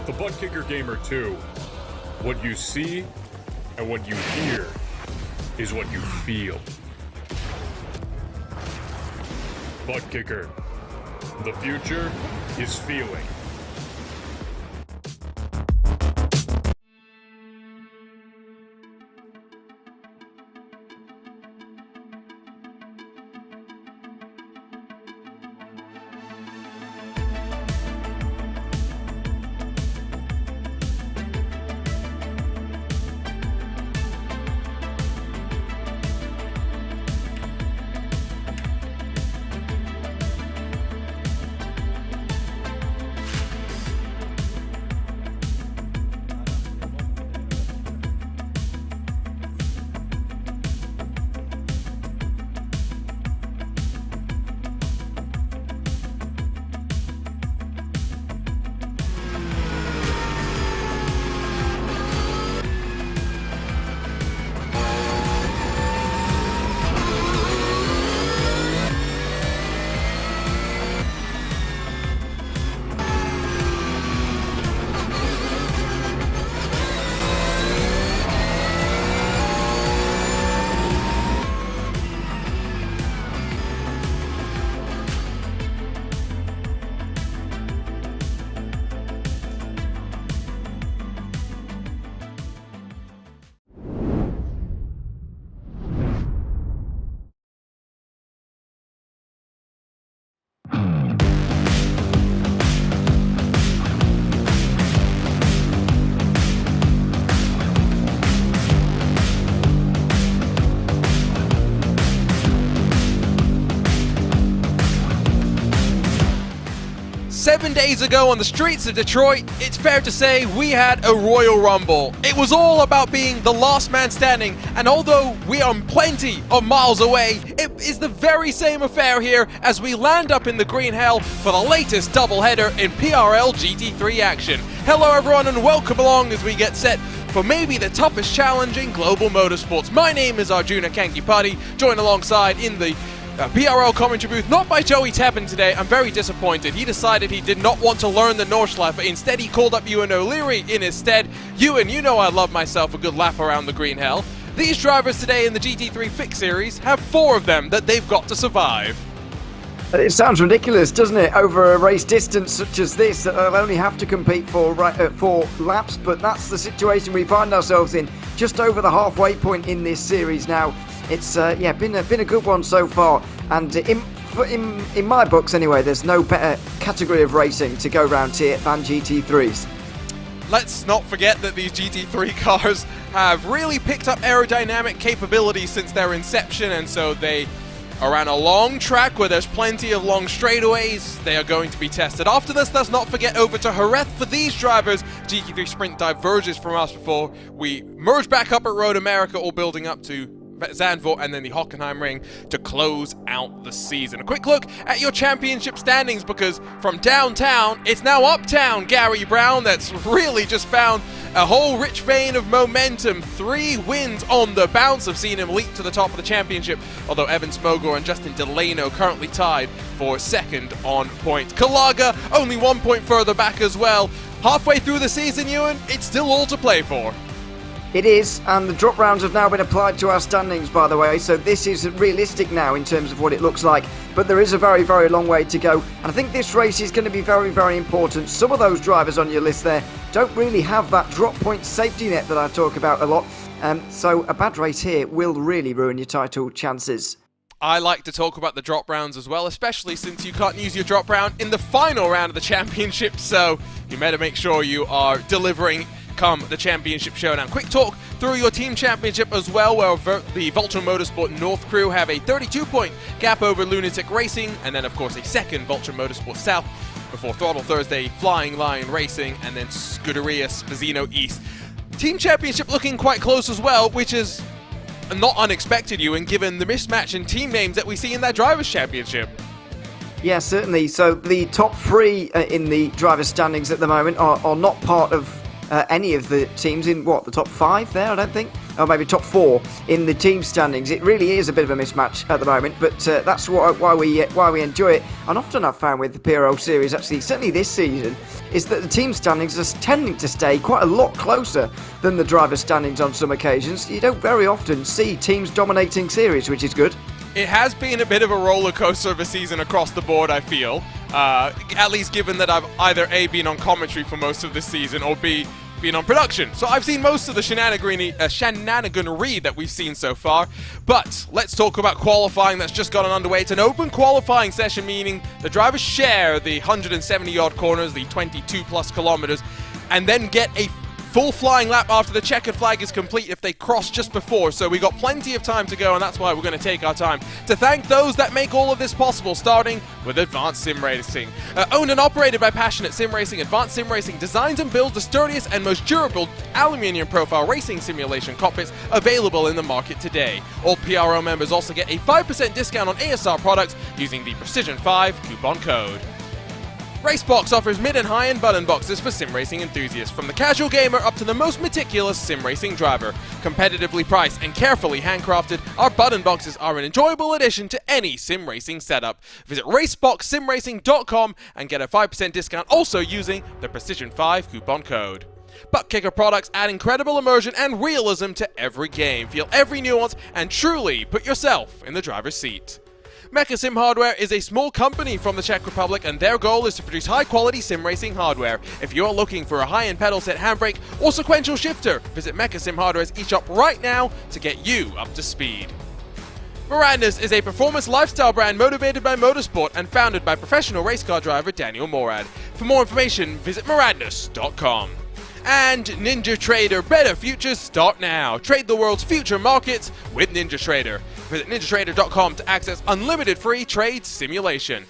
The Butt Kicker Gamer 2. What you see and what you hear is what you feel. Butt Kicker. The future is feeling. Seven days ago on the streets of Detroit, it's fair to say we had a Royal Rumble. It was all about being the last man standing, and although we are plenty of miles away, it is the very same affair here as we land up in the green hell for the latest doubleheader in PRL GT3 action. Hello everyone and welcome along as we get set for maybe the toughest challenge in global motorsports. My name is Arjuna Kankipati, joined alongside in the PRL commentary booth, not by Joey Tebbin today. I'm very disappointed. He decided he did not want to learn the Nordschleife. Instead, he called up Ewan O'Leary in his stead. Ewan, you know I love myself a good lap around the green hell. These drivers today in the GT3 Fix Series have 4 of them that they've got to survive. It sounds ridiculous, doesn't it? Over a race distance such as this, they'll only have to compete for 4 laps, but that's the situation we find ourselves in, just over the halfway point in this series now. It's been a good one so far, and in my books anyway, there's no better category of racing to go round here than GT3s. Let's not forget that these GT3 cars have really picked up aerodynamic capability since their inception, and so they are on a long track where there's plenty of long straightaways. They are going to be tested. After this, let's not forget over to Jerez for these drivers. GT3 Sprint diverges from us before we merge back up at Road America, all building up to Zandvoort and then the Hockenheimring to close out the season. A quick look at your championship standings, because from downtown, it's now uptown Gary Brown that's really just found a whole rich vein of momentum. 3 wins on the bounce have seen him leap to the top of the championship, although Evan Smogor and Justin Delano currently tied for second on points. Kalaga only 1 point further back as well. Halfway through the season, Ewan, it's still all to play for. It is, and the drop rounds have now been applied to our standings, by the way, so this is realistic now in terms of what it looks like, but there is a very, very long way to go, and I think this race is going to be very, very important. Some of those drivers on your list there don't really have that drop point safety net that I talk about a lot, so a bad race here will really ruin your title chances. I like to talk about the drop rounds as well, especially since you can't use your drop round in the final round of the championship, so you better make sure you are delivering come the championship showdown. Quick talk through your team championship as well, where the Vulture Motorsport North crew have a 32-point gap over Lunatic Racing, and then of course a second Vulture Motorsport South before Throttle Thursday, Flying Lion Racing, and then Scuderia Spazzino East. Team championship looking quite close as well, which is not unexpected, Ewan, given the mismatch in team names that we see in that Drivers' Championship. Yeah, certainly. So the top 3 in the drivers' standings at the moment are not part of any of the teams in, the top 5 there, I don't think. or maybe top 4 in the team standings. It really is a bit of a mismatch at the moment, but that's why we enjoy it. And often I've found with the PRL series, actually, certainly this season, is that the team standings are tending to stay quite a lot closer than the driver standings on some occasions. You don't very often see teams dominating series, which is good. It has been a bit of a roller coaster of a season across the board, I feel. At least given that I've either A, been on commentary for most of this season, or B, been on production. So I've seen most of the shenaniganery that we've seen so far. But let's talk about qualifying that's just gotten underway. It's an open qualifying session, meaning the drivers share the 170-odd corners, the 22-plus kilometers, and then get a full flying lap after the checkered flag is complete if they cross just before. So we got plenty of time to go, and that's why we're going to take our time to thank those that make all of this possible, starting with Advanced Sim Racing. Owned and operated by passionate sim racing, Advanced Sim Racing designs and builds the sturdiest and most durable aluminium profile racing simulation cockpits available in the market today. All PRL members also get a 5% discount on ASR products using the Precision 5 coupon code. Racebox offers mid and high-end button boxes for sim racing enthusiasts, from the casual gamer up to the most meticulous sim racing driver. Competitively priced and carefully handcrafted, our button boxes are an enjoyable addition to any sim racing setup. Visit RaceSpotTV.com and get a 5% discount also using the Precision 5 coupon code. Butt Kicker products add incredible immersion and realism to every game. Feel every nuance and truly put yourself in the driver's seat. Mechasim Hardware is a small company from the Czech Republic, and their goal is to produce high-quality sim racing hardware. If you're looking for a high-end pedal set, handbrake, or sequential shifter, visit Mechasim Hardware's eShop right now to get you up to speed. Miranda's is a performance lifestyle brand motivated by motorsport and founded by professional race car driver Daniel Morad. For more information, visit mirandas.com. And Ninja Trader, better futures start now. Trade the world's future markets with Ninja Trader. Visit ninjatrader.com to access unlimited free trade simulation.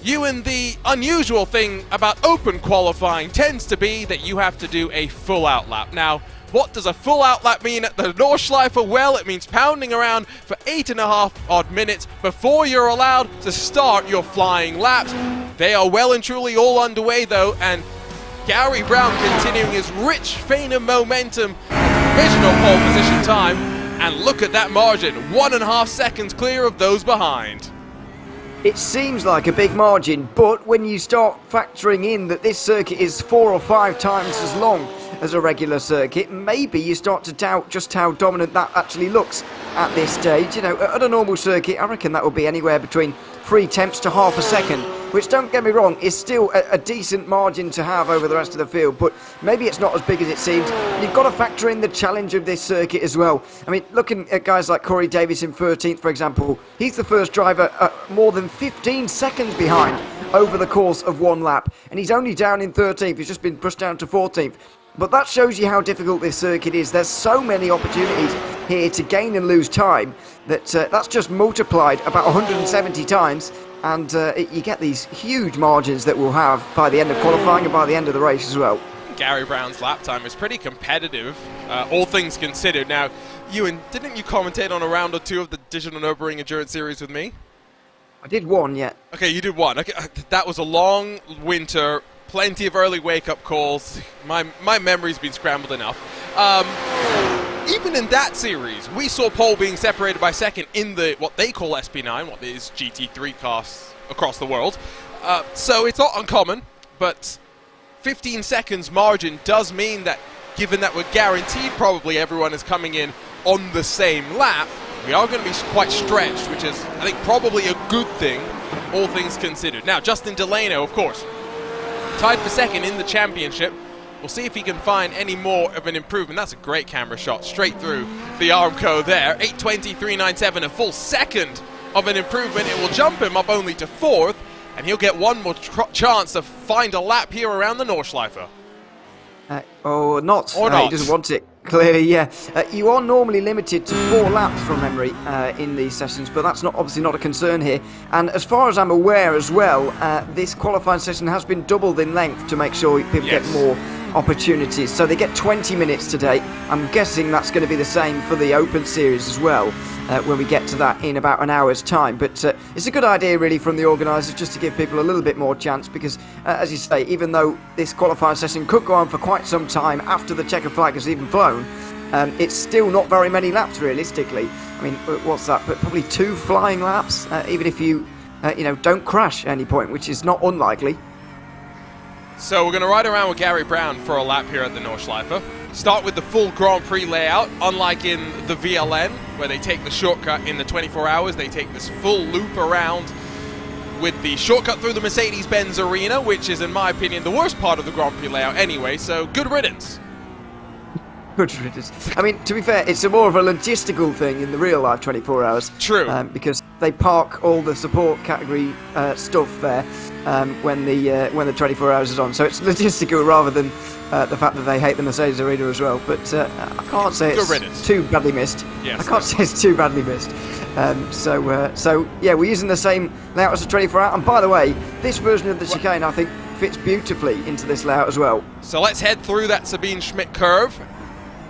Ewan, the unusual thing about open qualifying tends to be that you have to do a full out lap. Now, what does a full out lap mean at the Nordschleife? Well, it means pounding around for 8.5 odd minutes before you're allowed to start your flying laps. They are well and truly all underway though, and Gary Brown continuing his rich vein of momentum at provisional pole position time, and look at that margin, 1.5 seconds clear of those behind. It seems like a big margin, but when you start factoring in that this circuit is 4 or 5 times as long as a regular circuit, maybe you start to doubt just how dominant that actually looks at this stage. You know, at a normal circuit, I reckon that will be anywhere between 3/10 to half a second, which, don't get me wrong, is still a decent margin to have over the rest of the field, but maybe it's not as big as it seems. You've got to factor in the challenge of this circuit as well. I mean, looking at guys like Corey Davis in 13th, for example, he's the first driver more than 15 seconds behind over the course of one lap, and he's only down in 13th. He's just been pushed down to 14th. But that shows you how difficult this circuit is. There's so many opportunities here to gain and lose time that that's just multiplied about 170 times, and you get these huge margins that we'll have by the end of qualifying and by the end of the race as well. Gary Brown's lap time is pretty competitive, all things considered. Now, Ewan, didn't you commentate on a round or two of the Digital Nürburgring Endurance Series with me? I did one, yeah. Okay, you did one. Okay, that was a long winter. Plenty of early wake-up calls. My memory's been scrambled enough. Even in that series, we saw pole being separated by second in the what they call SP9, what is GT3 cars across the world. So it's not uncommon, but 15 seconds margin does mean that, given that we're guaranteed probably everyone is coming in on the same lap, we are going to be quite stretched, which is, I think, probably a good thing, all things considered. Now, Justin Delano, of course, tied for second in the championship. We'll see if he can find any more of an improvement. That's a great camera shot straight through the Armco there. 8:20.397, a full second of an improvement. It will jump him up only to 4th, and he'll get one more chance to find a lap here around the Nordschleife. Or not. Or not. He doesn't want it. Clearly, yeah. You are normally limited to 4 laps from memory in these sessions, but that's obviously not a concern here. And as far as I'm aware as well, this qualifying session has been doubled in length to make sure people get more opportunities. So they get 20 minutes today. I'm guessing that's going to be the same for the Open Series as well, when we get to that in about an hour's time. But it's a good idea really from the organisers just to give people a little bit more chance, because as you say, even though this qualifying session could go on for quite some time after the checker flag has even flown, it's still not very many laps realistically. I mean, what's that? But probably 2 flying laps, even if you, don't crash at any point, which is not unlikely. So we're going to ride around with Gary Brown for a lap here at the Nordschleife. Start with the full Grand Prix layout. Unlike in the VLN, where they take the shortcut in the 24 hours, they take this full loop around with the shortcut through the Mercedes-Benz Arena, which is, in my opinion, the worst part of the Grand Prix layout anyway, so good riddance. Good riddance. I mean, to be fair, it's more of a logistical thing in the real life 24 hours. True. Because they park all the support category stuff there when the 24 hours is on. So it's logistical rather than the fact that they hate the Mercedes Arena as well. But I can't say it's too badly missed. Yes, I can't say it's too badly missed. So yeah, we're using the same layout as the 24 hour. And by the way, this version of the chicane, I think, fits beautifully into this layout as well. So let's head through that Sabine Schmidt curve,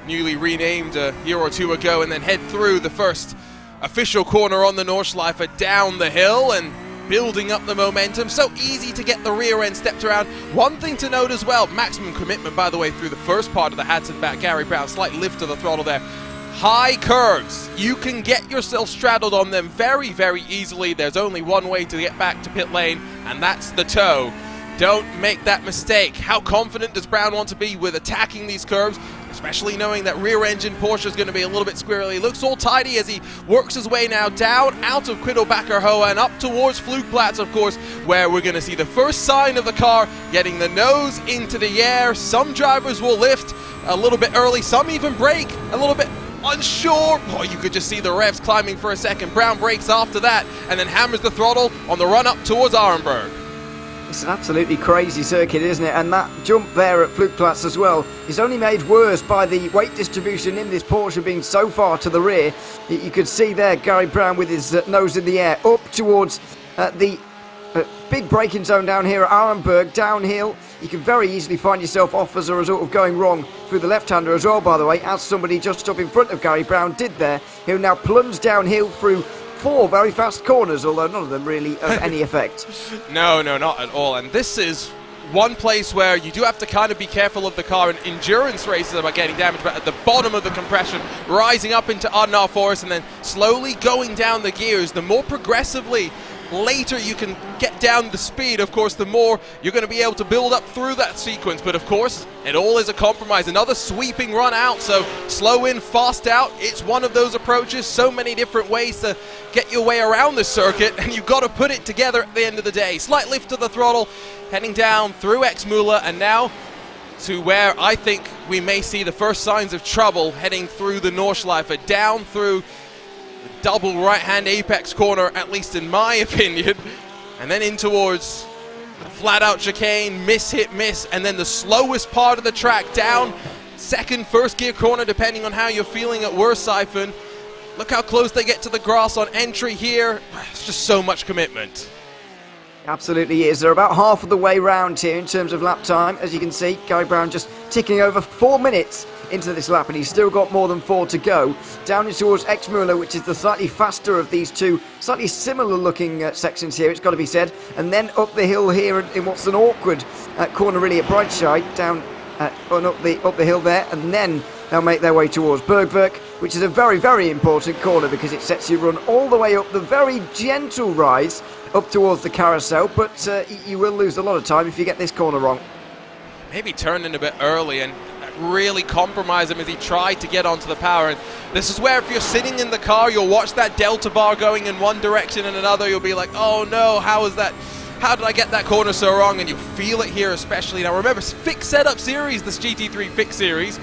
newly renamed a year or two ago, and then head through the first official corner on the Nordschleife down the hill and building up the momentum. So easy to get the rear end stepped around. One thing to note as well, maximum commitment, by the way, through the first part of the Hudson back. Gary Brown, slight lift to the throttle there. High curves, you can get yourself straddled on them very, very easily. There's only one way to get back to pit lane, and that's the toe. Don't make that mistake. How confident does Brown want to be with attacking these curves, especially knowing that rear-engine Porsche is going to be a little bit squirrely? Looks all tidy as he works his way now down out of Quiddelbacher Hoa and up towards Flugplatz, of course, where we're going to see the first sign of the car getting the nose into the air. Some drivers will lift a little bit early, some even brake a little bit unsure. Oh, you could just see the revs climbing for a second. Brown brakes after that and then hammers the throttle on the run up towards Arenberg. It's an absolutely crazy circuit, isn't it? And that jump there at Flugplatz as well is only made worse by the weight distribution in this Porsche being so far to the rear. You could see there Gary Brown with his nose in the air up towards the big braking zone down here at Arenberg, downhill. You can very easily find yourself off as a result of going wrong through the left-hander as well, by the way, as somebody just up in front of Gary Brown did there. He'll now plunge downhill through 4 very fast corners, although none of them really of any effect. No, not at all. And this is one place where you do have to kind of be careful of the car in endurance races about getting damaged, but at the bottom of the compression, rising up into Adnar Forest and then slowly going down the gears, the more progressively later you can get down the speed, of course, the more you're going to be able to build up through that sequence. But of course, it all is a compromise. Another sweeping run out, so slow in, fast out. It's one of those approaches. So many different ways to get your way around this circuit, and you've got to put it together at the end of the day. Slight lift to the throttle, heading down through Exmüller, and now to where I think we may see the first signs of trouble, heading through the Nordschleife, down through double right-hand apex corner, at least in my opinion, and then in towards flat-out chicane, miss, hit, miss, and then the slowest part of the track down, second, first gear corner, depending on how you're feeling at Wursiphon. Look how close they get to the grass on entry here. It's just so much commitment. Absolutely is. They're about half of the way round here in terms of lap time. As you can see, Gary Brown just ticking over 4 minutes into this lap, and he's still got more than 4 to go. Down towards Exmüller, which is the slightly faster of these two, slightly similar looking sections here, it's got to be said. And then up the hill here in what's an awkward corner really at Breitscheid, down and up the hill there, and then they'll make their way towards Bergwerk, which is a very, very important corner because it sets you run all the way up the very gentle rise up towards the carousel, but you will lose a lot of time if you get this corner wrong. Maybe turn in a bit early and really compromise him as he tried to get onto the power. And this is where if you're sitting in the car, you'll watch that delta bar going in one direction and another. You'll be like, oh no, how is that? How did I get that corner so wrong? And you feel it here especially. Now remember, fixed setup series, this GT3 fixed series.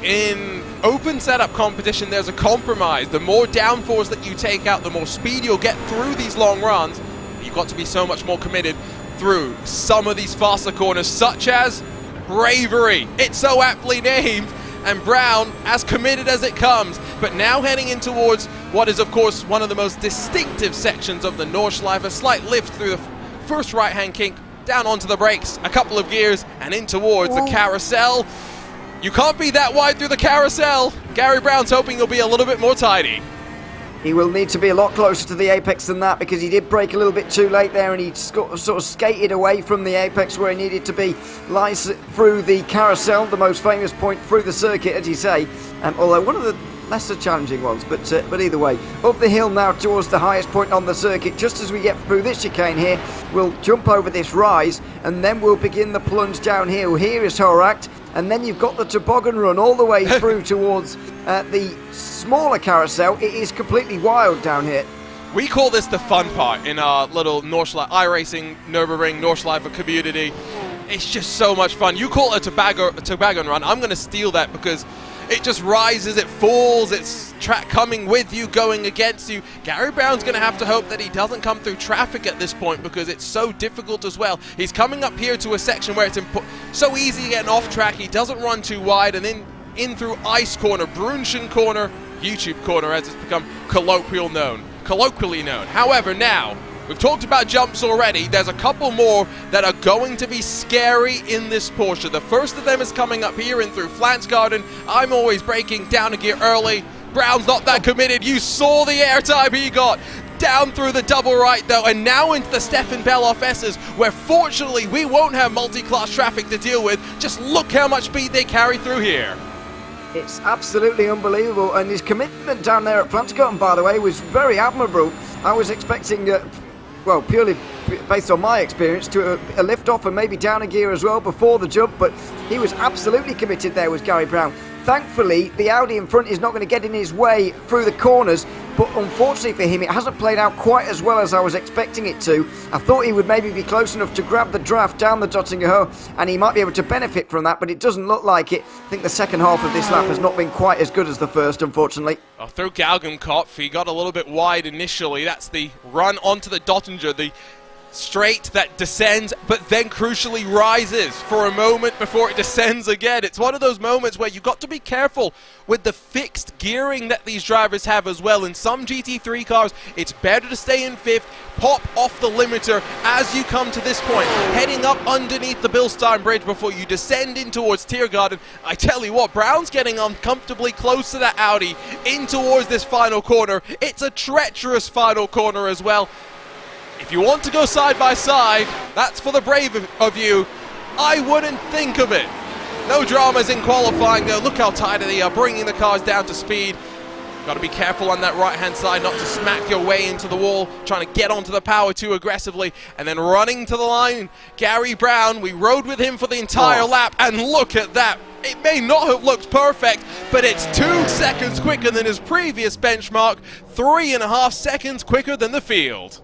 In open setup competition, there's a compromise. The more downforce that you take out, the more speed you'll get through these long runs. You've got to be so much more committed through some of these faster corners, such as Bravery. It's so aptly named, and Brown as committed as it comes. But now heading in towards what is, of course, one of the most distinctive sections of the Nordschleife. A slight lift through the first right-hand kink, down onto the brakes, a couple of gears, and in towards the carousel. You can't be that wide through the carousel. Gary Brown's hoping he'll be a little bit more tidy. He will need to be a lot closer to the apex than that, because he did brake a little bit too late there, and he sort of skated away from the apex where he needed to be, lies through the carousel, the most famous point through the circuit, as you say. Although one of the lesser challenging ones, but either way, up the hill now towards the highest point on the circuit. Just as we get through this chicane here, we'll jump over this rise, and then we'll begin the plunge downhill. Here is Horak, and then you've got the toboggan run all the way through towards the smaller carousel. It is completely wild down here. We call this the fun part in our little iRacing Nürburgring Nordschleife community. It's just so much fun. You call it a toboggan run. I'm going to steal that because it just rises, it falls, it's track coming with you, going against you. Gary Brown's going to have to hope that he doesn't come through traffic at this point because it's so difficult as well. He's coming up here to a section where it's so easy getting off track. He doesn't run too wide, and then in through Ice Corner, Brunschen Corner, YouTube Corner as it's become colloquially known. However, now, we've talked about jumps already. There's a couple more that are going to be scary in this Porsche. The first of them is coming up here in through Flansgarden. I'm always braking down a gear early. Brown's not that committed. You saw the airtime he got. Down through the double right though, and now into the Stefan Beloff S's, where fortunately we won't have multi-class traffic to deal with. Just look how much speed they carry through here. It's absolutely unbelievable, and his commitment down there at Flansgarden, by the way, was very admirable. I was expecting well, purely based on my experience, to a lift off and maybe down a gear as well before the jump, but he was absolutely committed there, was Gary Brown. Thankfully, the Audi in front is not going to get in his way through the corners, but unfortunately for him, it hasn't played out quite as well as I was expecting it to. I thought he would maybe be close enough to grab the draft down the Dottinger Hill, and he might be able to benefit from that, but it doesn't look like it. I think the second half of this lap has not been quite as good as the first, unfortunately. Through Galgenkopf, he got a little bit wide initially. That's the run onto the Dottinger, the straight that descends but then crucially rises for a moment before it descends again. It's one of those moments where you've got to be careful with the fixed gearing that these drivers have as well. In some GT3 cars, it's better to stay in fifth, pop off the limiter as you come to this point, heading up underneath the Bilstein Bridge before you descend in towards Tiergarten. I tell you what, Brown's getting uncomfortably close to that Audi in towards this final corner. It's a treacherous final corner as well. If you want to go side by side, that's for the brave of you. I wouldn't think of it. No dramas in qualifying though. Look how tight they are, bringing the cars down to speed. Got to be careful on that right-hand side not to smack your way into the wall, trying to get onto the power too aggressively, and then running to the line. Gary Brown, we rode with him for the entire lap, and look at that. It may not have looked perfect, but it's 2 seconds quicker than his previous benchmark, 3.5 seconds quicker than the field.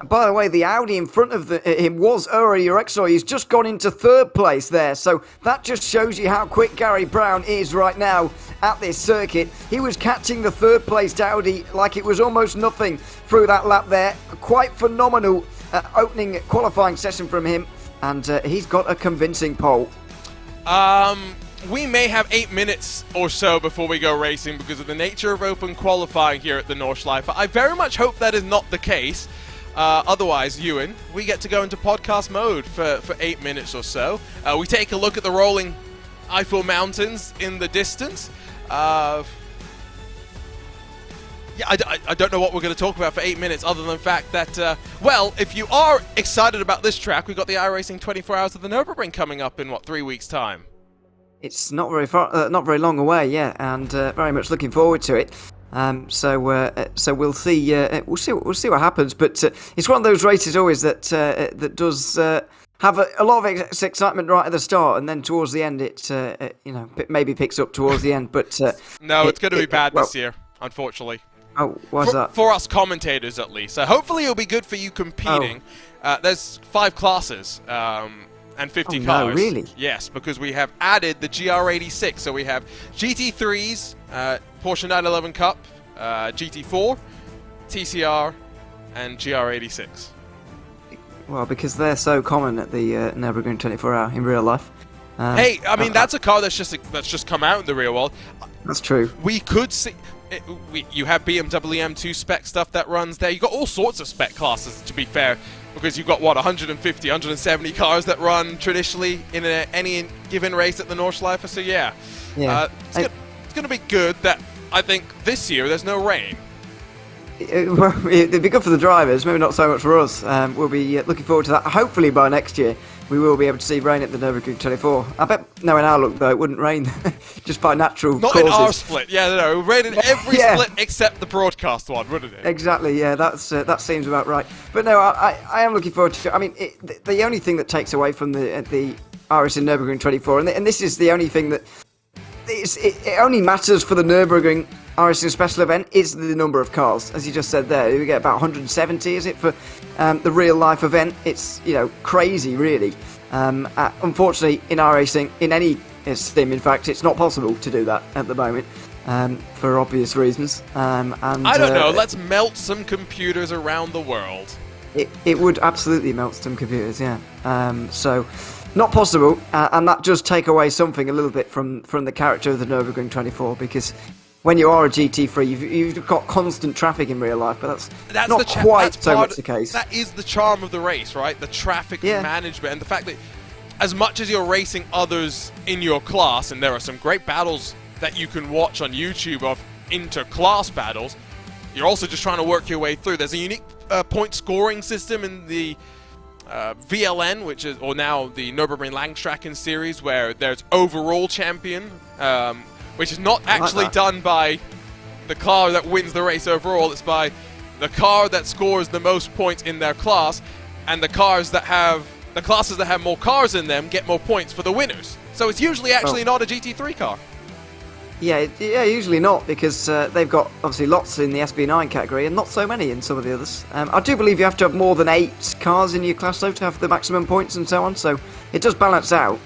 By the way, the Audi in front of him was Urexo. He's just gone into third place there, so that just shows you how quick Gary Brown is right now at this circuit. He was catching the third placed Audi like it was almost nothing through that lap there. Quite phenomenal opening qualifying session from him, and he's got a convincing pole. We may have 8 minutes or so before we go racing because of the nature of open qualifying here at the Nordschleife. I very much hope that is not the case. Otherwise, Ewan, we get to go into podcast mode for 8 minutes or so. We take a look at the rolling Eiffel Mountains in the distance. Yeah, I don't know what we're going to talk about for 8 minutes other than the fact that, well, if you are excited about this track, we've got the iRacing 24 Hours of the Nürburgring coming up in, 3 weeks' time? It's not very far, not very long away, yeah, and very much looking forward to it. So we'll see. We'll see what happens. But it's one of those races always that does have a lot of excitement right at the start, and then towards the end, it maybe picks up towards the end. But no, it's going to be bad this year, unfortunately. Oh, why's that? For us commentators, at least. So hopefully, it'll be good for you competing. There's 5 classes. And 50 cars. No, really? Yes, because we have added the GR86. So we have GT3s, Porsche 911 Cup, GT4, TCR, and GR86. Well, because they're so common at the Nürburgring 24 Hour in real life. Hey, I mean that's a car that's just come out in the real world. That's true. We could see. You have BMW M2 spec stuff that runs there. You got all sorts of spec classes, to be fair. Because you've got, 150, 170 cars that run traditionally in any given race at the Nordschleife. So, yeah. It's going to be good that I think this year there's no rain. it'd be good for the drivers, maybe not so much for us. We'll be looking forward to that. Hopefully by next year we will be able to see rain at the Nürburgring 24. I bet, no, in our look though, it wouldn't rain just by natural Not causes. in our split, yeah, no, it would rain in every split except the broadcast one, wouldn't it? Exactly, yeah, that seems about right. But no, I am looking forward to it. I mean, the only thing that takes away from the iRacing Nürburgring 24, and this is the only thing that it only matters for the Nürburgring iRacing special event, is the number of cars. As you just said there, we get about 170, is it, for the real life event? It's, you know, crazy, really. Unfortunately, in iRacing, in any sim, in fact, it's not possible to do that at the moment, for obvious reasons. And I don't know, let's melt some computers around the world. It would absolutely melt some computers, yeah. So, not possible, and that does take away something a little bit from the character of the Nürburgring 24, because when you are a GT3, you've got constant traffic in real life, but that's not quite so much the case. That is the charm of the race, right? The traffic management, and the fact that as much as you're racing others in your class, and there are some great battles that you can watch on YouTube of inter-class battles, you're also just trying to work your way through. There's a unique point scoring system in the VLN, which is, or now the Nürburgring Langstracken series, where there's overall champion, which is not actually done by the car that wins the race overall. It's by the car that scores the most points in their class, and the classes that have more cars in them get more points for the winners. So it's usually actually not a GT3 car. Yeah, usually not, because they've got obviously lots in the SB9 category and not so many in some of the others. I do believe you have to have more than 8 cars in your class though to have the maximum points and so on. So it does balance out.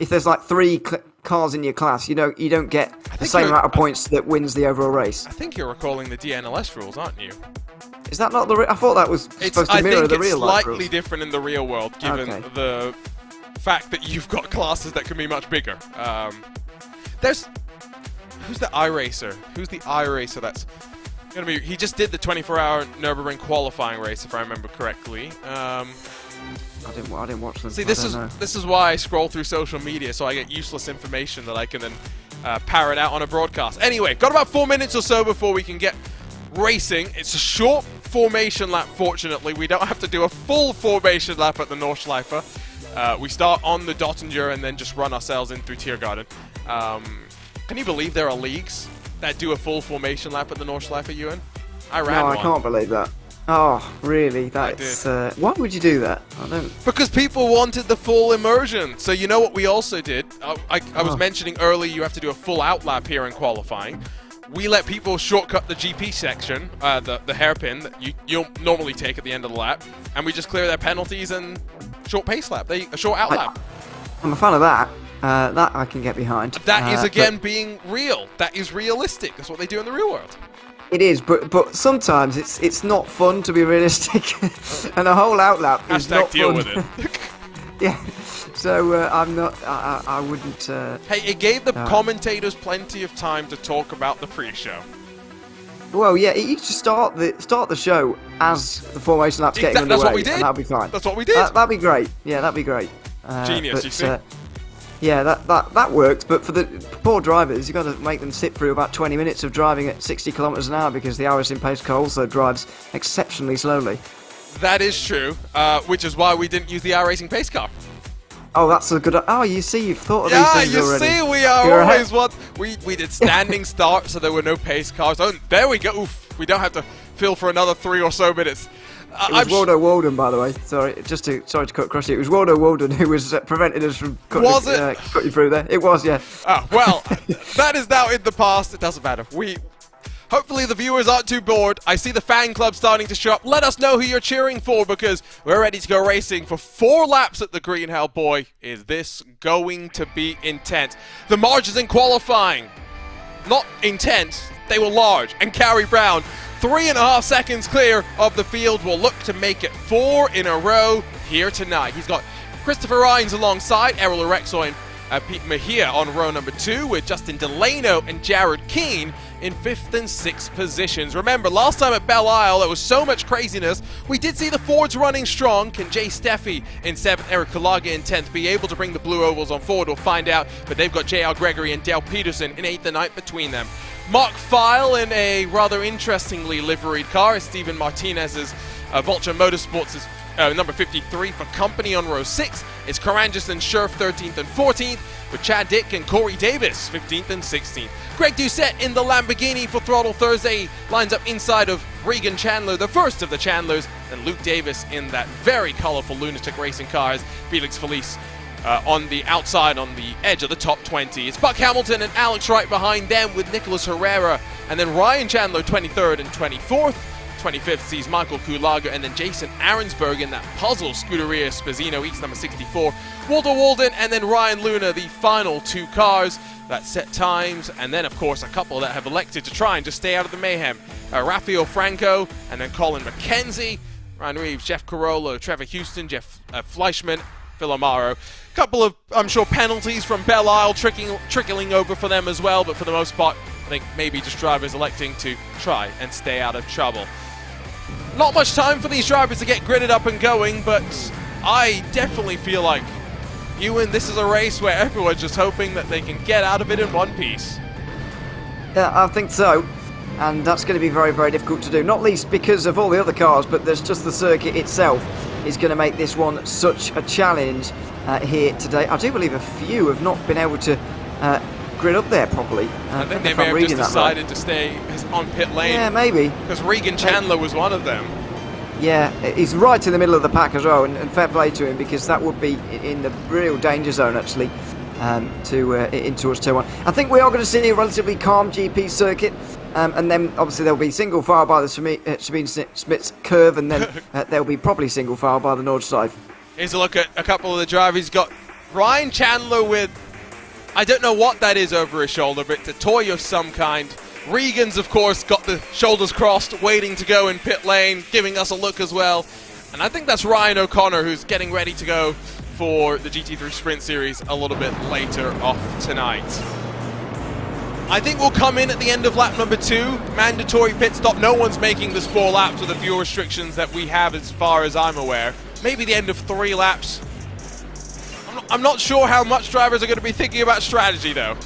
If there's like 3 cars in your class, you don't get the same amount of points that wins the overall race. I think you're recalling the DNLS rules, aren't you? Is that not the? I thought that was supposed to mirror the real life rules. I think it's slightly different in the real world, given the fact that you've got classes that can be much bigger. Who's the iRacer? Who's the iRacer that's going to be... He just did the 24-hour Nürburgring qualifying race, if I remember correctly. I didn't watch them. See, this is why I scroll through social media, so I get useless information that I can then parrot out on a broadcast. Anyway, got about 4 minutes or so before we can get racing. It's a short formation lap, fortunately. We don't have to do a full formation lap at the Nordschleife. We start on the Dottinger and then just run ourselves in through Tiergarten. Can you believe there are leagues that do a full formation lap at the Nordschleife, Ewan? I ran one. I can't believe that. Oh, really? That's why would you do that? I don't. Because people wanted the full immersion. So you know what we also did? I was mentioning earlier you have to do a full out lap here in qualifying. We let people shortcut the GP section, the hairpin that you'll normally take at the end of the lap, and we just clear their penalties and short pace lap, a short out lap. I'm a fan of that. That I can get behind. That is again being real. That is realistic. That's what they do in the real world. It is, but sometimes it's not fun to be realistic, and a whole outlap is not deal fun. with it. Yeah, so I'm not. I wouldn't. Hey, it gave the commentators plenty of time to talk about the pre-show. Well, yeah, you just start the show as the formation lap's getting underway. That's what we did. And that'll be fine. That's what we did. That'd be great. Yeah, that'd be great. Genius, you see. Yeah, that works, but for the poor drivers, you've got to make them sit through about 20 minutes of driving at 60 kilometers an hour because the iRacing pace car also drives exceptionally slowly. That is true, which is why we didn't use the iRacing pace car. Oh, that's a good... Oh, you see, you've thought of these things already. Yeah, you see, we are always what... We did standing start, so there were no pace cars. Oh, there we go. Oof, we don't have to fill for another 3 or so minutes. It was Waldo Walden, by the way. Sorry to cut across you. It was Waldo Walden who was preventing us from cutting you through there. It was, yeah. Oh, well, that is now in the past. It doesn't matter. Hopefully the viewers aren't too bored. I see the fan club starting to show up. Let us know who you're cheering for, because we're ready to go racing for 4 laps at the Green Hell. Boy, is this going to be intense. The margins in qualifying, not intense, they were large. And Carrie Brown, 3.5 seconds clear of the field, will look to make it 4 in a row here tonight. He's got Christopher Rines alongside Errol Erexoin, Pete Mejia on row number 2, with Justin Delano and Jared Keane in 5th and 6th positions. Remember, last time at Belle Isle, there was so much craziness. We did see the Fords running strong. Can Jay Steffi in 7th, Eric Kalaga in 10th be able to bring the Blue Ovals on forward? We'll find out, but they've got J.R. Gregory and Dale Peterson in 8th and 9th between them. Mark File in a rather interestingly liveried car is Steven Martinez's Vulture Motorsports' number 53 for company on row 6. It's Carangis and Scherf 13th and 14th, with Chad Dick and Corey Davis 15th and 16th. Greg Doucette in the Lamborghini for Throttle Thursday lines up inside of Regan Chandler, the first of the Chandlers, and Luke Davis in that very colourful Lunatic Racing car has Felix Felice on the outside, on the edge of the top 20. It's Buck Hamilton and Alex Wright behind them, with Nicholas Herrera and then Ryan Chandler 23rd and 24th. 25th sees Michael Kulaga and then Jason Arensberg in that puzzle Scuderia Spazzino East number 64. Walter Walden and then Ryan Luna, the final two cars that set times, and then of course a couple that have elected to try and just stay out of the mayhem. Rafael Franco and then Colin McKenzie, Ryan Reeves, Jeff Carollo, Trevor Houston, Jeff Fleischman, Phil Amaro. Couple of, I'm sure, penalties from Belle Isle trickling over for them as well, but for the most part I think maybe just drivers electing to try and stay out of trouble. Not much time for these drivers to get gridded up and going, but I definitely feel like, Ewan, this is a race where everyone's just hoping that they can get out of it in one piece. Yeah, I think so. And that's going to be very, very difficult to do. Not least because of all the other cars, but there's just the circuit itself is going to make this one such a challenge here today. I do believe a few have not been able to grid up there properly. I think they may have just decided to stay on pit lane. Yeah, maybe. Because Regan Chandler was one of them. Yeah, he's right in the middle of the pack as well, and fair play to him, because that would be in the real danger zone actually in towards turn 1. I think we are going to see a relatively calm GP circuit, and then obviously there'll be single file by the Sabine Smith's curve, and then there'll be probably single file by the Nordschleife. Here's a look at a couple of the drivers. He's got Ryan Chandler with, I don't know what that is over his shoulder, but it's a toy of some kind. Regan's, of course, got the shoulders crossed, waiting to go in pit lane, giving us a look as well. And I think that's Ryan O'Connor, who's getting ready to go for the GT3 Sprint Series a little bit later off tonight. I think we'll come in at the end of lap number 2. Mandatory pit stop. No one's making this 4 laps with the fuel restrictions that we have as far as I'm aware. Maybe the end of 3 laps. I'm not sure how much drivers are going to be thinking about strategy, though.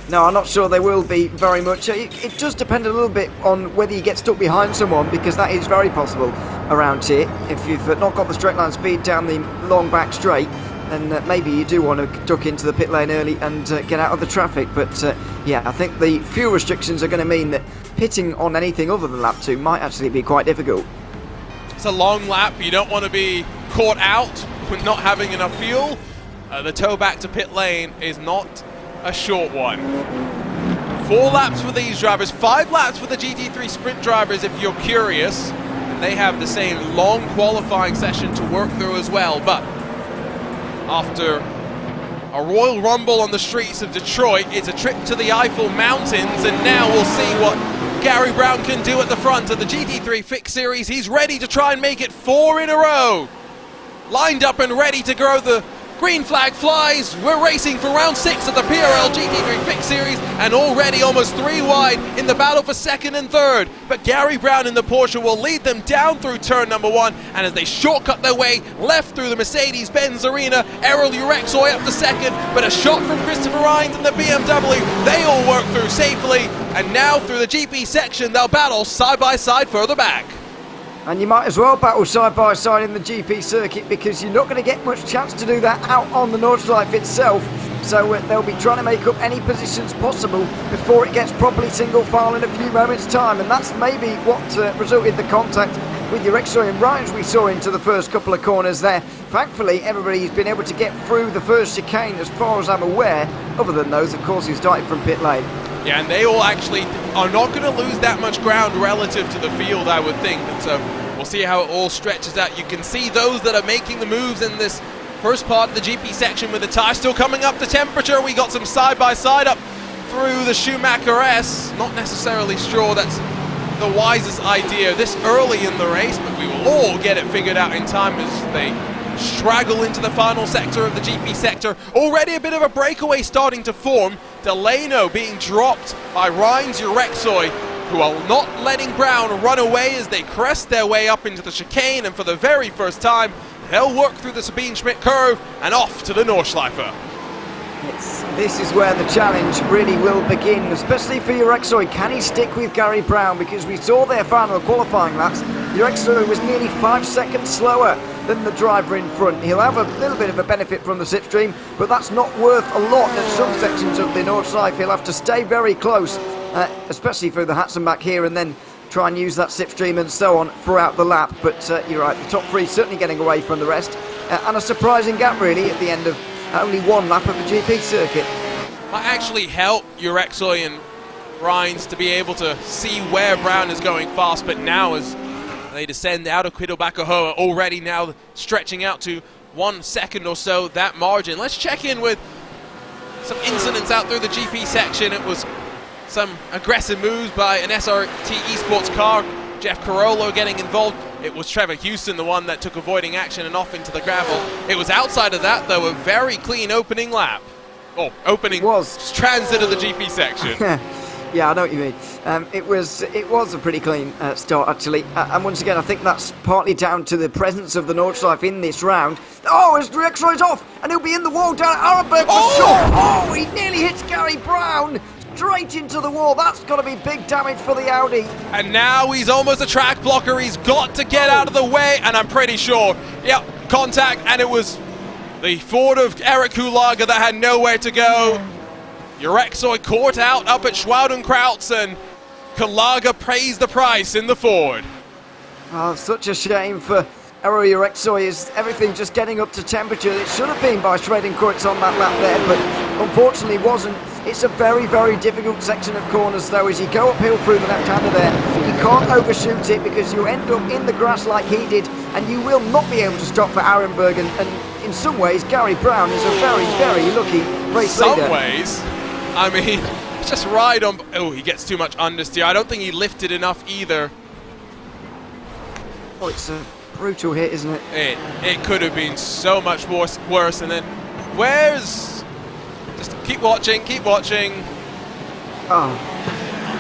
No, I'm not sure they will be very much. It does depend a little bit on whether you get stuck behind someone, because that is very possible around here. If you've not got the straight line speed down the long back straight, then maybe you do want to duck into the pit lane early and get out of the traffic. But yeah, I think the fuel restrictions are going to mean that pitting on anything other than lap 2 might actually be quite difficult. It's a long lap. You don't want to be caught out with not having enough fuel. The tow back to pit lane is not a short one. 4 laps for these drivers, 5 laps for the GT3 Sprint drivers if you're curious. And they have the same long qualifying session to work through as well. But after a Royal Rumble on the streets of Detroit, it's a trip to the Eiffel Mountains, and now we'll see what Gary Brown can do at the front of the GT3 Fix Series. He's ready to try and make it 4 in a row. Lined up and ready to go. The green flag flies. We're racing for round 6 of the PRL GT3 Fix Series, and already almost 3 wide in the battle for 2nd and 3rd. But Gary Brown in the Porsche will lead them down through turn number 1, and as they shortcut their way left through the Mercedes-Benz arena, Errol Urexoy up to 2nd, but a shot from Christopher Rines in the BMW. They all work through safely, and now through the GP section they'll battle side by side further back. And you might as well battle side by side in the GP circuit, because you're not going to get much chance to do that out on the Nordschleife itself. So they'll be trying to make up any positions possible before it gets properly single file in a few moments' time. And that's maybe what resulted in the contact with Urexoy and Rines we saw into the first couple of corners there. Thankfully, everybody's been able to get through the first chicane as far as I'm aware, other than those, of course, who started from pit lane. Yeah, and they all actually are not going to lose that much ground relative to the field, I would think. And so we'll see how it all stretches out. You can see those that are making the moves in this first part of the GP section with the tyre still coming up to temperature. We got some side-by-side up through the Schumacher S. Not necessarily sure that's the wisest idea this early in the race, but we will all get it figured out in time as they straggle into the final sector of the GP sector. Already a bit of a breakaway starting to form. Delano being dropped by Rines Urexoy, who are not letting Brown run away as they crest their way up into the chicane, and for the very first time they'll work through the Sabine Schmidt curve and off to the Nordschleife. This is where the challenge really will begin, especially for Urexoy. Can he stick with Gary Brown? Because we saw their final qualifying laps. Urexoy was nearly 5 seconds slower than the driver in front. He'll have a little bit of a benefit from the slipstream, but that's not worth a lot at some sections of the North Side. He'll have to stay very close, especially through the Hatson back here, and then try and use that slipstream and so on throughout the lap. But you're right, the top three certainly getting away from the rest, and a surprising gap really at the end of only one lap of the GP circuit. Might actually help Urexoy and Rines to be able to see where Brown is going fast, but now as they descend out of Quiddlebacohoa, already now stretching out to 1 second or so that margin. Let's check in with some incidents out through the GP section. It was some aggressive moves by an SRT Esports car, Jeff Carollo getting involved. It was Trevor Houston, the one that took avoiding action and off into the gravel. It was outside of that, though, a very clean opening lap. Oh, opening transit of the GP section. Yeah, I know what you mean. It was a pretty clean start, actually. And once again, I think that's partly down to the presence of the Nordschleife in this round. Oh, his Rexroy's off, and he'll be in the wall down at Arenberg for sure. Oh, he nearly hits Gary Brown. Straight into the wall. That's got to be big damage for the Audi. And now he's almost a track blocker. He's got to get out of the way, and I'm pretty sure, yep, contact, and it was the Ford of Eric Hulaga that had nowhere to go. Urexoy caught out up at Schwaudenkrautz, and Kulaga pays the price in the Ford. Oh, such a shame for Eero Urexoy. Is everything just getting up to temperature? It should have been by Schwaudenkrautz on that lap there, but unfortunately wasn't. It's a very, very difficult section of corners, though. As you go uphill through the left-hander there, you can't overshoot it because you end up in the grass like he did, and you will not be able to stop for Arenberg. And in some ways, Gary Brown is a very, very lucky race leader. Some ways, I mean, just ride on. Oh, he gets too much understeer. I don't think he lifted enough either. Oh, it's a brutal hit, isn't it? It could have been so much worse. And then, where's? Just keep watching, keep watching. Oh.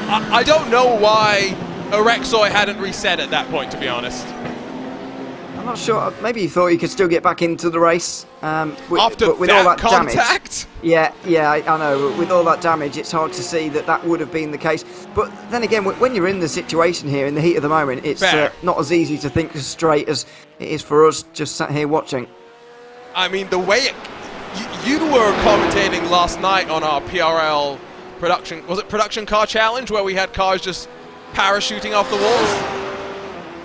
I don't know why Urexoy hadn't reset at that point, to be honest. I'm not sure. Maybe he thought he could still get back into the race. After with that all that contact? Damage. Yeah, I know. With all that damage, it's hard to see that would have been the case. But then again, when you're in the situation here, in the heat of the moment, it's not as easy to think as straight as it is for us just sat here watching. I mean, the way you were commentating last night on our PRL production, was it production car challenge, where we had cars just parachuting off the walls?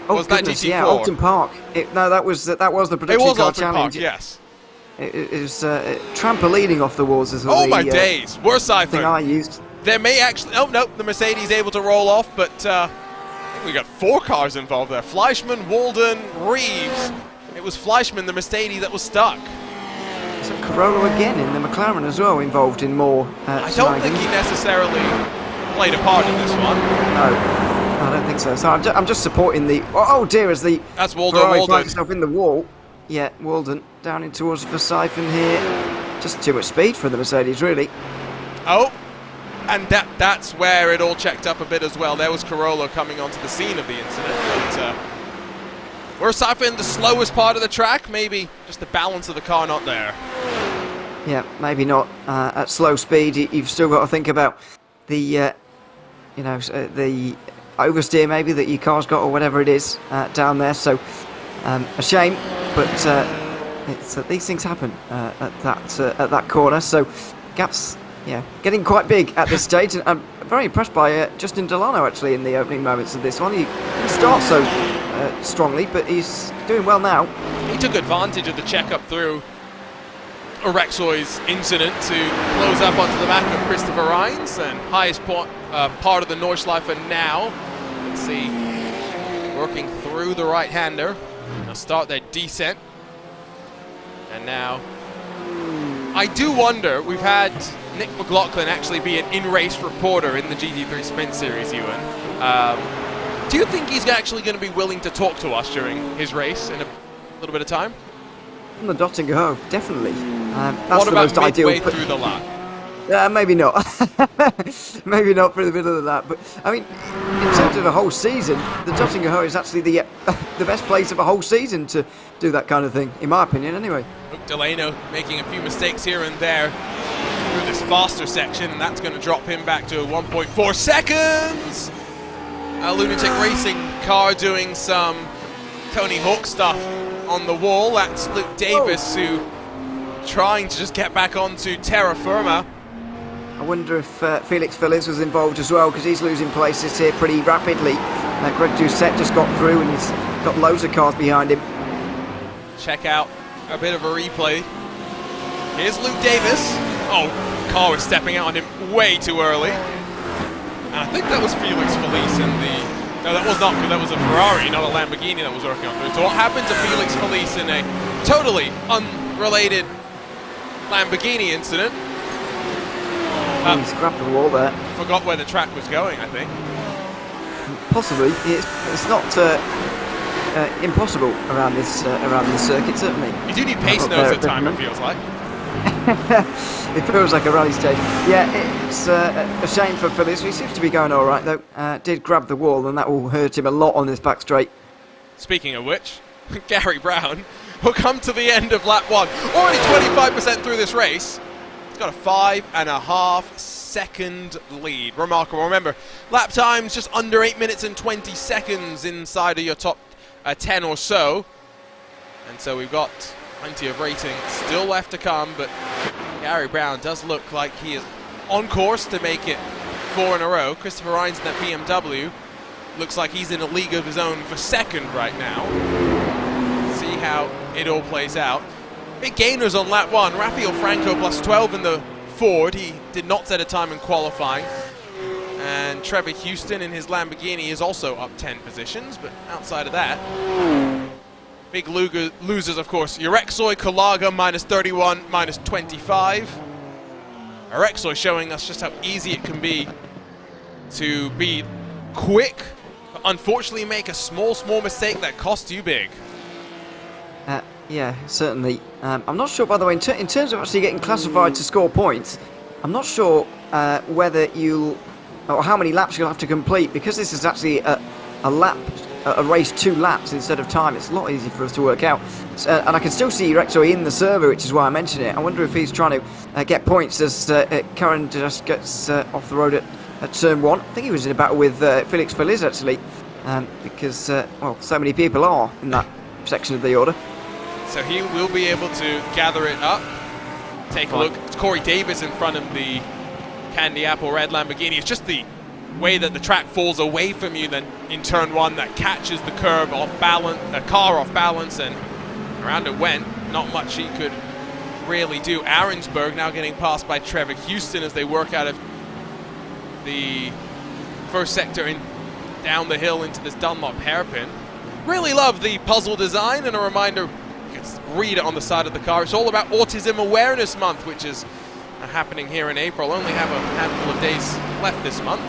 Oh, was goodness, that GT4? yeah, Alton Park. No, that was the production car Alton challenge. Park, yes. It was trampolining off the walls as well. Oh my days, worse I think I used. There may actually, oh no, the Mercedes able to roll off, but I think we got 4 cars involved there. Fleischmann, Walden, Reeves. It was Fleischmann, the Mercedes, that was stuck. So Carollo again in the McLaren as well, involved in more. I don't think he necessarily played a part in this one. No, I don't think so. So I'm just supporting the. Oh dear, as the. That's Walden. Finds himself in the wall. Yeah, Walden down in towards the siphon here. Just too much speed for the Mercedes, really. Oh, and that's where it all checked up a bit as well. There was Carollo coming onto the scene of the incident, but. We're in the slowest part of the track, maybe just the balance of the car not there. Yeah, maybe not at slow speed. You've still got to think about the, the oversteer maybe that your car's got or whatever it is down there. So a shame, but these things happen at that corner. So gaps, getting quite big at this stage. And I'm very impressed by Justin Delano actually in the opening moments of this one. He starts so strongly, but he's doing well now. He took advantage of the check-up through Urexoy's incident to close up onto the back of Christopher Rines, and highest part of the Nordschleife now. Let's see, working through the right-hander. Now start their descent. And now, I do wonder, we've had Nick McLaughlin actually be an in-race reporter in the GT3 Sprint Series, Ewan. Do you think he's actually going to be willing to talk to us during his race in a little bit of time? On the Dottinger, definitely. That's what the about most ideal. Midway through the lap? Maybe not. Maybe not for the middle of that. But I mean, in terms of a whole season, the Dottinger is actually the best place of a whole season to do that kind of thing, in my opinion, anyway. Delano making a few mistakes here and there. faster section, and that's going to drop him back to 1.4 seconds. A Lunatic Racing car doing some Tony Hawk stuff on the wall. That's Luke Davis, who trying to just get back onto terra firma. I wonder if Felix Feliz was involved as well, because he's losing places here pretty rapidly. Greg Doucette just got through, and he's got loads of cars behind him. Check out a bit of a replay. Here's Luke Davis. Oh, car was stepping out on him way too early. And I think that was Felix Feliz in the... No, that was not, because that was a Ferrari, not a Lamborghini that was working on through. So what happened to Felix Feliz in a totally unrelated Lamborghini incident? He's grabbed the wall there. Forgot where the track was going, I think. Possibly. It's not impossible around this circuit, certainly. You do need pace nose at time, it feels like. It feels like a rally stage. Yeah, it's a shame for Phillips. He seems to be going all right, though. Did grab the wall, and that will hurt him a lot on this back straight. Speaking of which, Gary Brown will come to the end of lap 1. Already 25% through this race. He's got a 5.5 second lead. Remarkable. Remember, lap times just under 8 minutes and 20 seconds inside of your top 10 or so. And so we've got plenty of rating still left to come, but Gary Brown does look like he is on course to make it 4 in a row. Christopher Rines in that BMW looks like he's in a league of his own for second right now. See how it all plays out. Big gainers on lap 1. Rafael Franco plus 12 in the Ford. He did not set a time in qualifying. And Trevor Houston in his Lamborghini is also up 10 positions, but outside of that, big losers, of course. Urexoy, Kalaga, minus 31, minus 25. Urexoy showing us just how easy it can be to be quick, but unfortunately make a small mistake that costs you big. Yeah, certainly. I'm not sure, by the way, in terms of actually getting classified to score points, I'm not sure whether you'll, or how many laps you'll have to complete, because this is actually a race 2 laps instead of time. It's a lot easier for us to work out. And I can still see Rexoy in the server, which is why I mentioned it. I wonder if he's trying to get points as Karen just gets off the road at turn 1. I think he was in a battle with Felix Feliz, actually, because, well, so many people are in that section of the order. So he will be able to gather it up. Take a look. It's Corey Davis in front of the Candy Apple Red Lamborghini. It's just the way that the track falls away from you then in turn 1 that catches the curb off balance, the car off balance, and around it went. Not much he could really do. Arensberg now getting passed by Trevor Houston as they work out of the first sector and down the hill into this Dunlop hairpin. Really love the puzzle design, and a reminder, you can read it on the side of the car. It's all about Autism Awareness Month, which is happening here in April. Only have a handful of days left this month.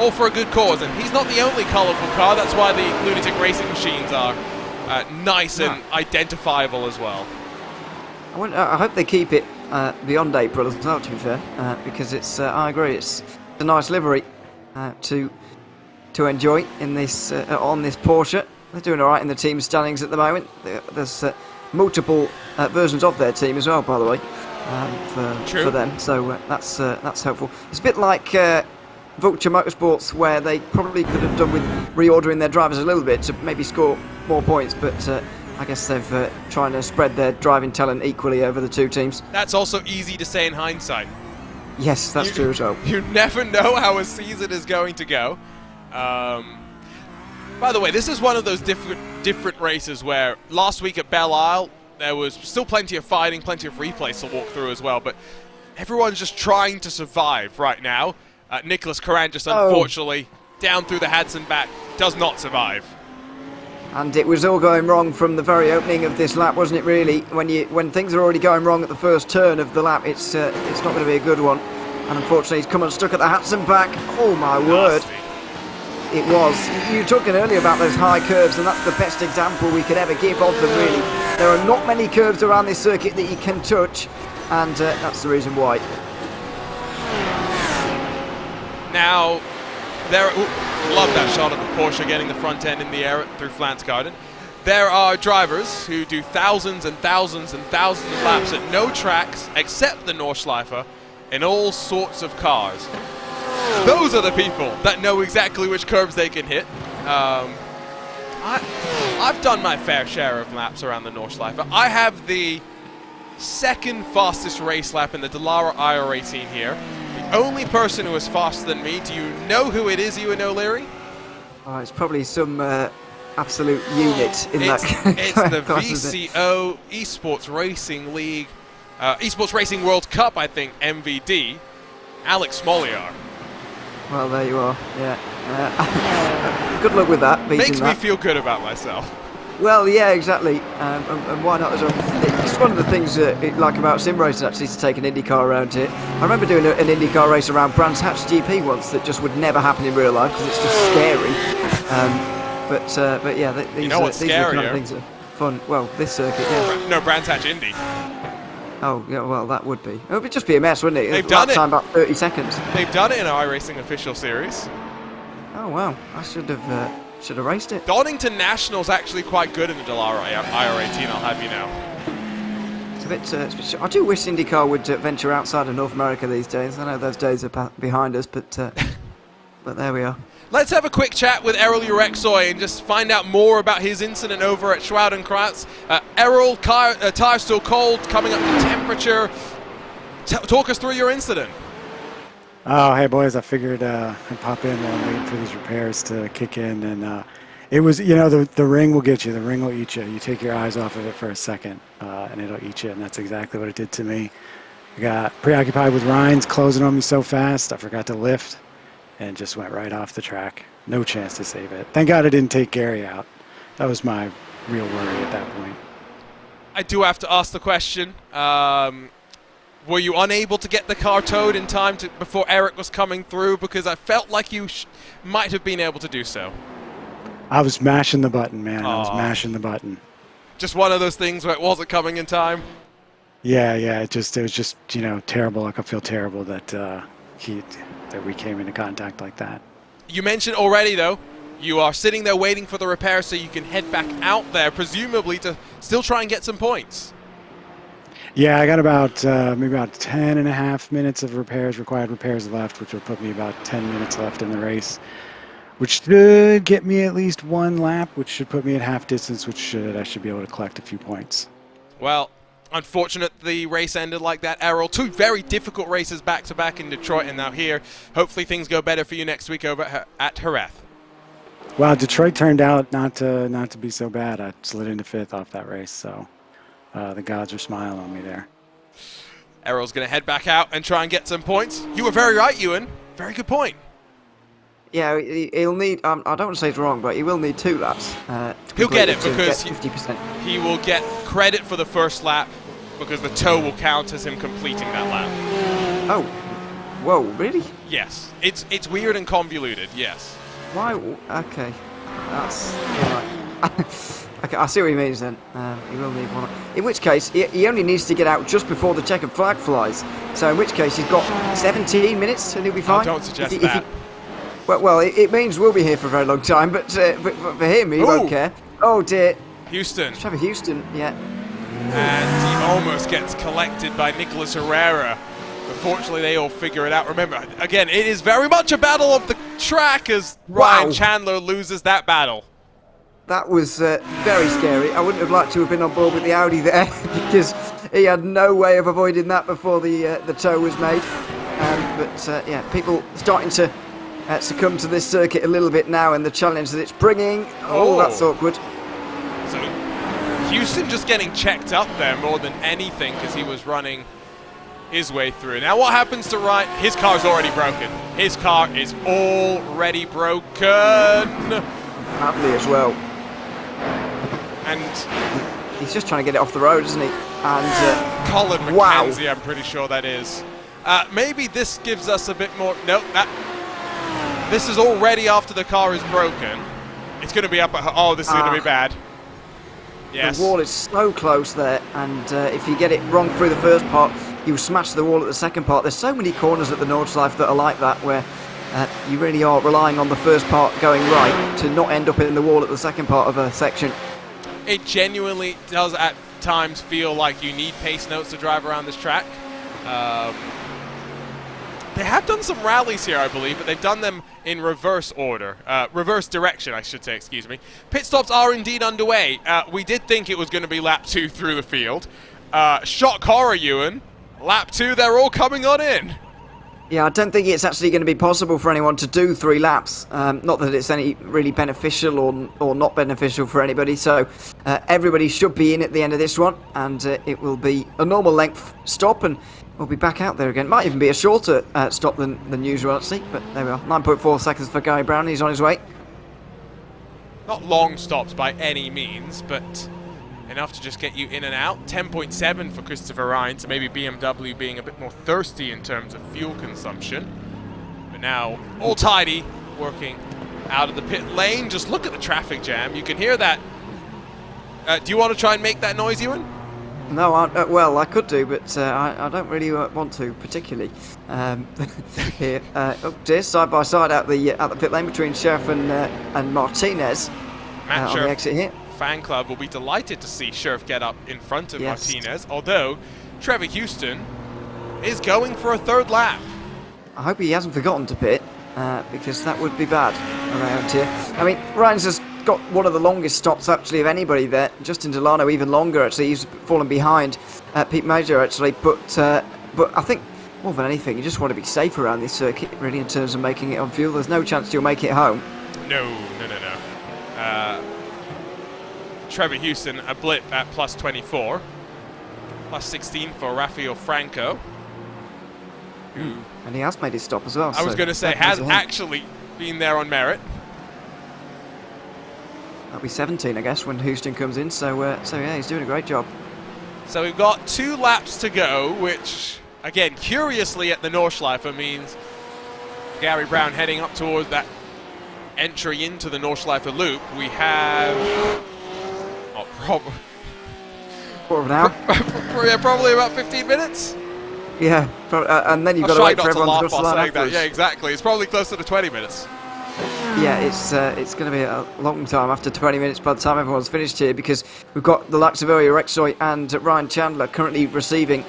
All for a good cause, and he's not the only colourful car. That's why the Lunatic Racing machines are nice and identifiable as well. I hope they keep it beyond April as well, to be fair, because it's, I agree, it's a nice livery to enjoy in this on this Porsche. They're doing all right in the team standings at the moment. There's multiple versions of their team as well, by the way, for them. So that's helpful. It's a bit like Vulture Motorsports, where they probably could have done with reordering their drivers a little bit to maybe score more points, but I guess they've trying to spread their driving talent equally over the 2 teams. That's also easy to say in hindsight. Yes, that's true as well. You never know how a season is going to go. By the way, this is one of those different races where last week at Belle Isle there was still plenty of fighting, plenty of replays to walk through as well, but everyone's just trying to survive right now. Nicholas Coran just unfortunately down through the Hadson back does not survive. And it was all going wrong from the very opening of this lap, wasn't it? Really, when things are already going wrong at the first turn of the lap, it's not going to be a good one. And unfortunately, he's come unstuck at the Hadson back. Oh my word! It was. You were talking earlier about those high curves, and that's the best example we could ever give of them. Really, there are not many curves around this circuit that you can touch, and that's the reason why. Now, love that shot of the Porsche getting the front end in the air through Flance Garden. there are drivers who do thousands and thousands and thousands of laps at no tracks except the Nordschleife in all sorts of cars. Those are the people that know exactly which curbs they can hit. I've done my fair share of laps around the Nordschleife. I have the second fastest race lap in the Dallara iRacing here. The only person who is faster than me. Do you know who it is, Ewan O'Leary? Oh, it's probably some absolute unit in It's the class, VCO Esports Racing League, Esports Racing World Cup, I think, MVD, Alex Smoliar. Well, there you are. Yeah. Good luck with that. Makes me feel good about myself. Well, yeah, exactly. And why not as well? It's one of the things that I like about sim racing, actually, to take an IndyCar around here. I remember doing an IndyCar race around Brands Hatch GP once that just would never happen in real life because it's just scary. But yeah, these, you know what's these are the kind scarier? of things that are fun. Well, this circuit, yeah. No, Brands Hatch Indy. Oh, yeah, well, that would be. It would just be a mess, wouldn't it? They've done it. Time about 30 seconds. They've done it in our iRacing official series. Oh, wow. I should have raced it. Donington National's actually quite good in the Dallara IR18, I'll have you know. It's a bit I do wish IndyCar would venture outside of North America these days. I know those days are behind us, but there we are. Let's have a quick chat with Errol Urexoy and just find out more about his incident over at Schwoudenkreuz. Errol, tire still cold, coming up to temperature. Talk us through your incident. Oh, hey boys, I figured I'd pop in while I'm waiting for these repairs to kick in. And it was, you know, the ring will get you. The ring will eat you. You take your eyes off of it for a second, and it'll eat you. And that's exactly what it did to me. I got preoccupied with Ryan's closing on me so fast, I forgot to lift. And just went right off the track. No chance to save it. Thank God I didn't take Gary out. That was my real worry at that point. I do have to ask the question. Were you unable to get the car towed in time before Eric was coming through? Because I felt like you might have been able to do so. I was mashing the button, man. I was mashing the button. Just one of those things where it wasn't coming in time? Yeah. It was just, you know, terrible. I could feel terrible that that we came into contact like that. You mentioned already, though, you are sitting there waiting for the repair so you can head back out there, presumably to still try and get some points. Yeah, I got about maybe about 10.5 minutes of required repairs left, which will put me about 10 minutes left in the race, which should get me at least one lap, which should put me at half distance, I should be able to collect a few points. Well, unfortunate the race ended like that, Errol. Two very difficult races back-to-back in Detroit and now here. Hopefully things go better for you next week over at Jerez. Well, Detroit turned out not to be so bad. I slid into 5th off that race, so the gods are smiling on me there. Errol's going to head back out and try and get some points. You were very right, Ewan. Very good point. Yeah, he'll need. I don't want to say it's wrong, but he will need 2 laps. He'll get it because 50%. He will get credit for the first lap because the tow will count as him completing that lap. Oh, whoa, really? Yes, it's weird and convoluted. Yes. Why? Okay, that's right. Okay, I see what he means then. He will need 1. In which case, he only needs to get out just before the checkered flag flies. So in which case, he's got 17 minutes and he'll be fine. Oh, don't suggest that. Well, it means we'll be here for a very long time, but for him, he won't care. Oh dear. Houston. Trevor Houston, yeah. And he almost gets collected by Nicholas Herrera. Unfortunately, they all figure it out. Remember, again, it is very much a battle of the track as Ryan Chandler loses that battle. That was very scary. I wouldn't have liked to have been on board with the Audi there because he had no way of avoiding that before the tow was made. But yeah, people starting to succumb to this circuit a little bit now and the challenge that it's bringing. Oh, that's awkward. So Houston just getting checked up there more than anything because he was running his way through. Now what happens to Ryan? His car's already broken. His car is already broken. Happily as well. And he's just trying to get it off the road, isn't he? And Colin McKenzie, I'm pretty sure that is. Maybe this gives us a bit more. Nope. This is already after the car is broken. It's going to be up at her. Oh, this is going to be bad. Yes. The wall is so close there, and if you get it wrong through the first part, you smash the wall at the second part. There's so many corners at the Nordschleife that are like that, where you really are relying on the first part going right to not end up in the wall at the second part of a section. it genuinely does at times feel like you need pace notes to drive around this track. They have done some rallies here, I believe, but they've done them in reverse order. Reverse direction, I should say, excuse me. Pit stops are indeed underway. We did think it was going to be lap 2 through the field. Shock horror, Ewan. Lap 2, they're all coming on in. Yeah, I don't think it's actually going to be possible for anyone to do 3 laps. Not that it's any really beneficial or not beneficial for anybody. So everybody should be in at the end of this one, and it will be a normal length stop, and we'll be back out there again. Might even be a shorter stop than usual, actually. But there we are. 9.4 seconds for Gary Brown. He's on his way. Not long stops by any means, but enough to just get you in and out. 10.7 for Christopher Ryan, so maybe BMW being a bit more thirsty in terms of fuel consumption. But now, all tidy, working out of the pit lane. Just look at the traffic jam. You can hear that. Do you want to try and make that noise, Ewan? No, well, I could do, but I don't really want to, particularly. Here, up there, side by side out the pit lane between Sheriff and Martinez Matt on Sheriff the exit here. fan club will be delighted to see Sheriff get up in front of Martinez, although Trevor Houston is going for a 3rd lap. I hope he hasn't forgotten to pit, because that would be bad around here. I mean, Ryan's just got one of the longest stops actually of anybody there. Justin Delano even longer actually. He's fallen behind Pete Major actually, but I think more than anything you just want to be safe around this circuit really in terms of making it on fuel. There's no chance you'll make it home. No. Trevor Houston a blip at plus 24, plus 16 for Rafael Franco. And he has made his stop as well. I was going to say, has actually been there on merit. That'll be 17, I guess, when Houston comes in. So yeah, he's doing a great job. So we've got 2 laps to go, which, again, curiously at the Nordschleife means Gary Brown heading up towards that entry into the Nordschleife loop. We have... Quarter of an hour? Probably about 15 minutes. Yeah, and then you've got to wait for everyone to cross the line afterwards. Yeah, exactly. It's probably closer to 20 minutes. Yeah, it's going to be a long time after 20 minutes by the time everyone's finished here, because we've got the likes of Ilya Rexoy and Ryan Chandler currently receiving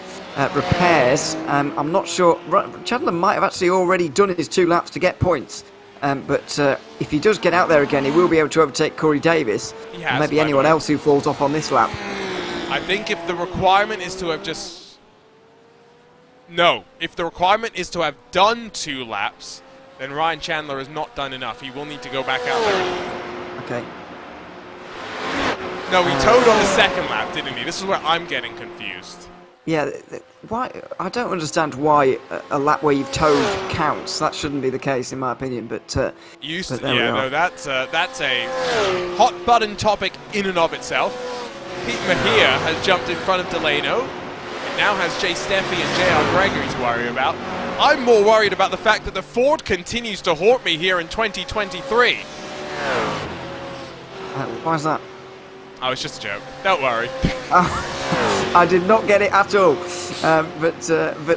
repairs. I'm not sure. Chandler might have actually already done his 2 laps to get points. But if he does get out there again, he will be able to overtake Corey Davis. And maybe anyone else who falls off on this lap. I think if the requirement is to have just... No. If the requirement is to have done 2 laps, then Ryan Chandler has not done enough. He will need to go back out there. Okay. No, he towed on the 2nd lap, didn't he? This is where I'm getting confused. Yeah, why? I don't understand why a lap where you've towed counts. That shouldn't be the case, in my opinion. But that's a hot button topic in and of itself. Pete Mejia has jumped in front of Delano. It now has Jay Steffi and JR Gregory to worry about. I'm more worried about the fact that the Ford continues to haunt me here in 2023. Why is that? Oh, it's just a joke. Don't worry. I did not get it at all. But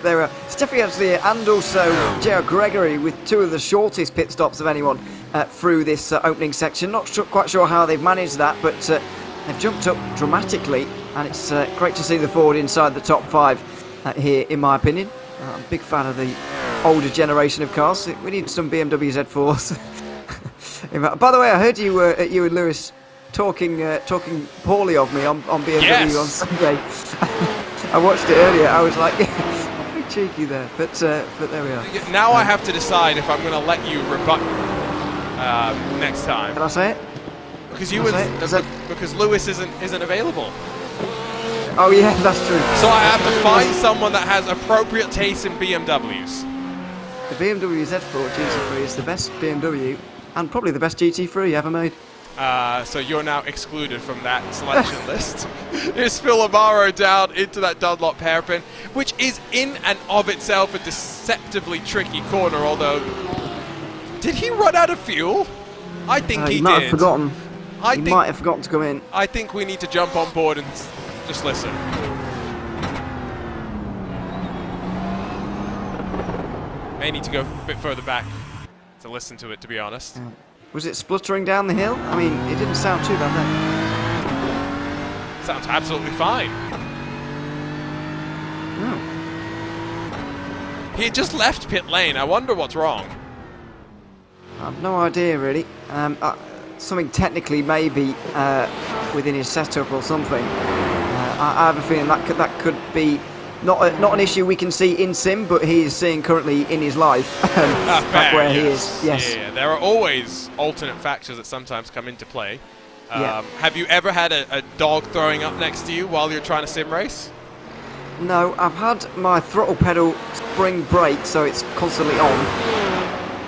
there were Steffi actually and also JR Gregory with 2 of the shortest pit stops of anyone through this opening section. Not quite sure how they've managed that, but they've jumped up dramatically, and it's great to see the Ford inside the top 5 here, in my opinion. I'm a big fan of the older generation of cars. We need some BMW Z4s. By the way, I heard you and Lewis talking poorly of me on BMW on Sunday. I watched it earlier. I was like, very cheeky there, but there we are. Now I have to decide if I'm going to let you rebut next time. Can I say it? Because because Lewis isn't available. Oh yeah, that's true. So I have to find someone that has appropriate taste in BMWs. The BMW Z4 GT3 is the best BMW and probably the best GT3 ever made. So you're now excluded from that selection list. Here's Phil Amaro down into that Dunlop hairpin, which is in and of itself a deceptively tricky corner, although... Did he run out of fuel? I think he did. Might have forgotten. He might have forgotten to come in. I think we need to jump on board and just listen. May need to go a bit further back to listen to it, to be honest. Was it spluttering down the hill? I mean, it didn't sound too bad then. Sounds absolutely fine. He had just left pit lane. I wonder what's wrong. I have no idea, really. Something technically maybe within his setup or something. I have a feeling that could be not an issue we can see in sim, but he is seeing currently in his life. Back where he is. Yes. Yeah, there are always alternate factors that sometimes come into play. Have you ever had a dog throwing up next to you while you're trying to sim race? No, I've had my throttle pedal spring brake, so it's constantly on.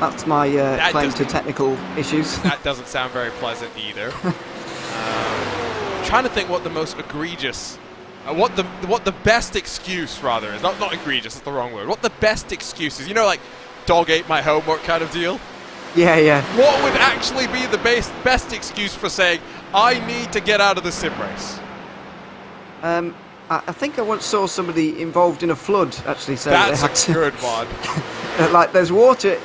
That's my claim to technical issues. That doesn't sound very pleasant either. I'm trying to think what the most egregious, what the best excuse rather is. Not egregious, that's the wrong word. What the best excuse is. You know, like dog ate my homework kind of deal. Yeah, yeah. What would actually be the best excuse for saying I need to get out of the sim race? I think I once saw somebody involved in a flood actually say that's a good one. Like there's water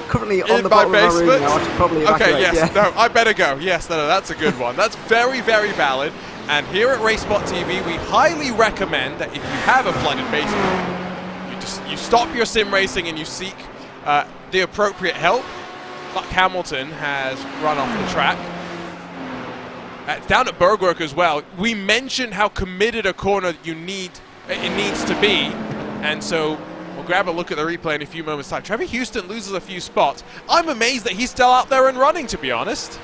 currently on the bottom of my room now. I should probably evacuate. Okay, yes, yeah. no, I better go. Yes, no, that's a good one. That's very, very valid. And here at RaceSpotTV, we highly recommend that if you have a flooded basement, you stop your sim racing and you seek the appropriate help. Buck Hamilton has run off the track. Down at Bergwerk as well, we mentioned how committed a corner it needs to be, and so we'll grab a look at the replay in a few moments' time. Trevor Houston loses a few spots. I'm amazed that he's still out there and running, to be honest.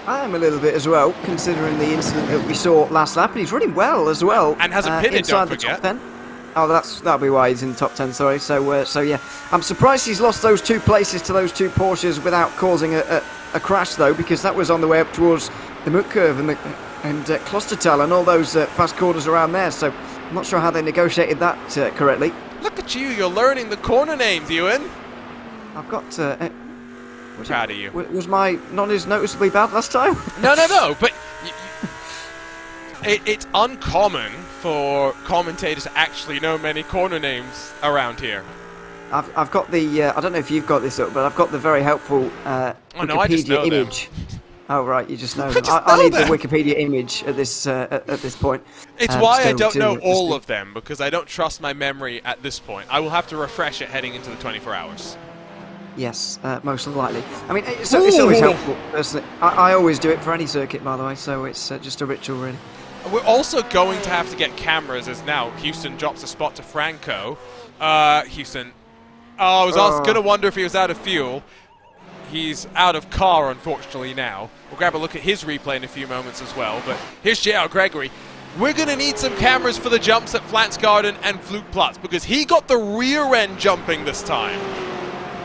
I am a little bit as well, considering the incident that we saw last lap, and he's running well as well. And hasn't pitted, don't forget. The top 10. Oh, that'll be why he's in the top 10, sorry. So yeah, I'm surprised he's lost those 2 places to those 2 Porsches without causing a crash, though, because that was on the way up towards the Muck Curve and Klostertal and all those fast corners around there. So I'm not sure how they negotiated that correctly. Look at you, you're learning the corner names, Ewan. I've got... proud of you. Was my not as noticeably bad last time? No, but... It's uncommon for commentators to actually know many corner names around here. I've got the I don't know if you've got this up, but I've got the very helpful Wikipedia image. Oh right, you just know them. I need the Wikipedia image at this point. It's why I don't know all of them, because I don't trust my memory at this point. I will have to refresh it heading into the 24 hours. Yes, most likely. I mean, it's always helpful, personally. I always do it for any circuit, by the way, so it's just a ritual, really. We're also going to have to get cameras, as now Houston drops a spot to Franco. Houston. Oh, I was going to wonder if he was out of fuel. He's out of car, unfortunately, now. We'll grab a look at his replay in a few moments as well. But here's J.R. Gregory. We're going to need some cameras for the jumps at Flansgarden and Flugplatz, because he got the rear end jumping this time.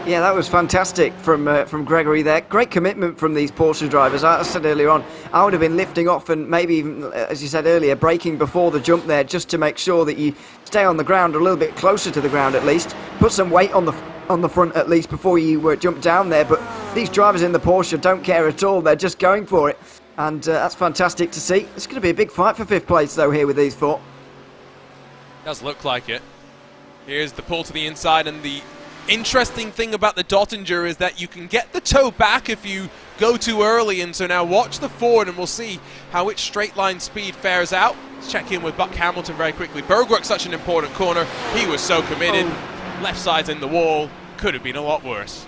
Yeah, that was fantastic from Gregory there. Great commitment from these Porsche drivers. I said earlier on, I would have been lifting off and maybe even, as you said earlier, braking before the jump there, just to make sure that you stay on the ground, a little bit closer to the ground at least. Put some weight on the front at least before you jump down there. But these drivers in the Porsche don't care at all. They're just going for it. And that's fantastic to see. It's going to be a big fight for 5th place, though, here with these 4. Does look like it. Here's the pull to the inside, and the interesting thing about the Dottinger is that you can get the toe back if you go too early, and so now watch the Ford and we'll see how its straight line speed fares out. Let's check in with Buck Hamilton very quickly. Bergwerk's such an important corner. He was so committed. Left side's in the wall. Could have been a lot worse.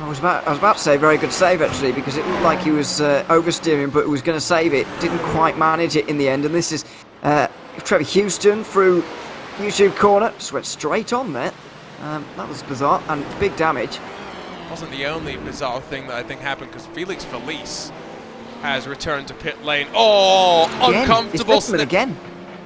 I was about to say very good save, actually, because it looked like he was oversteering, but he was going to save it. Didn't quite manage it in the end, and this is Trevor Houston through YouTube corner. Just went straight on there. That was bizarre and big damage. Wasn't the only bizarre thing that I think happened, because Felix Felice has returned to pit lane. Oh, again, uncomfortable slip again.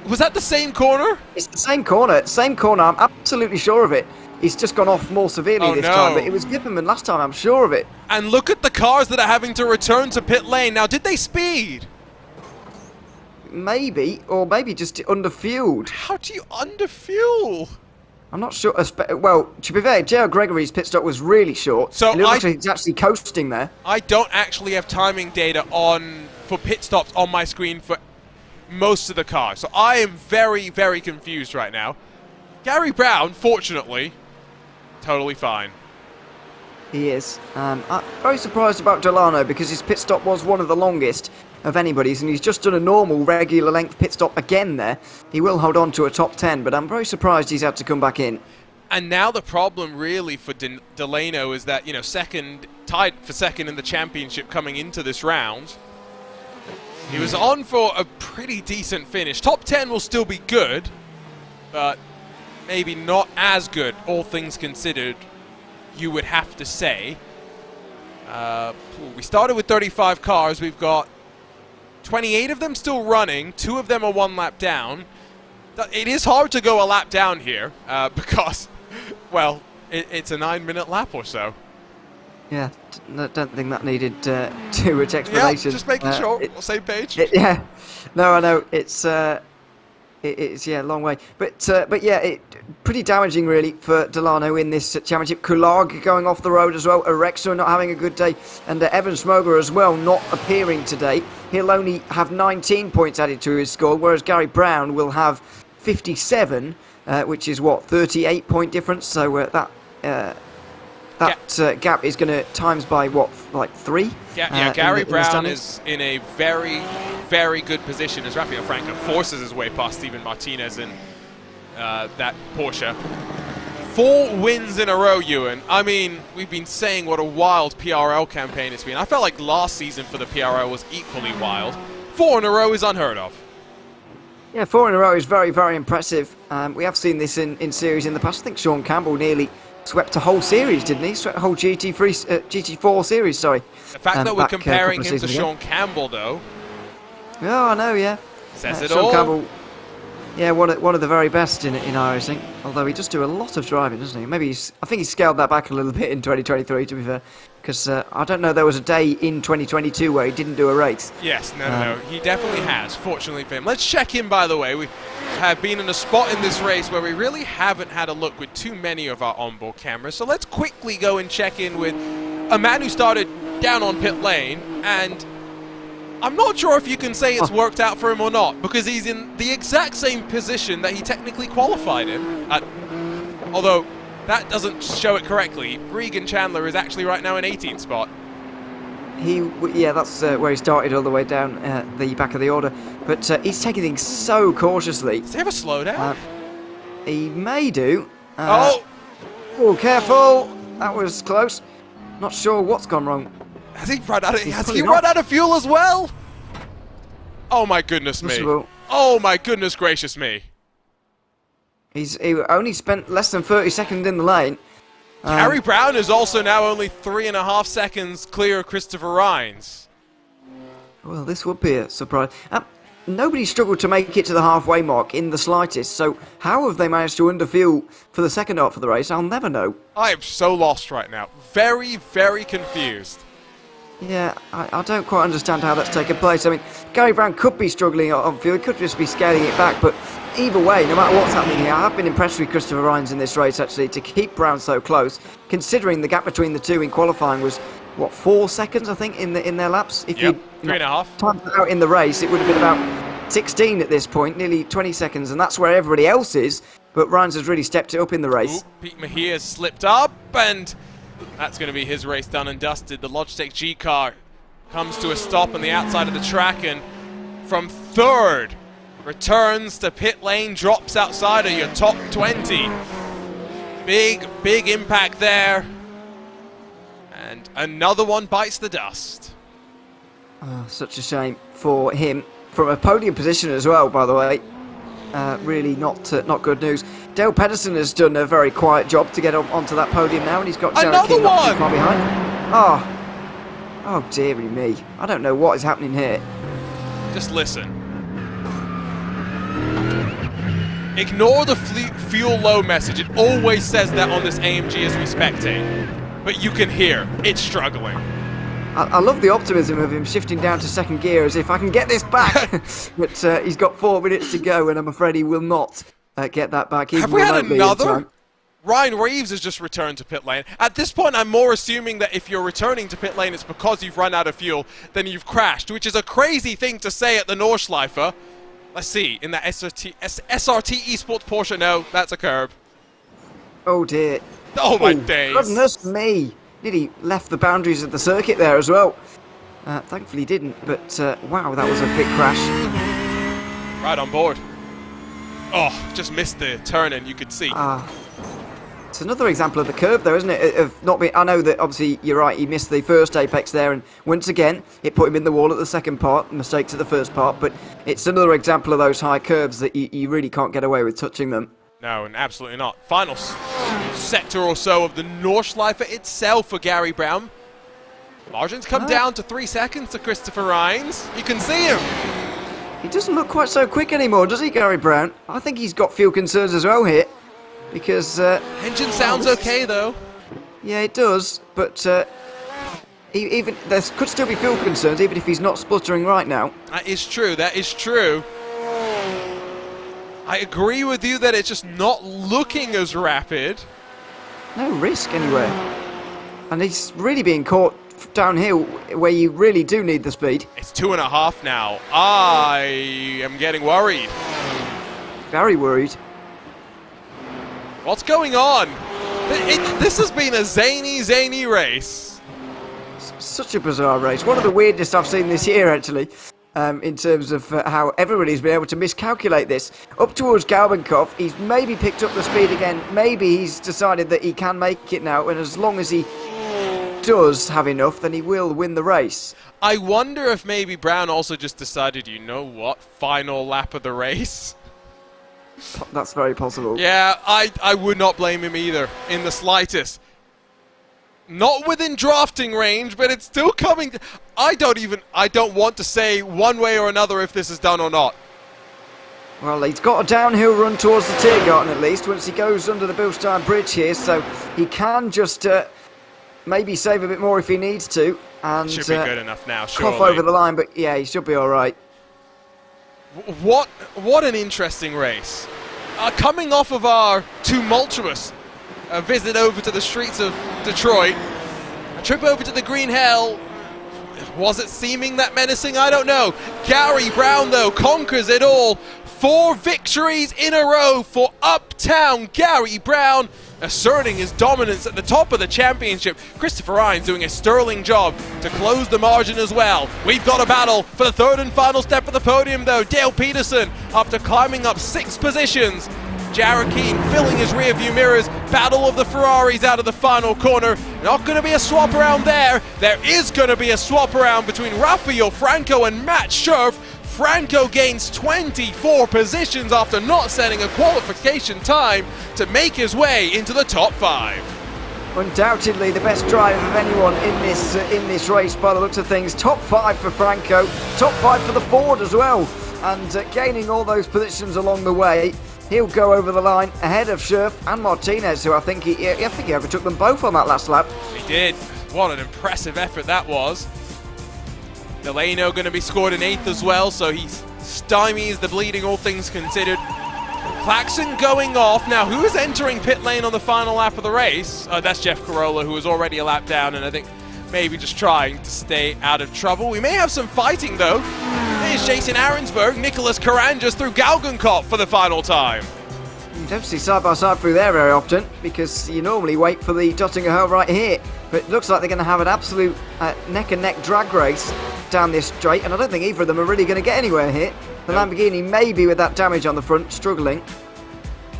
Was that the same corner? It's the same corner. Same corner. I'm absolutely sure of it. He's just gone off more severely this time, but it was Gipperman last time. I'm sure of it. And look at the cars that are having to return to pit lane now. Did they speed? Maybe, or maybe just underfueled. How do you underfuel? I'm not sure. Well, to be fair, J.R. Gregory's pit stop was really short. So it looks like he's actually coasting there. I don't actually have timing data for pit stops on my screen for most of the cars. So I am very, very confused right now. Gary Brown, fortunately, totally fine. He is. I'm very surprised about Delano because his pit stop was one of the longest. of anybody's, and he's just done a normal, regular length pit stop again there. He will hold on to a top 10, but I'm very surprised he's had to come back in. And now the problem really for Delano is that, tied for second in the championship coming into this round. He was on for a pretty decent finish. Top 10 will still be good, but maybe not as good, all things considered, you would have to say. We started with 35 cars. We've got 28 of them still running. 2 of them are 1 lap down. It is hard to go a lap down here because, well, it's a 9-minute lap or so. Yeah, I don't think that needed too much explanation. Yeah, just making sure we're on the same page. Yeah, no, I know it's a long way, but yeah, pretty damaging really for Delano in this championship. Kulag going off the road as well. Arexo not having a good day, and Evan Smoger as well not appearing today. He'll only have 19 points added to his score, whereas Gary Brown will have 57, which is what, 38-point difference. So that gap is going to times by what, like 3? Yeah, Gary Brown is in a very, very good position as Rafael Franco forces his way past Steven Martinez in that Porsche. 4 wins in a row, Ewan. I mean, we've been saying what a wild PRL campaign it's been. I felt like last season for the PRL was equally wild. 4 in a row is unheard of. Yeah, 4 in a row is very, very impressive. We have seen this in series in the past. I think Sean Campbell nearly swept a whole series, didn't he? Swept a whole GT4 series, sorry. The fact that we're comparing him to Sean Campbell, though. Oh, I know, yeah. Says it Sean all. Campbell, yeah, one of the very best in iRacing. Although he does do a lot of driving, doesn't he? Maybe I think he's scaled that back a little bit in 2023, to be fair. Because I don't know, there was a day in 2022 where he didn't do a race. Yes, no. He definitely has, fortunately for him. Let's check in, by the way. We have been in a spot in this race where we really haven't had a look with too many of our onboard cameras. So let's quickly go and check in with a man who started down on pit lane. And I'm not sure if you can say it's worked out for him or not, because he's in the exact same position that he technically qualified in. Although that doesn't show it correctly. Regan Chandler is actually right now in 18th spot. Yeah, that's where he started all the way down the back of the order. But he's taking things so cautiously. Does he have a slowdown? He may do. Oh, careful! That was close. Not sure what's gone wrong. Has he run out of fuel as well? Oh my goodness me. Oh my goodness gracious me. He only spent less than 30 seconds in the lane. Gary Brown is also now only 3.5 seconds clear of Christopher Rines. Well, this would be a surprise. Nobody struggled to make it to the halfway mark in the slightest, so how have they managed to underfuel for the second half of the race? I'll never know. I am so lost right now. Very, very confused. Yeah, I don't quite understand how that's taken place. I mean, Gary Brown could be struggling on fuel, he could just be scaling it back, but either way, no matter what's happening here, I have been impressed with Christopher Rines in this race, actually, to keep Brown so close, considering the gap between the two in qualifying was, what, 4 seconds, I think, in their laps? If yep, 3.5. Timed it out in the race, it would have been about 16 at this point, nearly 20 seconds, and that's where everybody else is, but Rines has really stepped it up in the race. Ooh, Pete Mejia slipped up, and that's going to be his race done and dusted. The Logitech G car comes to a stop on the outside of the track, and from third, returns to pit lane, drops outside of your top 20. Big impact there. And another one bites the dust. Oh, such a shame for him. From a podium position as well, by the way. Really not good news. Dale Pedersen has done a very quiet job to get onto that podium now, and he's got Jared King not too far behind. Oh, dearie me. I don't know what is happening here. Just listen. Ignore the fuel low message. It always says that on this AMG as we spectate. But you can hear it's struggling. I love the optimism of him shifting down to second gear as if I can get this back. But he's got 4 minutes to go, and I'm afraid he will not get that back. Have we had another? Ryan Reeves has just returned to pit lane. At this point, I'm more assuming that if you're returning to pit lane, it's because you've run out of fuel, then you've crashed, which is a crazy thing to say at the Nordschleife. Let's see, in that SRT Esports Porsche, no, that's a curb. Oh dear. Oh my days. Goodness me. Nearly left the boundaries of the circuit there as well. Thankfully he didn't, but wow, that was a big crash. Right on board. Oh, just missed the turn, and you could see. It's another example of the curve, though, isn't it? Of not being. I know that obviously you're right. He missed the first apex there, and once again it put him in the wall at the second part. Mistake to the first part, but it's another example of those high curves that you really can't get away with touching them. No, and absolutely not. Final sector or so of the Nordschleife itself for Gary Brown. Margins come down to 3 seconds to Christopher Rhines. You can see him. He doesn't look quite so quick anymore, does he, Gary Brown? I think he's got fuel concerns as well here, because... engine sounds okay, though. Yeah, it does, but even there could still be fuel concerns, even if he's not spluttering right now. That is true, that is true. I agree with you that it's just not looking as rapid. No risk anywhere. And he's really being caught downhill where you really do need the speed. It's 2.5 now. I am getting worried. Very worried. What's going on? This has been a zany race. Such a bizarre race. One of the weirdest I've seen this year, actually, in terms of how everybody's been able to miscalculate this. Up towards Galbenkopf, he's maybe picked up the speed again. Maybe he's decided that he can make it now, and as long as he does have enough, then he will win the race. I wonder if maybe Brown also just decided, you know what, final lap of the race. That's very possible. Yeah, I would not blame him either, in the slightest. Not within drafting range, but it's still coming. I don't want to say one way or another if this is done or not. Well, he's got a downhill run towards the Tiergarten at least, once he goes under the Bilstein Bridge here, so he can just maybe save a bit more if he needs to. And should be good enough now, surely. Cough over the line, but yeah, he should be all right. What an interesting race. Coming off of our tumultuous visit over to the streets of Detroit, a trip over to the Green Hell, was it seeming that menacing? I don't know. Gary Brown, though, conquers it all. 4 victories in a row for Uptown Gary Brown, asserting his dominance at the top of the championship. Christopher Rhines doing a sterling job to close the margin as well. We've got a battle for the third and final step of the podium, though. Dale Peterson, after climbing up 6 positions. Jarrett Keane filling his rear view mirrors. Battle of the Ferraris out of the final corner. Not going to be a swap around there. There is going to be a swap around between Rafael Franco and Matt Scherf. Franco gains 24 positions after not setting a qualification time to make his way into the top 5. Undoubtedly the best drive of anyone in this race by the looks of things. Top 5 for Franco, top 5 for the Ford as well, and gaining all those positions along the way. He'll go over the line ahead of Scherf and Martinez, who I think he overtook them both on that last lap. He did. What an impressive effort that was. Delano going to be scored in 8th as well, so he stymies the bleeding, all things considered. Claxon going off. Now, who is entering pit lane on the final lap of the race? That's Jeff Carolla, who was already a lap down, and I think maybe just trying to stay out of trouble. We may have some fighting, though. There's Jason Arensberg, Nicholas Caranjas through Galgenkopf for the final time. You don't see side by side through there very often, because you normally wait for the Dottinger Hill right here. But it looks like they're going to have an absolute neck and neck drag race down this straight, and I don't think either of them are really going to get anywhere here. The Lamborghini, maybe with that damage on the front, struggling.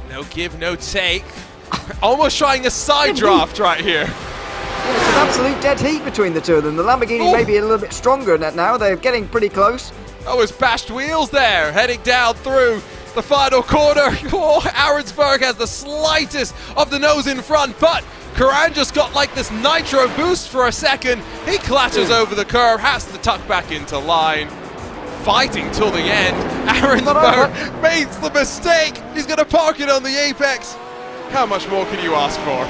No give, no take. Almost trying a side draft right here. Yeah, it's an absolute dead heat between the two of them. The Lamborghini may be a little bit stronger now. They're getting pretty close. Oh, his bashed wheels there, heading down through the final corner. Oh, Arensberg has the slightest of the nose in front, but Karan just got like this nitro boost for a second. He clatters over the curb, has to tuck back into line. Fighting till the end. Arensberg makes the mistake. He's going to park it on the apex. How much more can you ask for?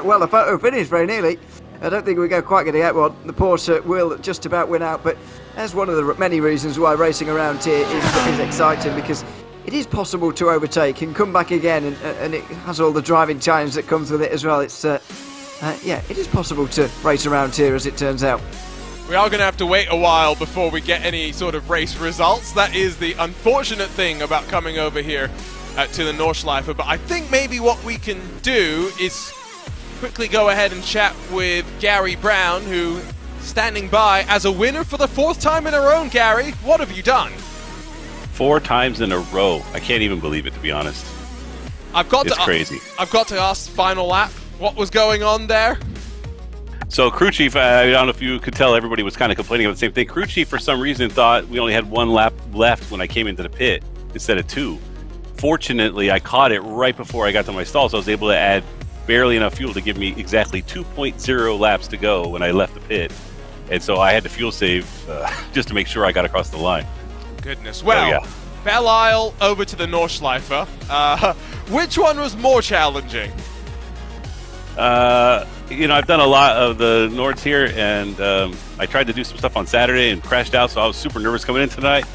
Well, the photo finished very nearly. I don't think we're quite going to get one. The Porsche will just about win out, but that's one of the many reasons why racing around here is exciting, because it is possible to overtake and come back again, and it has all the driving challenge that comes with it as well. It's yeah, it is possible to race around here, as it turns out. We are going to have to wait a while before we get any sort of race results. That is the unfortunate thing about coming over here to the Nordschleife. But I think maybe what we can do is quickly go ahead and chat with Gary Brown, who standing by as a winner for the 4th time in a row. Gary, what have you done? 4 times in a row. I can't even believe it, to be honest. It's crazy. I've got to ask, final lap, what was going on there? So crew chief, I don't know if you could tell, everybody was kind of complaining about the same thing. Crew chief, for some reason, thought we only had 1 lap left when I came into the pit instead of 2. Fortunately, I caught it right before I got to my stall, so I was able to add barely enough fuel to give me exactly 2.0 laps to go when I left the pit. And so I had to fuel save just to make sure I got across the line. Goodness. Well, Belle Isle over to the Nordschleife. Which one was more challenging? You know, I've done a lot of the Nords here, and I tried to do some stuff on Saturday and crashed out, so I was super nervous coming in tonight.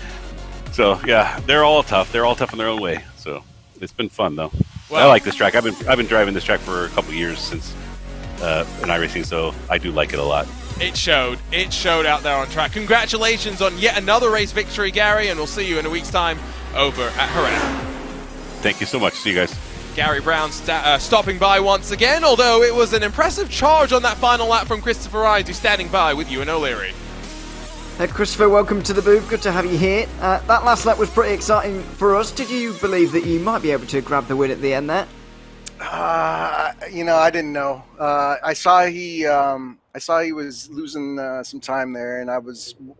So, yeah, they're all tough. They're all tough in their own way. So it's been fun, though. Well, I like this track. I've been driving this track for a couple years since in iRacing, so I do like it a lot. It showed. It showed out there on track. Congratulations on yet another race victory, Gary, and we'll see you in a week's time over at Jerez. Thank you so much. See you guys. Gary Brown stopping by once again, although it was an impressive charge on that final lap from Christopher Ryan, who's standing by with Ewan O'Leary. Christopher, welcome to the booth. Good to have you here. That last lap was pretty exciting for us. Did you believe that you might be able to grab the win at the end there? You know, I didn't know. I saw he was losing some time there, and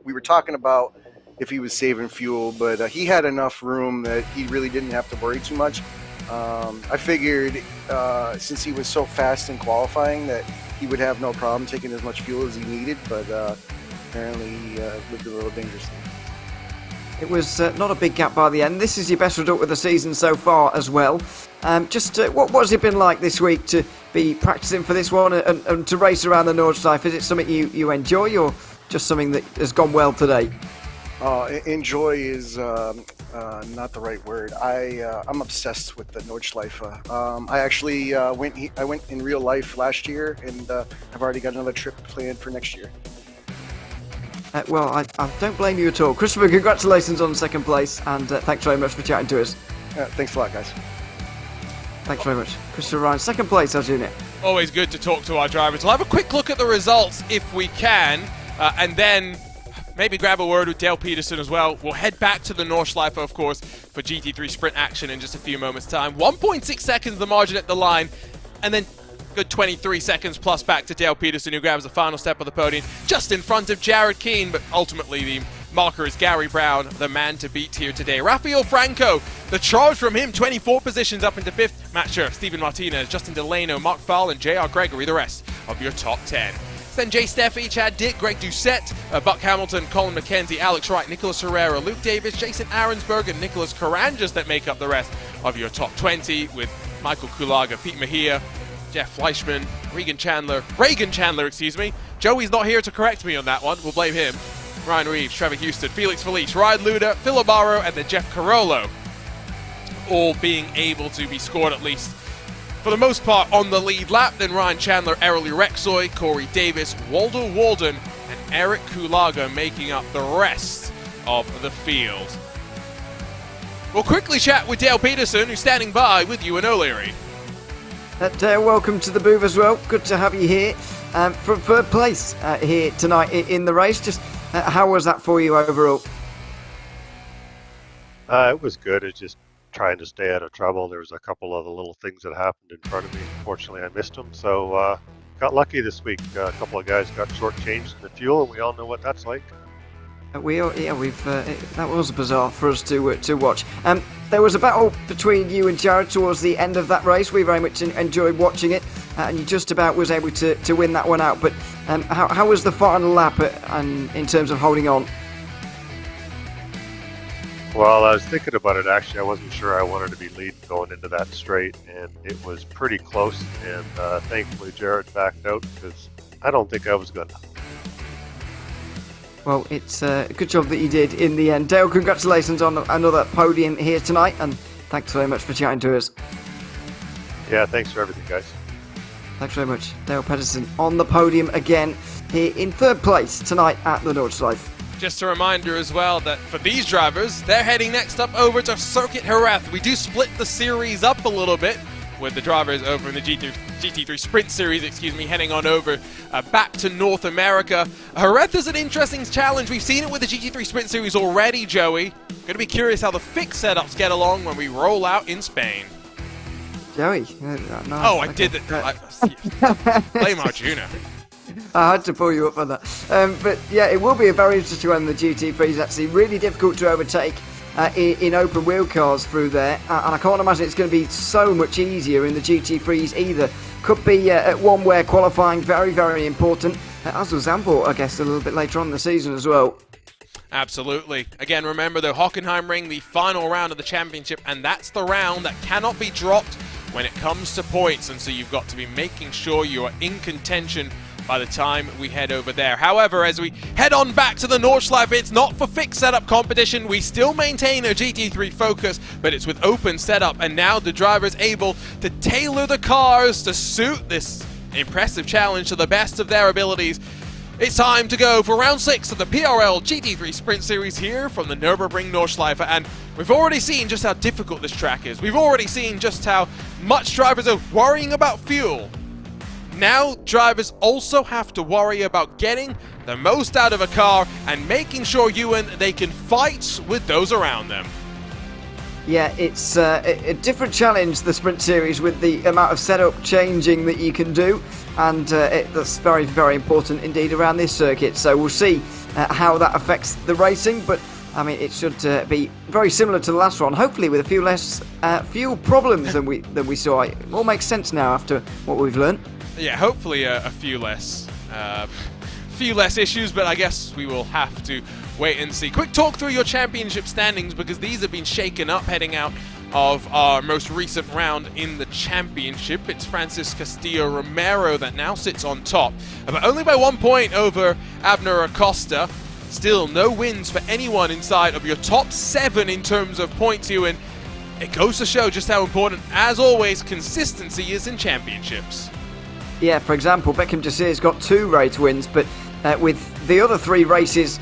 we were talking about if he was saving fuel, but he had enough room that he really didn't have to worry too much. I figured since he was so fast in qualifying that he would have no problem taking as much fuel as he needed, but apparently he lived a little dangerously. It was not a big gap by the end. This is your best result of the season so far as well. What has it been like this week to be practicing for this one and to race around the Nordschleife? Is it something you enjoy, or just something that has gone well today? Enjoy is not the right word. I'm obsessed with the Nordschleife. I actually went in real life last year, and I've already got another trip planned for next year. Well, I don't blame you at all. Christopher, congratulations on second place, and thanks very much for chatting to us. Thanks a lot, guys. Thanks very much. Christopher Ryan, second place, our junior. Always good to talk to our drivers. We'll have a quick look at the results if we can, and then maybe grab a word with Dale Peterson as well. We'll head back to the Nordschleife, of course, for GT3 sprint action in just a few moments' time. 1.6 seconds the margin at the line, and then good 23 seconds plus back to Dale Peterson, who grabs the final step of the podium just in front of Jared Keane, but ultimately the marker is Gary Brown, the man to beat here today. Rafael Franco, the charge from him, 24 positions up into 5th. Matt Scherf, Steven Martinez, Justin Delano, Mark Fowle, and J.R. Gregory, the rest of your top 10. Then Jay Steffi, Chad Dick, Greg Doucette, Buck Hamilton, Colin McKenzie, Alex Wright, Nicholas Herrera, Luke Davis, Jason Aaronsberg, and Nicholas Caranjas that make up the rest of your top 20, with Michael Kulaga, Pete Mejia, Jeff Fleischman, Reagan Chandler, Joey's not here to correct me on that one, we'll blame him. Ryan Reeves, Trevor Houston, Felix Felice, Ryan Luda, Phil Obaro, and then Jeff Carollo, all being able to be scored at least for the most part on the lead lap. Then Ryan Chandler, Errol Rexoy, Corey Davis, Waldo Walden, and Eric Kulaga making up the rest of the field. We'll quickly chat with Dale Peterson, who's standing by with Ewan O'Leary. Dale, welcome to the booth as well. Good to have you here. For third place here tonight in the race. Just how was that for you overall? It was good. It's just trying to stay out of trouble. There was a couple of the little things that happened in front of me. Unfortunately, I missed them. So got lucky this week. A couple of guys got shortchanged in the fuel, and we all know what that's like. That was bizarre for us to watch. There was a battle between you and Jared towards the end of that race. We very much enjoyed watching it, and you just about was able to win that one out. But how was the final lap in terms of holding on? Well, I was thinking about it, actually. I wasn't sure I wanted to be leading going into that straight, and it was pretty close, and thankfully Jared backed out because I don't think I was going to. Well, it's a good job that you did in the end. Dale, congratulations on another podium here tonight, and thanks very much for chatting to us. Yeah, thanks for everything, guys. Thanks very much. Dale Pedersen on the podium again here in third place tonight at the Nordschleife. Just a reminder as well that for these drivers, they're heading next up over to Circuit Jerez. We do split the series up a little bit with the drivers over in the GT3 GT3 Sprint Series, excuse me, heading on over back to North America. Jerez is an interesting challenge. We've seen it with the GT3 Sprint Series already, Joey. Going to be curious how the fixed setups get along when we roll out in Spain. Joey? No, I did that. Blame Arjuna. I had to pull you up on that. But yeah, it will be a very interesting one. The GT3 is actually really difficult to overtake in open wheel cars through there. And I can't imagine it's going to be so much easier in the GT3s either. Could be one where qualifying very, very important. As was Zandvoort, I guess, a little bit later on in the season as well. Absolutely. Again, remember the Hockenheimring, the final round of the championship, and that's the round that cannot be dropped when it comes to points. And so you've got to be making sure you are in contention by the time we head over there. However, as we head on back to the Nordschleife, it's not for fixed setup competition. We still maintain a GT3 focus, but it's with open setup, and now the driver's able to tailor the cars to suit this impressive challenge to the best of their abilities. It's time to go for round 6 of the PRL GT3 Sprint Series here from the Nürburgring Nordschleife, and we've already seen just how difficult this track is. We've already seen just how much drivers are worrying about fuel. Now drivers also have to worry about getting the most out of a car and making sure, Ewan, they can fight with those around them. Yeah, it's a different challenge, the Sprint Series, with the amount of setup changing that you can do, and that's very, very important indeed around this circuit. So we'll see how that affects the racing, but I mean, it should be very similar to the last one, hopefully with a few less fuel problems than we saw. It all makes sense now after what we've learned. Yeah, hopefully a few less issues, but I guess we will have to wait and see. Quick talk through your championship standings, because these have been shaken up heading out of our most recent round in the championship. It's Francis Castillo Romero that now sits on top, but only by 1 point over Abner Acosta. Still no wins for anyone inside of your top 7 in terms of points, Ewan. It goes to show just how important, as always, consistency is in championships. Yeah, for example, Beckham Jasir's got 2 race wins, but with the other 3 races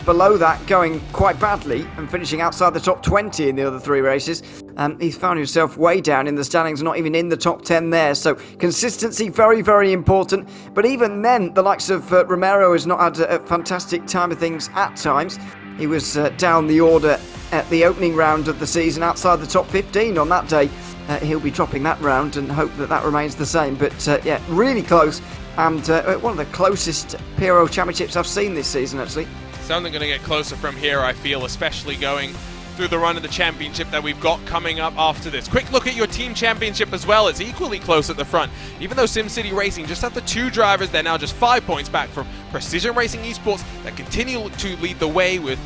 below that going quite badly and finishing outside the top 20 in the other 3 races, he's found himself way down in the standings, not even in the top 10 there. So consistency, very, very important. But even then, the likes of Romero has not had a fantastic time of things at times. He was down the order at the opening round of the season, outside the top 15 on that day. He'll be dropping that round and hope that remains the same. But yeah, really close, and one of the closest PRO championships I've seen this season, actually. It's only going to get closer from here, I feel, especially going through the run of the championship that we've got coming up after this. Quick look at your team championship as well. It's equally close at the front. Even though SimCity Racing just have the 2 drivers, they're now just 5 points back from Precision Racing Esports that continue to lead the way with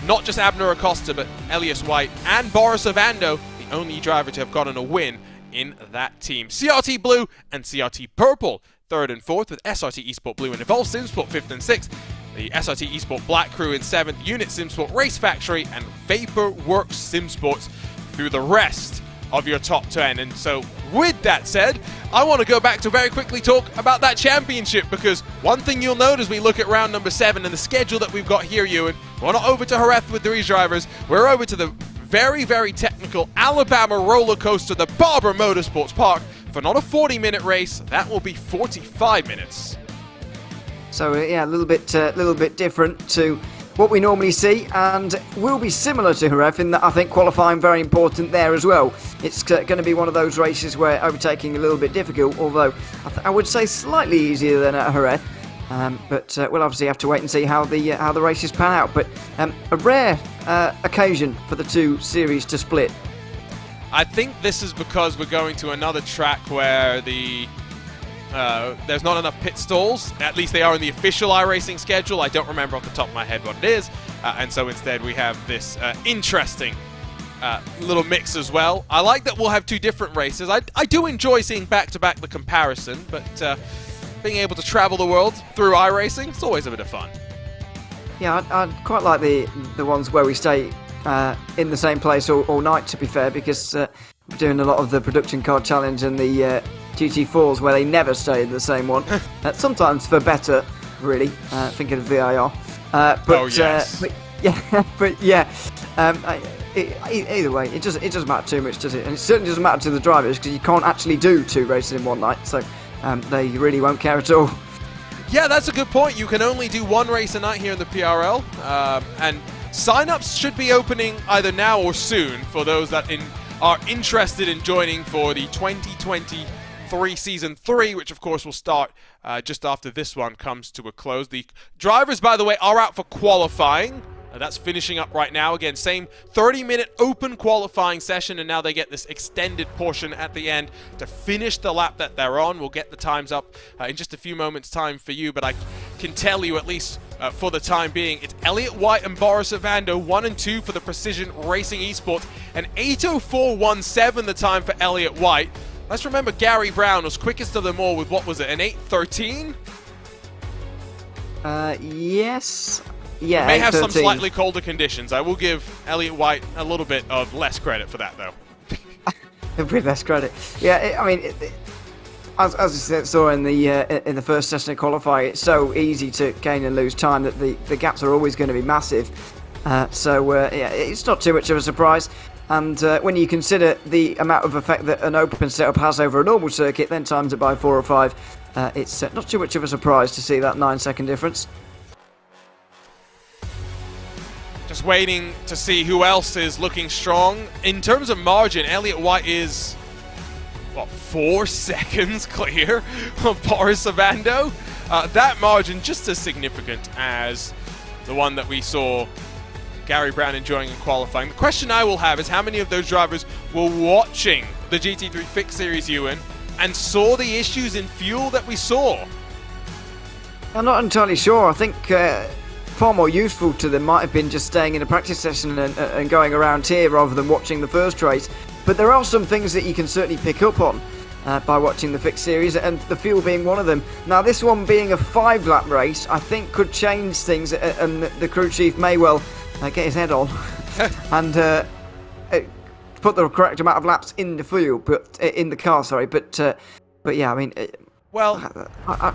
not just Abner Acosta, but Elias White and Boris Ovando, the only driver to have gotten a win in that team. CRT Blue and CRT Purple, 3rd and 4th, with SRT Esport Blue and Evolve Simsport 5th and 6th. The SRT Esport Black Crew in 7th, Unit Simsport Race Factory, and Vaporworks Simsports through the rest of your top 10. And so, with that said, I want to go back to very quickly talk about that championship, because one thing you'll note as we look at round number 7 and the schedule that we've got here, Ewan, we're not over to Jerez with 3 drivers, we're over to the very, very technical Alabama roller coaster, the Barber Motorsports Park, for not a 40-minute race, that will be 45 minutes. So yeah, a little bit different to what we normally see, and will be similar to Jerez in that I think qualifying very important there as well. It's going to be one of those races where overtaking a little bit difficult, although I would say slightly easier than at Jerez. But we'll obviously have to wait and see how the races pan out. But a rare occasion for the 2 series to split. I think this is because we're going to another track where there's not enough pit stalls. At least they are in the official iRacing schedule. I don't remember off the top of my head what it is. And so instead we have this interesting little mix as well. I like that we'll have 2 different races. I do enjoy seeing back-to-back the comparison, but being able to travel the world through iRacing, it's always a bit of fun. Yeah, I'd quite like the ones where we stay in the same place all night, to be fair, because we're doing a lot of the production car challenge and the GT4s where they never stay in the same one. Sometimes for better, really, thinking of VIR. But oh, yes. Yeah, but yeah, either way, it doesn't matter too much, does it? And it certainly doesn't matter to the drivers because you can't actually do 2 races in one night, so they really won't care at all. Yeah, that's a good point. You can only do 1 race a night here in the PRL, and sign-ups should be opening either now or soon for those that are interested in joining for the 2023 Season 3, which of course will start just after this one comes to a close. The drivers, by the way, are out for qualifying. That's finishing up right now. Again, same 30-minute open qualifying session, and now they get this extended portion at the end to finish the lap that they're on. We'll get the times up in just a few moments' time for you, but I can tell you, at least for the time being, it's Elliott White and Boris Ovando, 1 and 2 for the Precision Racing Esports, and 8:04.17 the time for Elliott White. Let's remember Gary Brown was quickest of them all with, what was it, an 8:13? Yes. Yeah, may have 8:13. some slightly colder conditions. I will give Elliott White a little bit of less credit for that, though. With less credit. Yeah, as I saw in the first session of qualifying, it's so easy to gain and lose time that the gaps are always going to be massive. Yeah, it's not too much of a surprise. And when you consider the amount of effect that an open setup has over a normal circuit, then times it by 4 or 5, it's not too much of a surprise to see that 9-second difference. Just waiting to see who else is looking strong. In terms of margin, Elliott White is, what, 4 seconds clear of Boris Ovando? That margin just as significant as the one that we saw Gary Brown enjoying in qualifying. The question I will have is how many of those drivers were watching the GT3 Fixed Series, Ewan, and saw the issues in fuel that we saw? I'm not entirely sure. I think far more useful to them might have been just staying in a practice session and going around here rather than watching the first race. But there are some things that you can certainly pick up on by watching the Fixed Series, and the fuel being one of them. Now, this one being a 5-lap race, I think could change things, and the crew chief may well get his head on and put the correct amount of laps in the fuel, but in the car. Sorry, but yeah, I mean. Well,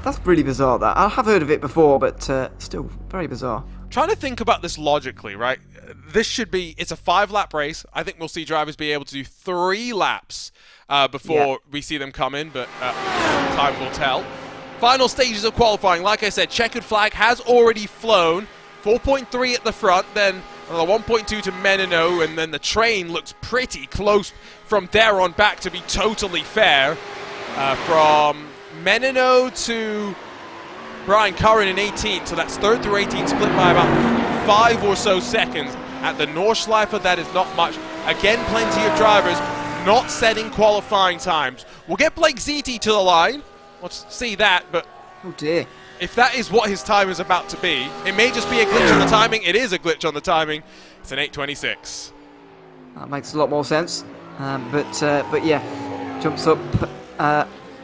that's really bizarre. That I have heard of it before, but still very bizarre. Trying to think about this logically, right? It's a 5-lap race. I think we'll see drivers be able to do 3 laps before we see them come in, but time will tell. Final stages of qualifying. Like I said, checkered flag has already flown. 4.3 at the front, then 1.2 to Menino, and then the train looks pretty close from there on back, to be totally fair. From Menino to Brian Curran in 18, so that's 3rd through 18, split by about 5 or so seconds. At the Nordschleife, that is not much. Again, plenty of drivers not setting qualifying times. We'll get Blake Ziti to the line. Let's see that, but oh dear. If that is what his time is about to be, it may just be a glitch on the timing. It is a glitch on the timing. It's an 8:26. That makes a lot more sense. But yeah, jumps up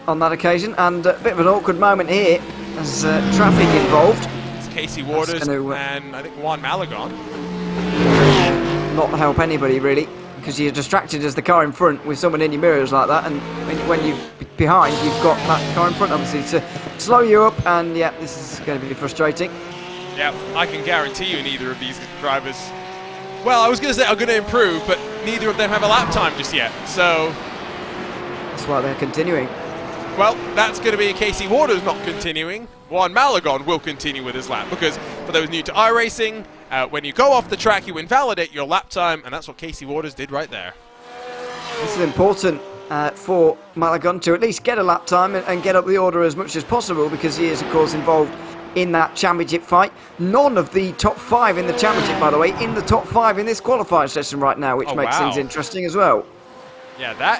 on that occasion, and a bit of an awkward moment here as traffic involved. It's Casey Waters and I think Juan Malagon. Not help anybody really, because you're distracted as the car in front with someone in your mirrors like that, and when you're behind, you've got that car in front obviously to slow you up, and yeah, this is going to be frustrating. Yeah, I can guarantee you neither of these drivers, well, I was going to say are going to improve, but neither of them have a lap time just yet, so that's why they're continuing. Well, that's going to be Casey Waters not continuing. Juan Malagon will continue with his lap, because for those new to iRacing, when you go off the track, you invalidate your lap time, and that's what Casey Waters did right there. This is important for Malagon to at least get a lap time and get up the order as much as possible, because he is, of course, involved in that championship fight. None of the top 5 in the championship, by the way, in the top 5 in this qualifying session right now, which makes things interesting as well. Yeah, that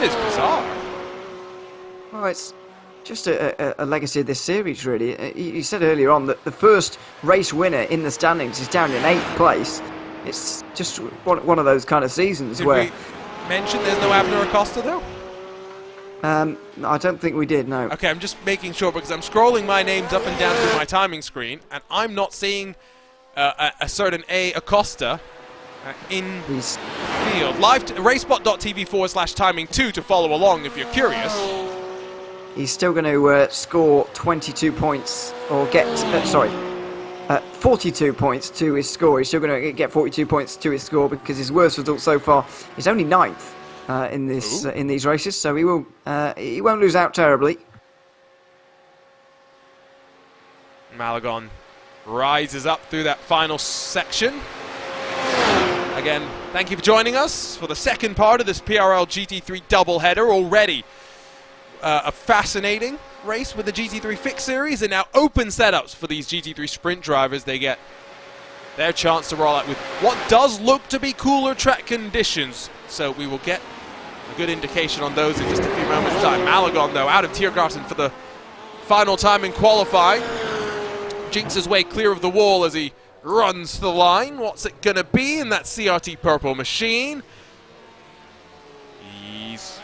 is bizarre. Well, it's just a legacy of this series, really. You said earlier on that the first race winner in the standings is down in 8th place. It's just one of those kind of seasons. Did where we mention there's no Abner Acosta, though? I don't think we did, no. Okay, I'm just making sure, because I'm scrolling my names up and down through my timing screen, and I'm not seeing a certain A. Acosta in field. Live RaceSpotTV/timing2 to follow along if you're curious. He's still going to score 22 points, or get, 42 points to his score. He's still going to get 42 points to his score because his worst result so far is only 9th in these races. So he won't lose out terribly. Malagon rises up through that final section. Again, thank you for joining us for the second part of this PRL GT3 doubleheader. Already a fascinating race with the GT3 Fix Series, and now open setups for these GT3 sprint drivers. They get their chance to roll out with what does look to be cooler track conditions. So we will get a good indication on those in just a few moments' time. Malagon, though, out of Tiergarten for the final time in qualifying. Jinks his way clear of the wall as he runs the line. What's it going to be in that CRT purple machine? He's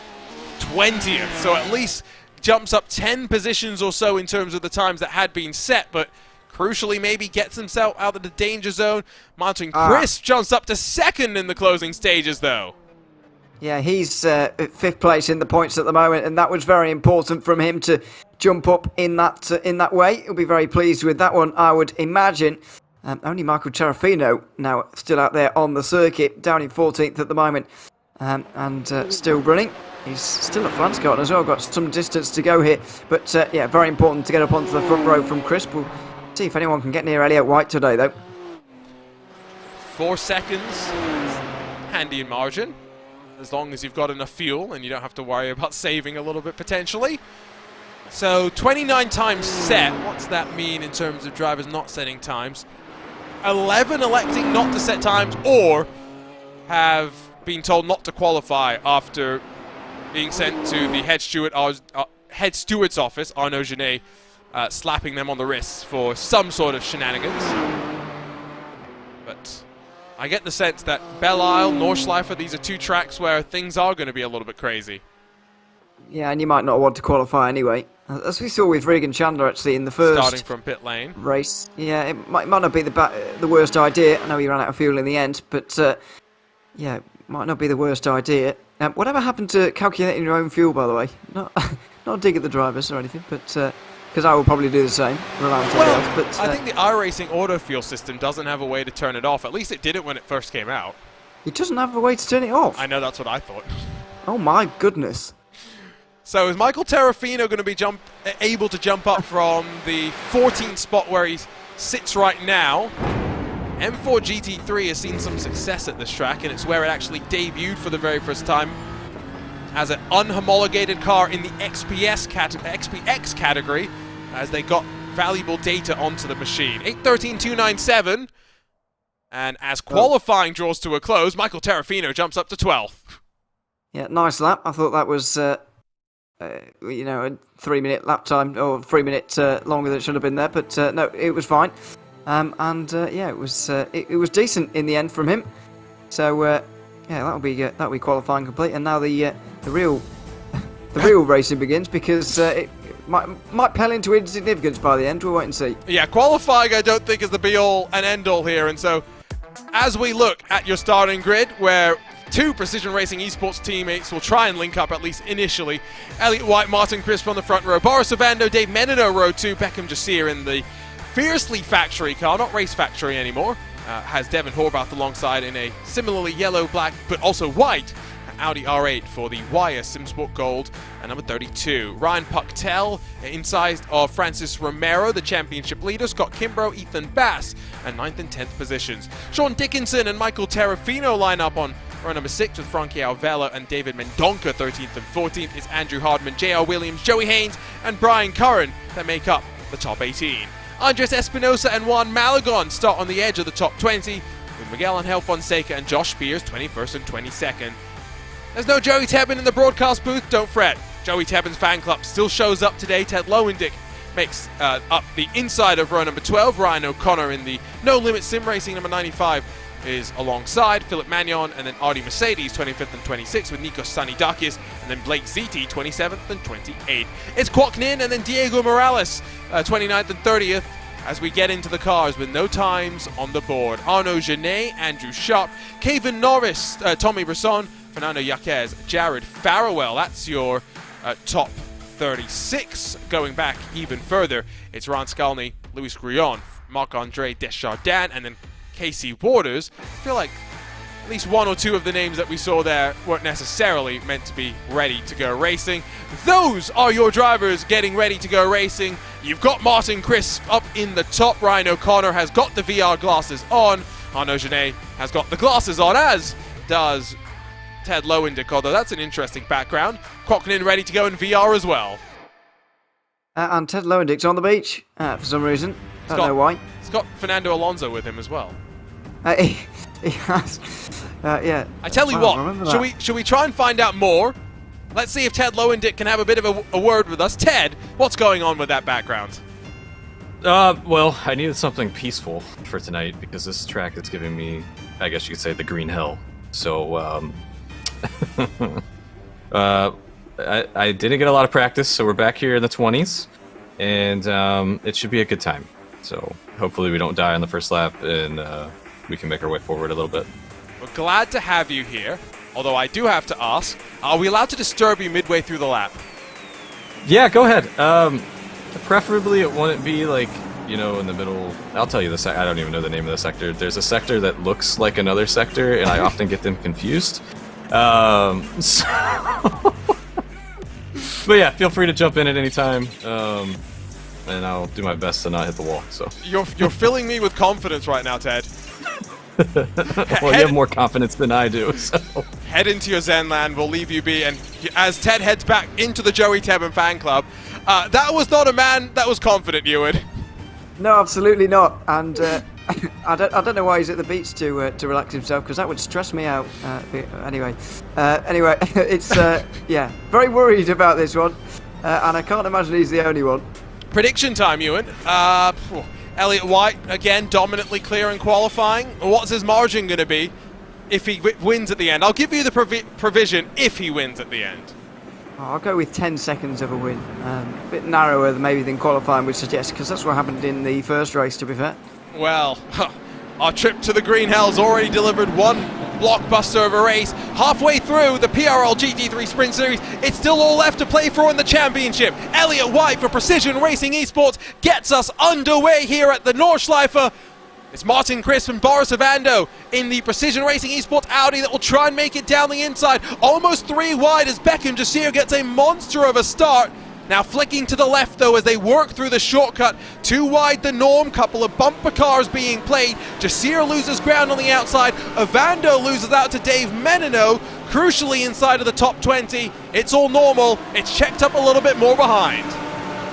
20th, so at least jumps up 10 positions or so in terms of the times that had been set, but crucially maybe gets himself out of the danger zone. Martin Crisp jumps up to 2nd in the closing stages, though. Yeah, he's 5th place in the points at the moment, and that was very important from him to jump up in that way. He'll be very pleased with that one, I would imagine. Only Michael Terrafino now still out there on the circuit, down in 14th at the moment, and still running. He's still at Flansgarten as well, got some distance to go here. But yeah, very important to get up onto the front row from Crisp. We'll see if anyone can get near Elliot White today, though. 4 seconds, handy in margin, as long as you've got enough fuel and you don't have to worry about saving a little bit potentially. So 29 times set. What's that mean in terms of drivers not setting times? 11 electing not to set times or have been told not to qualify after being sent to the head steward's office, Arnaud Genet, slapping them on the wrists for some sort of shenanigans. But I get the sense that Belle Isle, Nordschleife, these are 2 tracks where things are going to be a little bit crazy. Yeah, and you might not want to qualify anyway. As we saw with Regan Chandler, actually, in the first starting from pit lane race. Yeah, it might not be the worst idea. I know he ran out of fuel in the end, but yeah, it might not be the worst idea. Whatever happened to calculating your own fuel, by the way? Not a dig at the drivers or anything, but because I will probably do the same. Well, but I think the iRacing auto fuel system doesn't have a way to turn it off. At least it didn't when it first came out. It doesn't have a way to turn it off? I know, that's what I thought. Oh my goodness. So is Michael Terrafino going to be able to jump up from the 14th spot where he sits right now? M4 GT3 has seen some success at this track, and it's where it actually debuted for the very first time as an unhomologated car in the XPX category, as they got valuable data onto the machine. 8:13.297, and as qualifying draws to a close, Michael Terrafino jumps up to 12th. Yeah, nice lap. I thought that was, you know, a 3-minute lap time, or 3 minutes longer than it should have been there, but no, it was fine. Yeah, it was decent in the end from him. So yeah, that'll be qualifying complete, and now the real racing begins, because it might pale into insignificance by the end. We'll wait and see. Yeah, qualifying I don't think is the be-all and end-all here, and so as we look at your starting grid, where 2 Precision Racing Esports teammates will try and link up, at least initially. Elliot White, Martin Crisp on the front row, Boris Ovando, Dave Menino row 2, Beckham Jasir in the fiercely factory car, not race factory anymore, has Devin Horvath alongside in a similarly yellow, black, but also white Audi R8 for the Wire SimSport Gold, and number 32. Ryan Pucktel, incised of Francis Romero, the championship leader, Scott Kimbrough, Ethan Bass, and 9th and 10th positions. Sean Dickinson and Michael Terrafino line up on row number 6 with Frankie Alvela and David Mendonca. 13th and 14th is Andrew Hardman, J.R. Williams, Joey Haynes, and Brian Curran that make up the top 18. Andres Espinosa and Juan Malagon start on the edge of the top 20, with Miguel Angel Fonseca and Josh Spears 21st and 22nd. There's no Joey Tebbin in the broadcast booth, don't fret. Joey Tebbin's fan club still shows up today. Ted Lowendick makes up the inside of row number 12. Ryan O'Connor in the No Limit Sim Racing number 95 is alongside Philip Magnon, and then Artie Mercedes 25th and 26th with Nikos Sanidakis, and then Blake Ziti 27th and 28th. It's Kwok Nin and then Diego Morales 29th and 30th as we get into the cars with no times on the board. Arnaud Genet, Andrew Sharp, Kevin Norris, Tommy Brisson, Fernando Yaquez, Jared Farrowell. That's your top 36. Going back even further, it's Ron Skalny, Luis Grullon, Marc-Andre Deschardins, and then Casey Waters. I feel like at least one or two of the names that we saw there weren't necessarily meant to be ready to go racing. Those are your drivers getting ready to go racing. You've got Martin Crisp up in the top. Ryan O'Connor has got the VR glasses on. Arnaud Genet has got the glasses on, as does Ted Lowendick, although that's an interesting background. Cocknin ready to go in VR as well. And Ted Lowendick's on the beach for some reason. Don't know why. He's got Fernando Alonso with him as well. He has. Yeah. I tell you what, should we try and find out more? Let's see if Ted Lowendick can have a bit of a word with us. Ted, what's going on with that background? Well, I needed something peaceful for tonight because this track is giving me, I guess you could say, the green hell. So, I didn't get a lot of practice, so we're back here in the 20s, and it should be a good time. So hopefully we don't die on the first lap, and we can make our way forward a little bit. We're glad to have you here, although I do have to ask, are we allowed to disturb you midway through the lap? Yeah, go ahead. Preferably it wouldn't be like, you know, in the middle. I'll tell you the I don't even know the name of the sector. There's a sector that looks like another sector, and I often get them confused. But yeah, feel free to jump in at any time, and I'll do my best to not hit the wall. So you're filling me with confidence right now, Ted. Well, you have more confidence than I do. So. Head into your Zen land. We'll leave you be. And as Ted heads back into the Joey Tebben fan club, that was not a man that was confident, Ewan. No, absolutely not. And I don't know why he's at the beach to relax himself, because that would stress me out. Anyway, it's yeah, very worried about this one, and I can't imagine he's the only one. Prediction time, Ewan. Elliott White again dominantly clear in qualifying. What's his margin going to be if he wins at the end? I'll give you the provision if he wins at the end. I'll go with 10 seconds of a win. A bit narrower than qualifying would suggest, because that's what happened in the first race, to be fair. Well, our trip to the Green Hell's already delivered one blockbuster of a race. Halfway through the PRL GT3 Sprint Series, it's still all left to play for in the championship. Elliott White for Precision Racing Esports gets us underway here at the Nordschleife. It's Martin Crisp and Boris Avando in the Precision Racing Esports Audi that will try and make it down the inside. Almost 3 wide as Beckham Jasir gets a monster of a start. Now flicking to the left though as they work through the shortcut. 2 wide the norm, couple of bumper cars being played. Jasir loses ground on the outside. Avando loses out to Dave Menino. Crucially inside of the top 20. It's all normal. It's checked up a little bit more behind.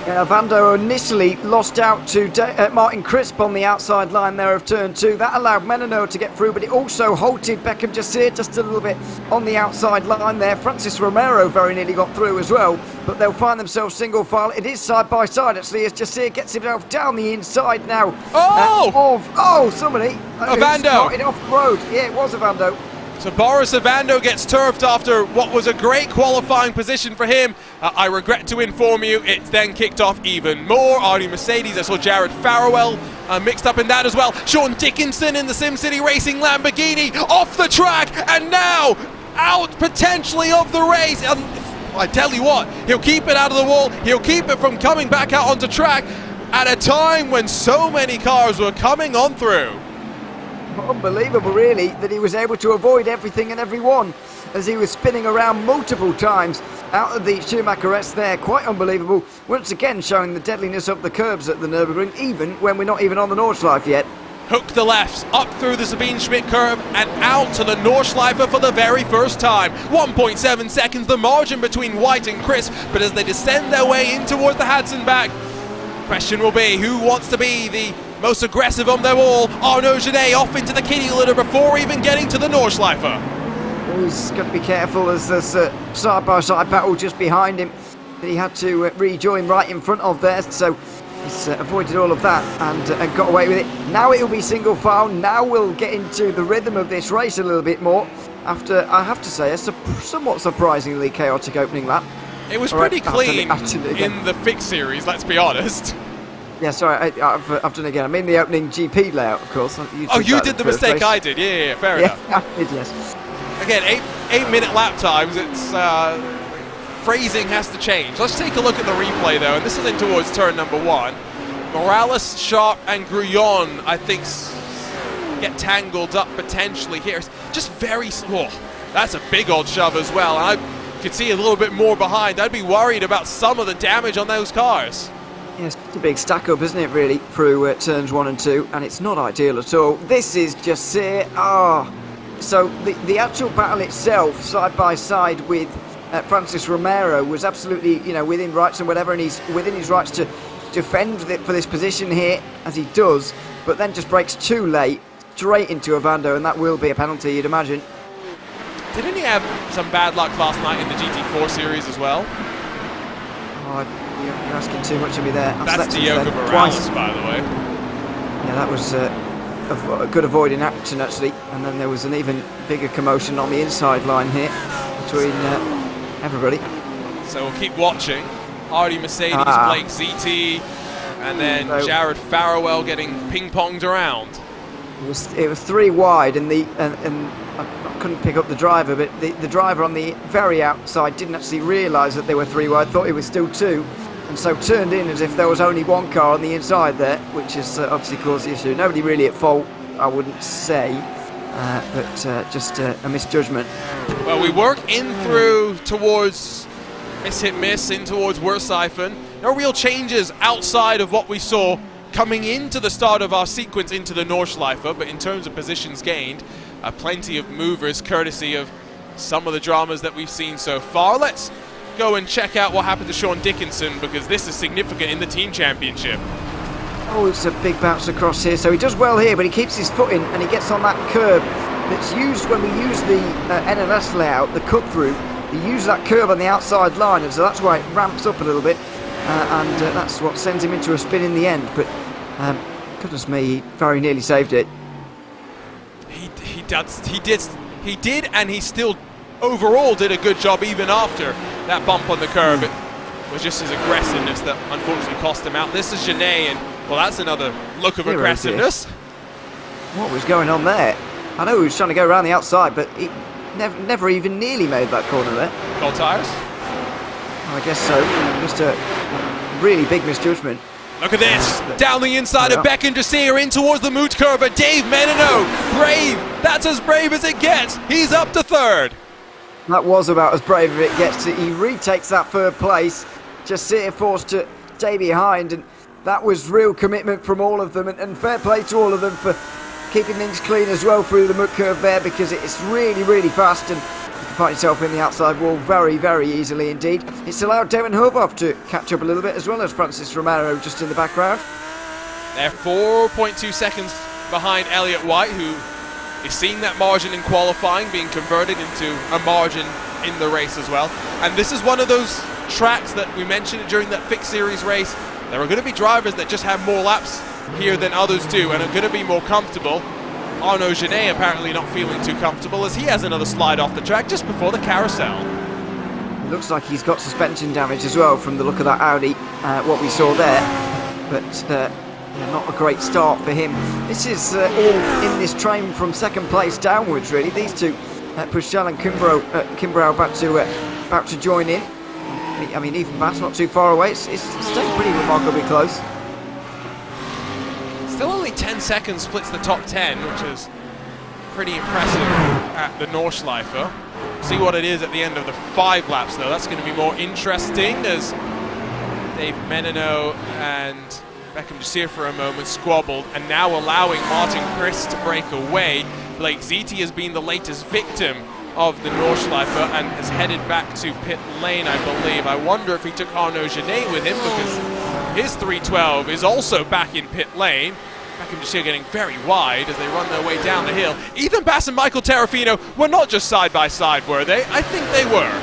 Avando initially lost out to Martin Crisp on the outside line there of turn 2. That allowed Menino to get through, but it also halted Beckham Jasir just a little bit on the outside line there. Francis Romero very nearly got through as well, but they'll find themselves single file. It is side by side actually as Jasir gets himself down the inside now. Somebody Avando started off the road. Yeah, it was Avando. So Boris Avando gets turfed after what was a great qualifying position for him. I regret to inform you, it's then kicked off even more. Artie Mercedes, I saw Jared Farrell mixed up in that as well. Sean Dickinson in the SimCity Racing Lamborghini off the track, and now out potentially of the race. I tell you what, he'll keep it out of the wall. He'll keep it from coming back out onto track at a time when so many cars were coming on through. Unbelievable really that he was able to avoid everything and everyone as he was spinning around multiple times out of the Schumacher-S there. Quite unbelievable, once again showing the deadliness of the curbs at the Nürburgring, even when we're not even on the Nordschleife yet. Hook the lefts up through the Sabine Schmidt curve and out to the Nordschleife for the very first time. 1.7 seconds the margin between White and Crisp, but as they descend their way in towards the Hadsenbach, question will be who wants to be the most aggressive on them all. Arnaud Genet off into the kitty litter before even getting to the Nordschleife. He's got to be careful as there's a side-by-side battle just behind him that he had to rejoin right in front of there, so he's avoided all of that and got away with it. Now it'll be single file. Now we'll get into the rhythm of this race a little bit more after, I have to say, a somewhat surprisingly chaotic opening lap. It was pretty clean in the fixed series, let's be honest. Yeah, sorry, I've done it again. I mean the opening GP layout, of course. You did the mistake race. I did. Yeah, fair enough. Yeah, I did, yes. Again, 8-minute lap times. It's phrasing has to change. Let's take a look at the replay though, and this is in towards turn number 1. Morales, Sharp, and Grullon, I think, get tangled up potentially here. It's just very small. That's a big old shove as well. And I could see a little bit more behind. I'd be worried about some of the damage on those cars. Yeah, it's a big stack up, isn't it, really, through turns 1 and 2, and it's not ideal at all. This is just so the actual battle itself, side by side with Francis Romero, was absolutely, within rights and whatever, and he's within his rights to defend for this position here, as he does, but then just breaks too late, straight into Ovando, and that will be a penalty, you'd imagine. Didn't he have some bad luck last night in the GT4 series as well? You're asking too much of me there. That's Diogo Morales, by the way. Yeah, that was a good avoiding action, actually. And then there was an even bigger commotion on the inside line here between everybody. So we'll keep watching. Hardy Mercedes, Blake ZT, and then Jared Farrowell getting ping-ponged around. It was 3 wide, and I couldn't pick up the driver, but the driver on the very outside didn't actually realise that there were 3 wide, thought it was still 2, and so turned in as if there was only 1 car on the inside there, which has obviously caused the issue. Nobody really at fault, I wouldn't say, but just a misjudgment. Well, we work in through towards miss, in towards Wersiphon. No real changes outside of what we saw coming into the start of our sequence into the Nordschleife, but in terms of positions gained, plenty of movers courtesy of some of the dramas that we've seen so far. Let's go and check out what happened to Sean Dickinson, because this is significant in the team championship. Oh, it's a big bounce across here, so he does well here, but he keeps his foot in and he gets on that curb that's used when we use the NLS layout, the cut through. He uses that curb on the outside line, and so that's why it ramps up a little bit, and that's what sends him into a spin in the end. But goodness me, he very nearly saved it. He did, and he still overall did a good job even after that bump on the curb. It was just his aggressiveness that unfortunately cost him out. This is Genet, and well, that's another look of aggressiveness. What was going on there? I know he was trying to go around the outside, but he never even nearly made that corner there. Cold tyres? I guess so. Just a really big misjudgment. Look at this, down the inside of Beckham Jasier in towards the Moot curve. Dave Menino, brave, that's as brave as it gets. He's up to 3rd. That was about as brave as it gets. He retakes that 3rd place. Jasier forced to stay behind, and that was real commitment from all of them, and fair play to all of them for keeping things clean as well through the Moot curve there, because it's really, really fast, and you can find yourself in the outside wall very, very easily indeed. It's allowed Darren Hovov to catch up a little bit, as well as Francis Romero just in the background. They're 4.2 seconds behind Elliott White, who is seeing that margin in qualifying being converted into a margin in the race as well. And this is one of those tracks that we mentioned during that fixed series race. There are going to be drivers that just have more laps here than others do and are going to be more comfortable. Arnaud Genet apparently not feeling too comfortable, as he has another slide off the track just before the carousel. It looks like he's got suspension damage as well from the look of that Audi, what we saw there, but not a great start for him. This is all in this train from 2nd place downwards, really. These two, Puchal and Kimbrough about to join in. I mean, even Bass not too far away. It's staying pretty remarkably close. Still only 10 seconds splits the top 10, which is pretty impressive at the Nordschleife. See what it is at the end of the 5 laps, though. That's going to be more interesting, as Dave Menino and Beckham Jasier for a moment squabbled, and now allowing Martin Chris to break away. Blake ZT has been the latest victim of the Nordschleife and has headed back to pit lane, I believe. I wonder if he took Arnaud Genet with him, because his 312 is also back in pit lane. Beckham Jasier getting very wide as they run their way down the hill. Ethan Bass and Michael Terrafino were not just side by side, were they? I think they were.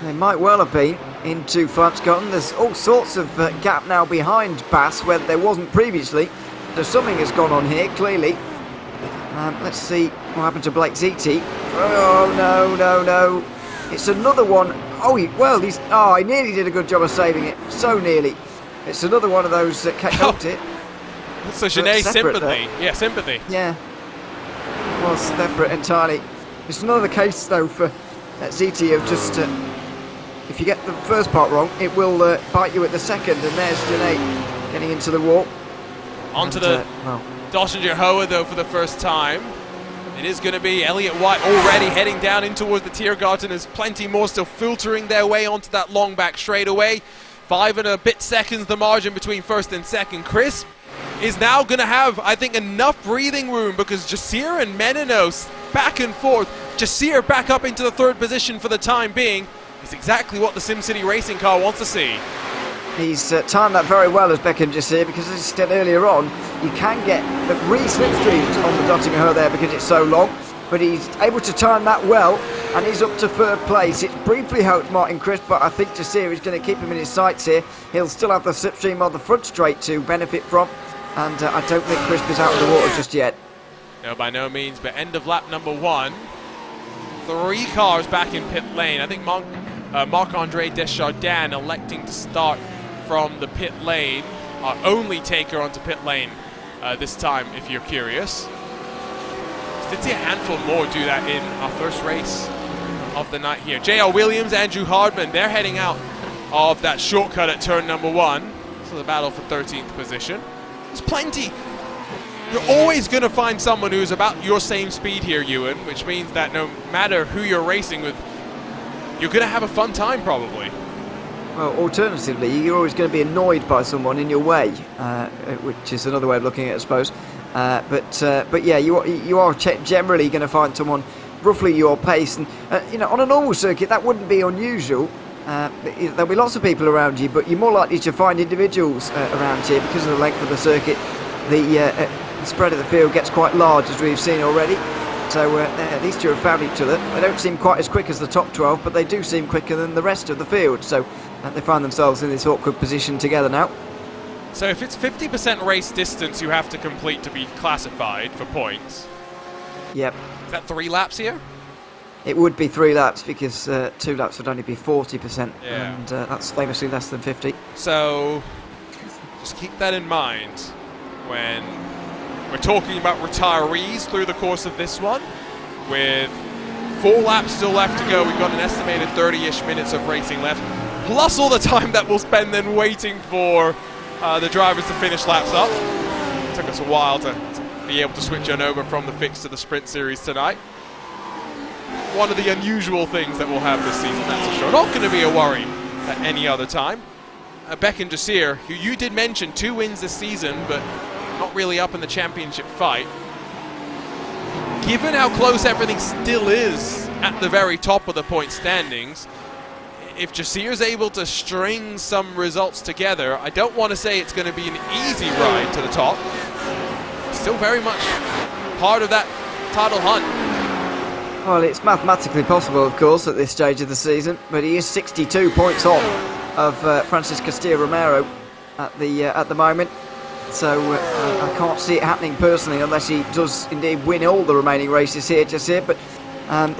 They might well have been into Flat Scotland. There's all sorts of gap now behind Bass where there wasn't previously. So something has gone on here, clearly. Let's see what happened to Blake ZT. Oh, no. It's another one. He nearly did a good job of saving it. So nearly. It's another one of those that kept it. So Genet sympathy. Yeah, sympathy. Yeah. Well, separate entirely. It's another case, though, for ZT of just... if you get the first part wrong, it will bite you at the second, and there's Genet getting into the wall. Onto the Dottinger Hoa, though, for the first time. It is going to be Elliott White already heading down in towards the Tiergarten. There's plenty more still filtering their way onto that long back straightaway. 5 and a bit seconds the margin between first and second. Chris is now going to have, I think, enough breathing room because Jasir and Meninos back and forth. Jasir back up into the third position for the time being is exactly what the SimCity racing car wants to see. He's timed that very well, as Beckham just said, because as he said earlier on, you can get the re-slipstreams on the Dottinger Hoa there because it's so long, but he's able to time that well, and he's up to third place. It briefly helped Martin Crisp, but I think Jasir is going to keep him in his sights here. He'll still have the slipstream on the front straight to benefit from, and I don't think Crisp is out of the water just yet. No, by no means, but end of lap number 1. 3 cars back in pit lane. I think Marc-André Deschardins electing to start from the pit lane, our only taker onto pit lane this time, if you're curious. Did see a handful more do that in our first race of the night here. J.R. Williams, Andrew Hardman, they're heading out of that shortcut at turn number 1. So the battle for 13th position. There's plenty. You're always going to find someone who's about your same speed here, Ewan, which means that no matter who you're racing with, you're going to have a fun time probably. Well, alternatively, you're always going to be annoyed by someone in your way, which is another way of looking at it, I suppose. But yeah, you are generally going to find someone roughly your pace, and on a normal circuit that wouldn't be unusual. There'll be lots of people around you, but you're more likely to find individuals around here because of the length of the circuit. The spread of the field gets quite large, as we've seen already. So these two have found each other. They don't seem quite as quick as the top 12, but they do seem quicker than the rest of the field. So they find themselves in this awkward position together now. So if it's 50% race distance you have to complete to be classified for points. Yep. Is that 3 laps here? It would be 3 laps because 2 laps would only be 40%. Yeah. And that's famously less than 50. So just keep that in mind when we're talking about retirees through the course of this one. With 4 laps still left to go, we've got an estimated 30-ish minutes of racing left, plus all the time that we'll spend then waiting for the drivers to finish laps up. It took us a while to be able to switch on over from the fixed to the sprint series tonight. One of the unusual things that we'll have this season, that's for sure. Not going to be a worry at any other time. Beck and Jasir, who you did mention 2 wins this season, but not really up in the championship fight. Given how close everything still is at the very top of the point standings, if Jasir's able to string some results together, I don't want to say it's going to be an easy ride to the top. Still very much part of that title hunt. Well, it's mathematically possible, of course, at this stage of the season, but he is 62 points off of Francis Castillo-Romero at the moment. So I can't see it happening personally unless he does indeed win all the remaining races here, Jasir. But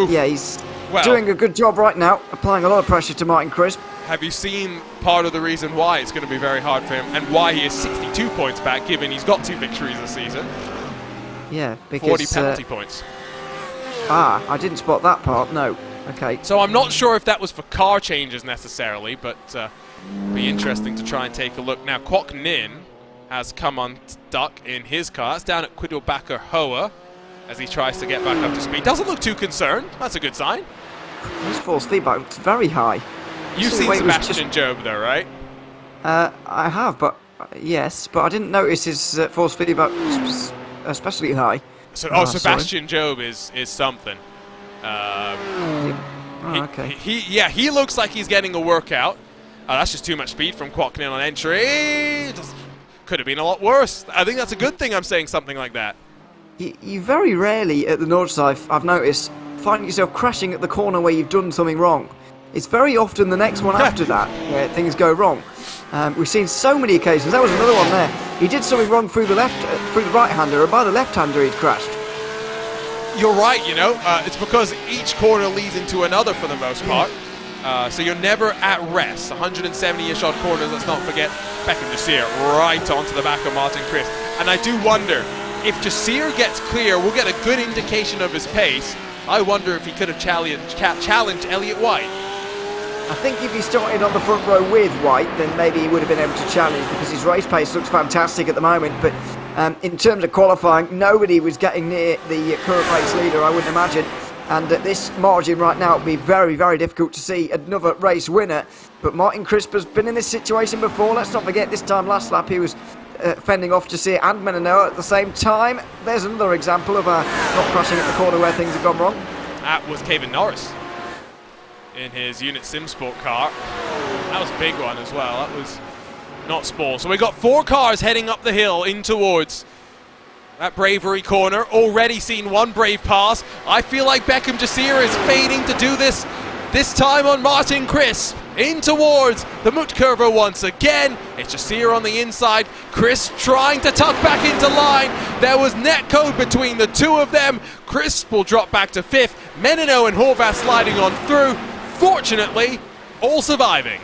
yeah, he's doing a good job right now, applying a lot of pressure to Martin Crisp. Have you seen part of the reason why it's going to be very hard for him and why he is 62 points back, given he's got 2 victories this season? Yeah, because 40 penalty points. I didn't spot that part, no. Okay. So I'm not sure if that was for car changes necessarily, but be interesting to try and take a look. Now, Kwok Nin has come unstuck in his car. It's down at Quiddlebacker Hoa as he tries to get back up to speed. Doesn't look too concerned. That's a good sign. His force feedback looks very high. You've seen Sebastian Job though, right? I have, but yes, but I didn't notice his force feedback especially high. So, Sebastian Job is something. Okay. He looks like he's getting a workout. That's just too much speed from Kwok Nin on entry. Could have been a lot worse. I think that's a good thing I'm saying something like that. You very rarely at the North Side, I've noticed, find yourself crashing at the corner where you've done something wrong. It's very often the next one after that where things go wrong. We've seen so many occasions. That was another one there. He did something wrong through the right-hander, and by the left-hander he'd crashed. You're right, it's because each corner leads into another for the most part. So you're never at rest. 170-ish odd corners, let's not forget. Beckham Jasir right onto the back of Martin Crisp. And I do wonder, if Jasir gets clear, we'll get a good indication of his pace. I wonder if he could have challenged Elliott White. I think if he started on the front row with White, then maybe he would have been able to challenge because his race pace looks fantastic at the moment. But in terms of qualifying, nobody was getting near the current race leader, I wouldn't imagine. And at this margin right now, it would be very, very difficult to see another race winner. But Martin Crisp has been in this situation before. Let's not forget, this time last lap, he was fending off Jasir and Menino at the same time. There's another example of not crashing at the corner where things have gone wrong. That was Kevin Norris in his Unit Sim Sport car. That was a big one as well. That was not small. So we got 4 cars heading up the hill in towards that Bravery corner. Already seen one Brave pass. I feel like Beckham Jasir is fading to do this time on Martin Crisp. In towards the Mut Curvo once again. It's Jasir on the inside. Crisp trying to tuck back into line. There was net code between the two of them. Crisp will drop back to 5th. Menino and Horvath sliding on through. Fortunately, all surviving.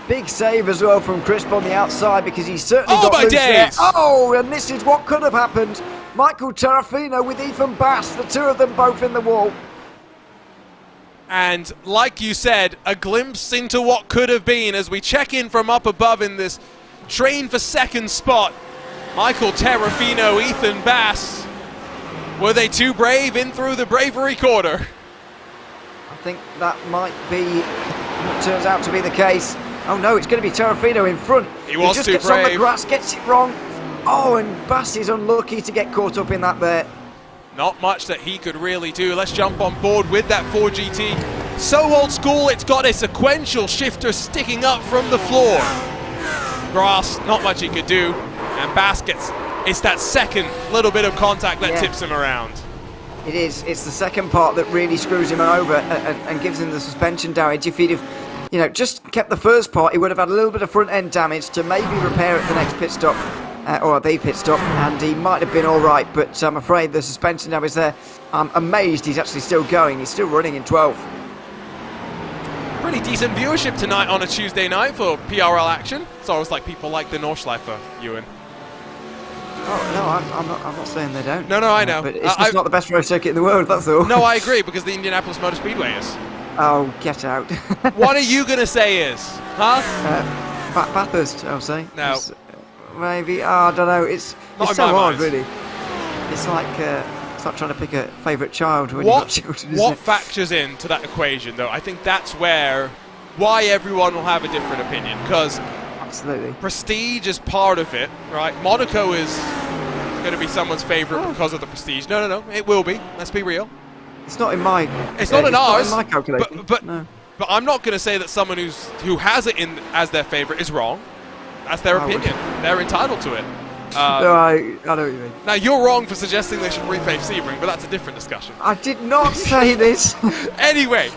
Big save as well from Crisp on the outside because he certainly got my loose there. days! Oh, and this is what could have happened. Michael Tarafino with Ethan Bass, the two of them both in the wall. And like you said, a glimpse into what could have been as we check in from up above in this train for second spot. Michael Tarafino, Ethan Bass. Were they too brave in through the Bravery corner? I think that might be what turns out to be the case. Oh no, it's going to be Tarafino in front. He was just too gets on the brave. grass, gets it wrong. Oh, and Bass is unlucky to get caught up in that there. Not much that he could really do. Let's jump on board with that 4GT. So old school, it's got a sequential shifter sticking up from the floor. Grass, not much he could do. And Bass gets, it's that second little bit of contact that tips him around. It is. It's the second part that really screws him over and gives him the suspension damage. If he'd have, just kept the first part, he would have had a little bit of front end damage to maybe repair at the next pit stop. Or the pit stop, and he might have been all right, but I'm afraid the suspension damage there. I'm amazed he's actually still going. He's still running in 12th. Pretty decent viewership tonight on a Tuesday night for PRL action. It's always like people like the Nordschleifer, Ewan. Oh no, I'm not saying they don't. No, I know. But it's just not the best road circuit in the world. That's all. No, I agree because the Indianapolis Motor Speedway is. Oh, get out. What are you gonna say is, huh? Bathurst, I'll say. No. Maybe. I don't know. It's so hard, really. It's like trying to pick a favourite child when you've got children. What factors into that equation, though? I think that's why everyone will have a different opinion. Because absolutely, prestige is part of it, right? Monaco is going to be someone's favourite because of the prestige. No, it will be. Let's be real. It's not in my. It's not in ours. Not in my calculation. But I'm not going to say that someone who has it in as their favourite is wrong. That's their opinion. They're entitled to it. No, I know what you mean. Now, you're wrong for suggesting they should repave Sebring, but that's a different discussion. I did not say this. Anyway,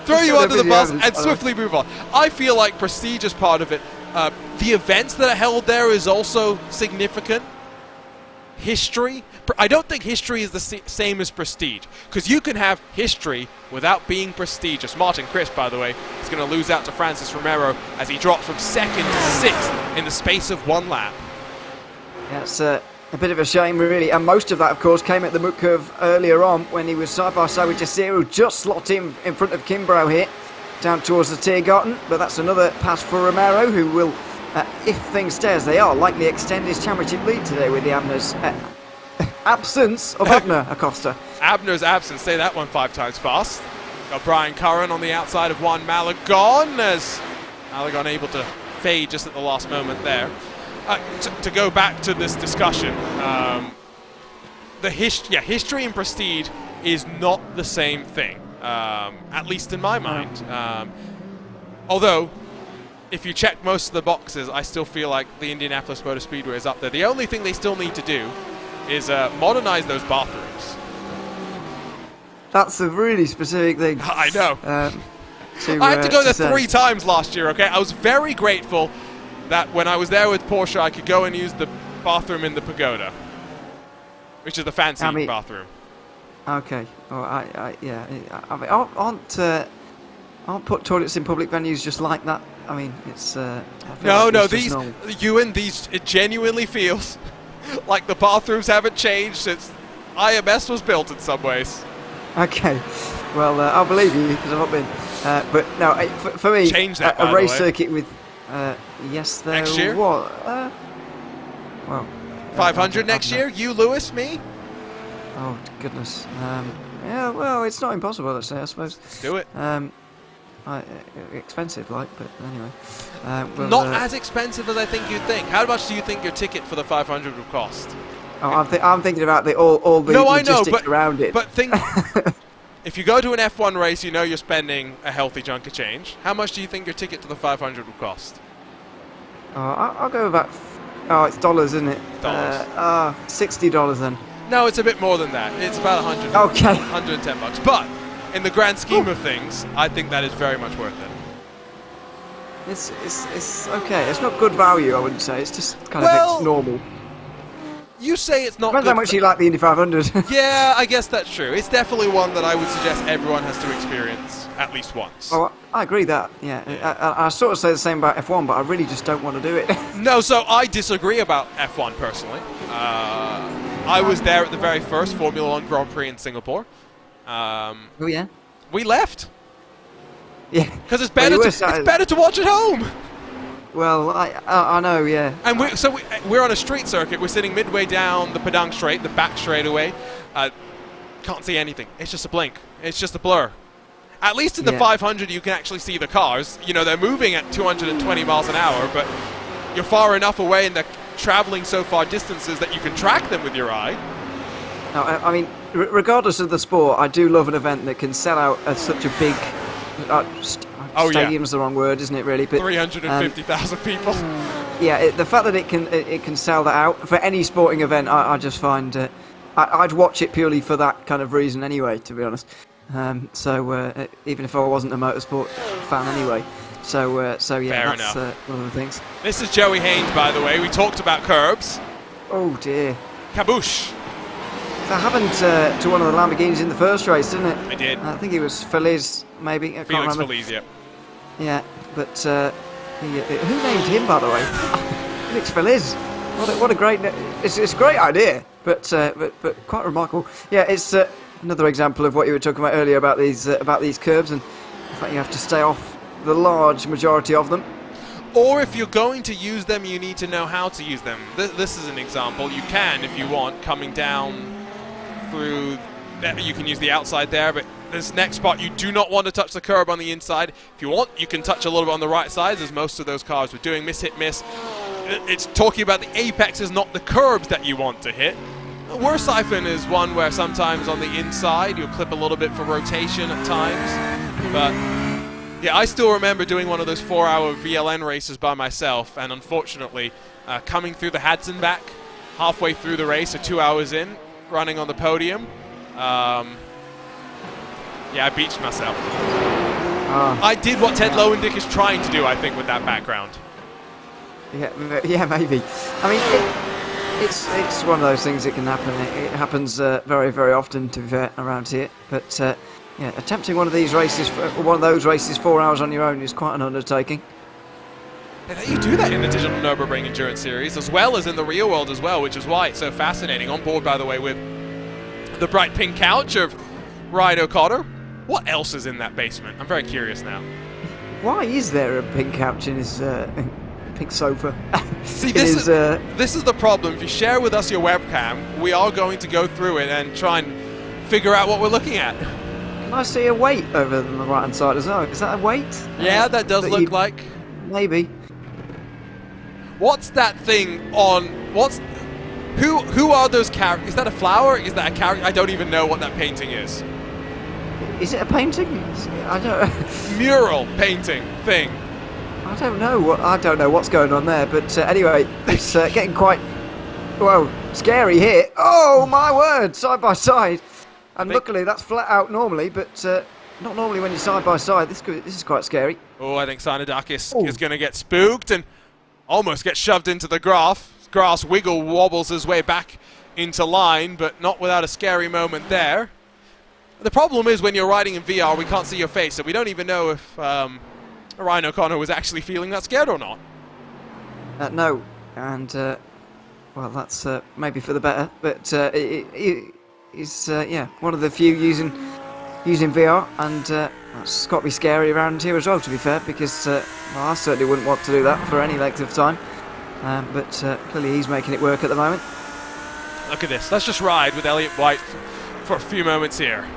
throw you under the bus and swiftly move on. I feel like prestige is part of it. The events that are held there is also significant. History. I don't think history is the same as prestige, because you can have history without being prestigious. Martin Crisp, by the way, is going to lose out to Francis Romero as he drops from 2nd to 6th in the space of 1 lap. Yeah, it's a bit of a shame, really. And most of that, of course, came at the Mut Curve earlier on when he was side-by-side with Jasir, who just slotted in front of Kimbrough here, down towards the Tiergarten. But that's another pass for Romero, who will, if things stay as they are, likely extend his championship lead today with the Abner's absence of Abner Acosta. Abner's absence, say that one 5 times fast. Got Brian Curran on the outside of Juan Malagon, as Malagon able to fade just at the last moment there. To go back to this discussion, history and prestige is not the same thing, at least in my mind. Although, if you check most of the boxes, I still feel like the Indianapolis Motor Speedway is up there. The only thing they still need to do is modernize those bathrooms. That's a really specific thing. I know. I had to go there 3 times last year, okay? I was very grateful that when I was there with Porsche, I could go and use the bathroom in the Pagoda, which is the fancy bathroom. Okay. Oh, aren't put toilets in public venues just like that? I mean, it's... these it genuinely feels like the bathrooms haven't changed since IMS was built in some ways. Okay. Well, I'll believe you because I've not been. But no, for me, Change that, a by race the way. circuit with yes, there Next year? was. Well, 500 next year? You, Lewis, me? Oh goodness. Yeah, well, it's not impossible, let's say, I suppose. Let's do it. Expensive, like, but anyway. Not as expensive as I think you'd think. How much do you think your ticket for the 500 would cost? Oh, I'm thinking about all the No, I know, logistics around it. But think, if you go to an F1 race, you know you're spending a healthy chunk of change. How much do you think your ticket to the 500 would cost? I'll go about. Oh, it's dollars, isn't it? Dollars. $60 then. No, it's a bit more than that. It's about 100. Okay. 110 bucks. But in the grand scheme of things, I think that is very much worth it. It's okay. It's not good value, I wouldn't say. It's just kind Well, of normal. You say it's not Depends good how much you like the Indy 500. Yeah, I guess that's true. It's definitely one that I would suggest everyone has to experience at least once. Oh, I agree that. Yeah, I sort of say the same about F1, but I really just don't want to do it. No, so I disagree about F1 personally. I was there at the very first Formula 1 Grand Prix in Singapore. Oh yeah. We left Yeah. because it's better to watch at home. Well, I know, yeah. And we're on a street circuit. We're sitting midway down the Padang Straight, the back straightaway. Can't see anything. It's just a blink. It's just a blur. At least in the 500, you can actually see the cars. You know, they're moving at 220 miles an hour, but you're far enough away and they're traveling so far distances that you can track them with your eye. No, I mean, regardless of the sport, I do love an event that can sell out at such a big. Stadium's the wrong word, isn't it? Really, but 350,000 people. Yeah, the fact that it can sell that out for any sporting event, I just find I'd watch it purely for that kind of reason anyway. To be honest, even if I wasn't a motorsport fan anyway. So yeah, Fair that's one of the things. This is Joey Haynes, by the way. We talked about curbs. Oh dear. Kaboosh. That happened to one of the Lamborghinis in the first race, didn't it? It did. I think it was Feliz, maybe. I can't Felix remember. Feliz, yep. Yeah, but who named him, by the way? Felix Feliz. What a great. It's a great idea, but quite remarkable. Yeah, it's another example of what you were talking about earlier about these curbs and the fact you have to stay off the large majority of them. Or if you're going to use them, you need to know how to use them. This is an example. You can, if you want, coming down through. You can use the outside there, but this next spot, you do not want to touch the curb on the inside. If you want, you can touch a little bit on the right side, as most of those cars were doing. Miss, hit, miss. It's talking about the apexes, not the curbs that you want to hit. A worse siphon is one where sometimes on the inside, you'll clip a little bit for rotation at times. But yeah, I still remember doing one of those 4-hour VLN races by myself, and unfortunately, coming through the Hudson back, halfway through the race, so 2 hours in, running on the podium. Yeah, I beached myself. I did what Ted Lowendick is trying to do, I think, with that background. Yeah, maybe. I mean, it's one of those things that can happen. It happens very, very often, to be fair, around here. But yeah, attempting one of those races 4 hours on your own is quite an undertaking. Yeah, you do that in the digital Nürburgring Endurance Series, as well as in the real world as well, which is why it's so fascinating. On board, by the way, with the bright pink couch of Ryan O'Connor. What else is in that basement? I'm very curious now. Why is there a pink couch in his pink sofa? See, this is the problem. If you share with us your webcam, we are going to go through it and try and figure out what we're looking at. Can I see a weight over on the right-hand side as well? Is that a weight? Yeah, that does look like. Maybe. What's that thing on? Who are those characters? Is that a flower? Is that a character? I don't even know what that painting is. Is it a painting? I don't. Mural painting thing. I don't know. I don't know what's going on there. But anyway, it's getting quite scary here. Oh my word! Side by side, and luckily that's flat out normally, but not normally when you're side by side. This is quite scary. Oh, I think Sinodakis is going to get spooked and almost get shoved into the grass. Wiggle wobbles his way back into line, but not without a scary moment there. The problem is when you're riding in VR, we can't see your face, so we don't even know if Ryan O'Connor was actually feeling that scared or not. No, and well, that's maybe for the better. But he's one of the few using VR, and That's got to be scary around here as well, to be fair, because well, I certainly wouldn't want to do that for any length of time. But clearly he's making it work at the moment. Look at this. Let's just ride with Elliott White for a few moments here.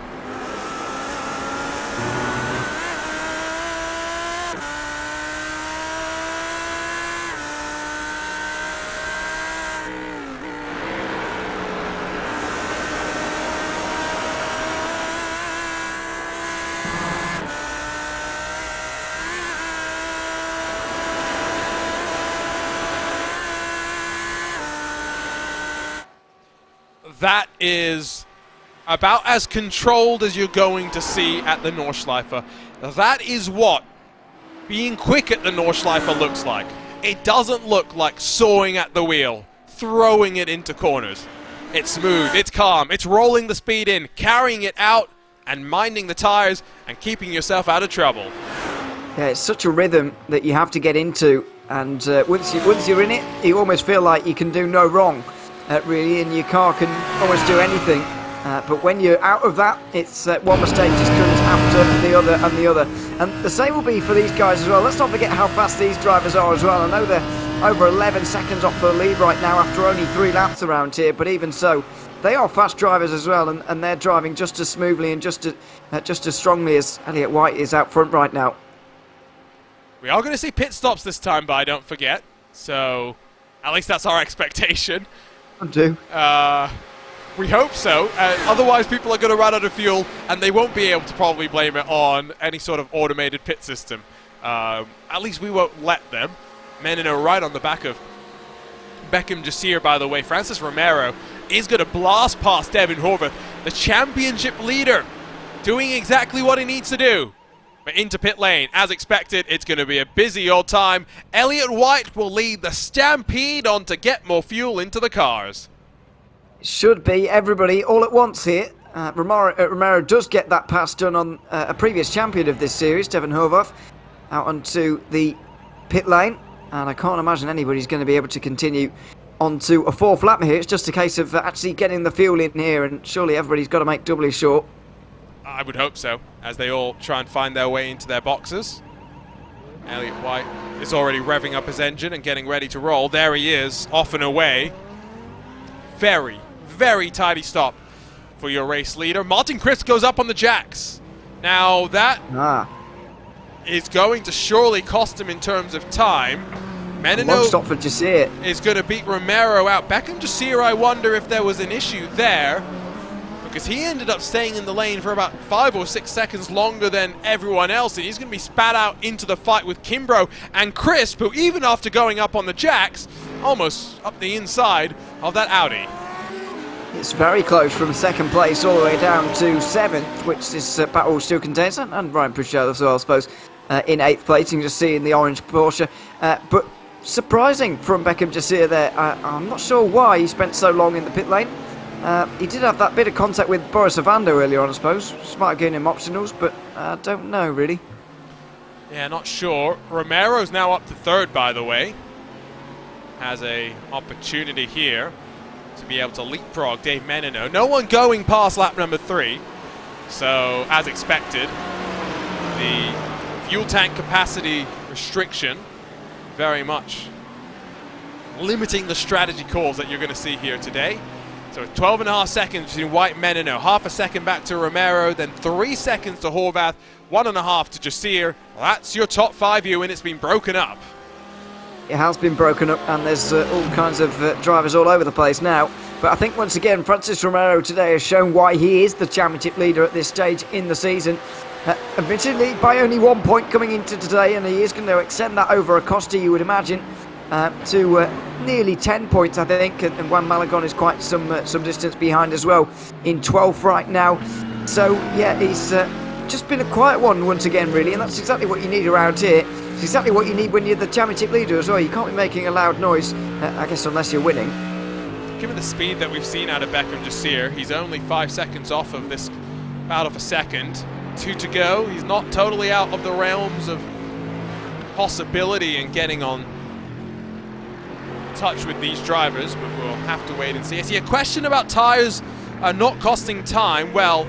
That is about as controlled as you're going to see at the Nordschleife. That is what being quick at the Nordschleife looks like. It doesn't look like sawing at the wheel, throwing it into corners. It's smooth, it's calm, it's rolling the speed in, carrying it out, and minding the tires and keeping yourself out of trouble. Yeah, it's such a rhythm that you have to get into, and once you're in it, you almost feel like you can do no wrong. Really, and your car can almost do anything. But when you're out of that, it's one mistake just comes after the other and the other. And the same will be for these guys as well. Let's not forget how fast these drivers are as well. I know they're over 11 seconds off the lead right now after only 3 laps around here, but even so, they are fast drivers as well, and they're driving just as smoothly and just as strongly as Elliott White is out front right now. We are going to see pit stops this time, but don't forget. So, at least that's our expectation. Do. We hope so. Otherwise, people are going to run out of fuel, and they won't be able to probably blame it on any sort of automated pit system. At least we won't let them. Menino right on the back of Beckham Jasir, by the way. Francis Romero is going to blast past Devin Horvath, the championship leader, doing exactly what he needs to do. But into pit lane, as expected, it's going to be a busy old time. Elliott White will lead the stampede on to get more fuel into the cars. Should be everybody all at once here. Romero does get that pass done on a previous champion of this series, Devin Horvath, out onto the pit lane. And I can't imagine anybody's going to be able to continue onto a 4th lap here. It's just a case of actually getting the fuel in here, and surely everybody's got to make doubly sure. I would hope so, as they all try and find their way into their boxes. Elliott White is already revving up his engine and getting ready to roll. There he is, off and away. Very, very tidy stop for your race leader. Martin Crisp goes up on the jacks. Now that is going to surely cost him in terms of time. Menino stop for Jasir is going to beat Romero out. Beckham Jasir, I wonder if there was an issue there, because he ended up staying in the lane for about 5 or 6 seconds longer than everyone else, and he's going to be spat out into the fight with Kimbrough and Crisp, who even after going up on the jacks, almost up the inside of that Audi. It's very close from 2nd place all the way down to 7th, which this battle still contains, and Ryan Pritchard as well, I suppose, in 8th place. You can just see in the orange Porsche. But surprising from Beckham Jasir there. I'm not sure why he spent so long in the pit lane. He did have that bit of contact with Boris Ovando earlier on, I suppose. Just might have given him optionals, but I don't know, really. Yeah, not sure. Romero's now up to 3rd, by the way. Has a opportunity here to be able to leapfrog Dave Menino. No one going past lap number 3. So, as expected, the fuel tank capacity restriction very much limiting the strategy calls that you're going to see here today. So 12.5 seconds between White and Menino, half a second back to Romero, then 3 seconds to Horvath, 1.5 to Jasir. Well, that's your top 5 view, and it's been broken up. It has been broken up, and there's all kinds of drivers all over the place now. But I think once again, Francis Romero today has shown why he is the championship leader at this stage in the season. Admittedly, by only 1 point coming into today, and he is going to extend that over Acosta, you would imagine, to nearly 10 points, I think, and Juan Malagon is quite some distance behind as well, in 12th right now. So, yeah, he's just been a quiet one once again, really, and that's exactly what you need around here. It's exactly what you need when you're the championship leader as well. You can't be making a loud noise, I guess, unless you're winning. Given the speed that we've seen out of Beckham Jasir, he's only 5 seconds off of this battle for second. 2 to go. He's not totally out of the realms of possibility in getting on touch with these drivers, but we'll have to wait and see. I see a question about tyres not costing time. Well,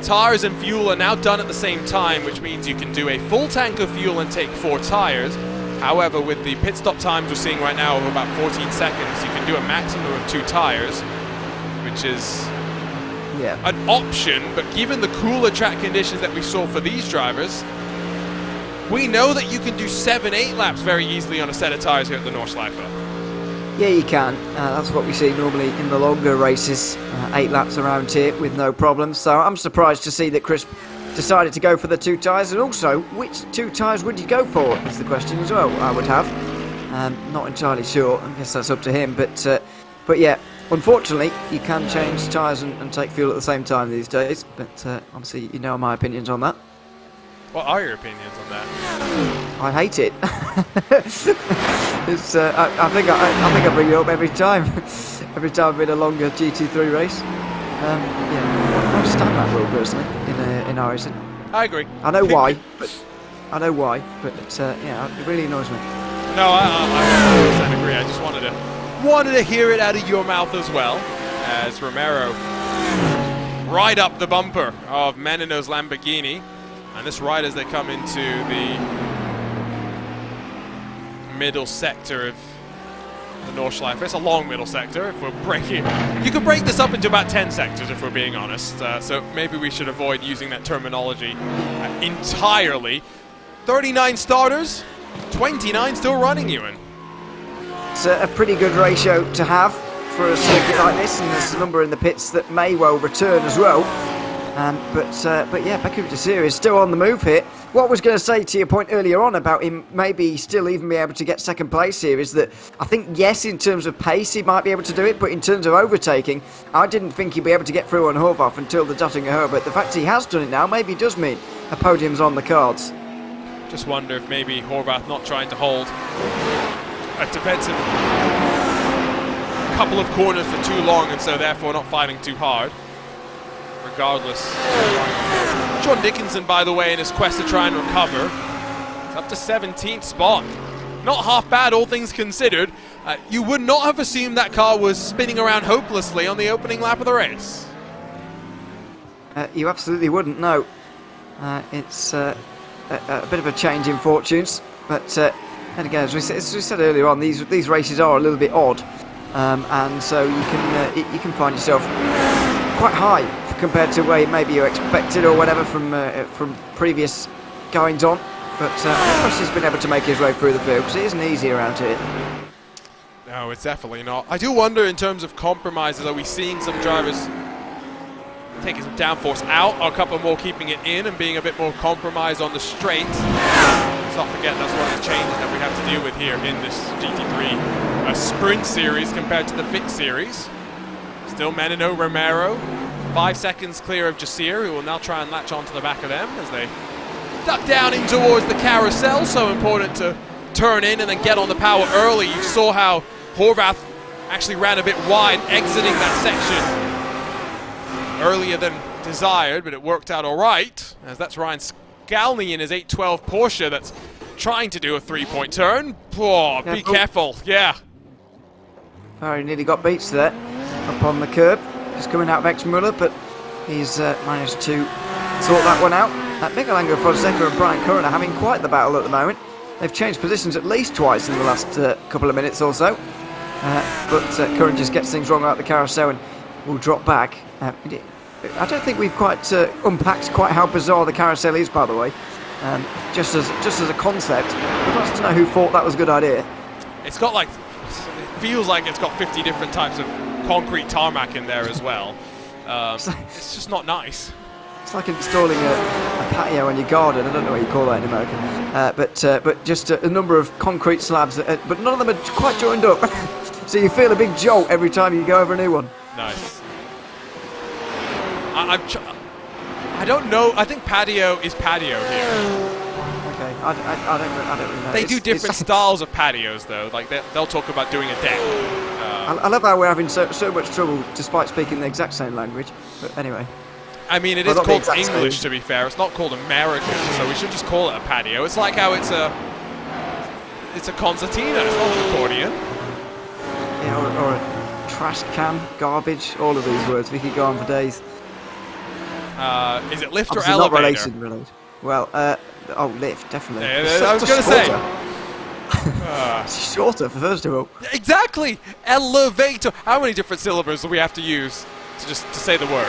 tires and fuel are now done at the same time, which means you can do a full tank of fuel and take 4 tires. However, with the pit stop times we're seeing right now of about 14 seconds, you can do a maximum of 2 tires, which is an option, but given the cooler track conditions that we saw for these drivers, we know that you can do 7-8 laps very easily on a set of tires here at the Nordschleife. Yeah, you can. That's what we see normally in the longer races, 8 laps around here with no problems. So I'm surprised to see that Chris decided to go for the 2 tyres, and also which 2 tyres would you go for is the question as well. I would have. Not entirely sure. I guess that's up to him. But yeah, unfortunately, you can change tyres and take fuel at the same time these days. But obviously, you know my opinions on that. What are your opinions on that? I hate it. It's, I think I bring it up every time. Every time I'm in a longer GT3 race. Yeah, I don't understand that rule personally in iRacing. I agree. I know why, but yeah, it really annoys me. No, I 100% agree. I just wanted to hear it out of your mouth as well, as Romero right up the bumper of Menino's Lamborghini. And this right as they come into the middle sector of the Nordschleife. It's a long middle sector if we're breaking. You could break this up into about 10 sectors if we're being honest. So maybe we should avoid using that terminology entirely. 39 starters, 29 still running, Ewan. It's a pretty good ratio to have for a circuit like this, and there's a number in the pits that may well return as well. But yeah, Pecco Desir is still on the move here. What I was going to say to your point earlier on about him maybe still even be able to get second place here is that I think, yes, in terms of pace he might be able to do it, but in terms of overtaking, I didn't think he'd be able to get through on Horvath until the Duttinger. But the fact he has done it now maybe does mean a podium's on the cards. Just wonder if maybe Horvath not trying to hold a defensive couple of corners for too long and so therefore not fighting too hard. Regardless, John Dickinson, by the way, in his quest to try and recover, is up to 17th spot. Not half bad, all things considered. You would not have assumed that car was spinning around hopelessly on the opening lap of the race. You absolutely wouldn't, no. It's a bit of a change in fortunes, but and again, as we said earlier on, these races are a little bit odd, and so you can find yourself quite high compared to where maybe you expected or whatever from previous goings on. But Chris has been able to make his way through the field because it isn't easy around here. No, it's definitely not. I do wonder in terms of compromises, are we seeing some drivers taking some downforce out, or a couple more keeping it in and being a bit more compromised on the straight? Let's not forget that's one of the changes that we have to deal with here in this GT3 sprint series compared to the fixed series. Still Menino, Romero, 5 seconds clear of Jasir, who will now try and latch onto the back of them as they duck down in towards the carousel. So important to turn in and then get on the power early. You saw how Horvath actually ran a bit wide, exiting that section earlier than desired, but it worked out all right, as that's Ryan Scalny in his 812 Porsche that's trying to do a 3-point turn. Oh, be careful, yeah. Oh, he nearly got beats there, up on the curb. Just coming out of X-Muller, but he's managed to sort that one out. Miguel Angel Fonseca and Brian Curran are having quite the battle at the moment. They've changed positions at least twice in the last couple of minutes or so. But Curran just gets things wrong out the carousel and will drop back. I don't think we've quite unpacked quite how bizarre the carousel is, by the way. Just as a concept, I'd like to know who thought that was a good idea. It's got like, it feels like it's got 50 different types of concrete tarmac in there as well. It's just not nice. It's like installing a patio in your garden. I don't know what you call that in American. But just a number of concrete slabs, but none of them are quite joined up. So you feel a big jolt every time you go over a new one. Nice. I don't know. I think patio is patio here. Okay, I don't really know. They do different styles of patios, though. Like they'll talk about doing a deck. I love how we're having so much trouble despite speaking the exact same language. But anyway. I mean, it is called English, to be fair. It's not called American, so we should just call it a patio. It's like how it's a concertina. It's not an accordion. Yeah, or a trash can, garbage, all of these words. We could go on for days. Is it lift or Obviously elevator? not related. Well, lift, definitely. I was going to say. It's shorter, first of all. Exactly! Elevator. How many different syllables do we have to use to say the word?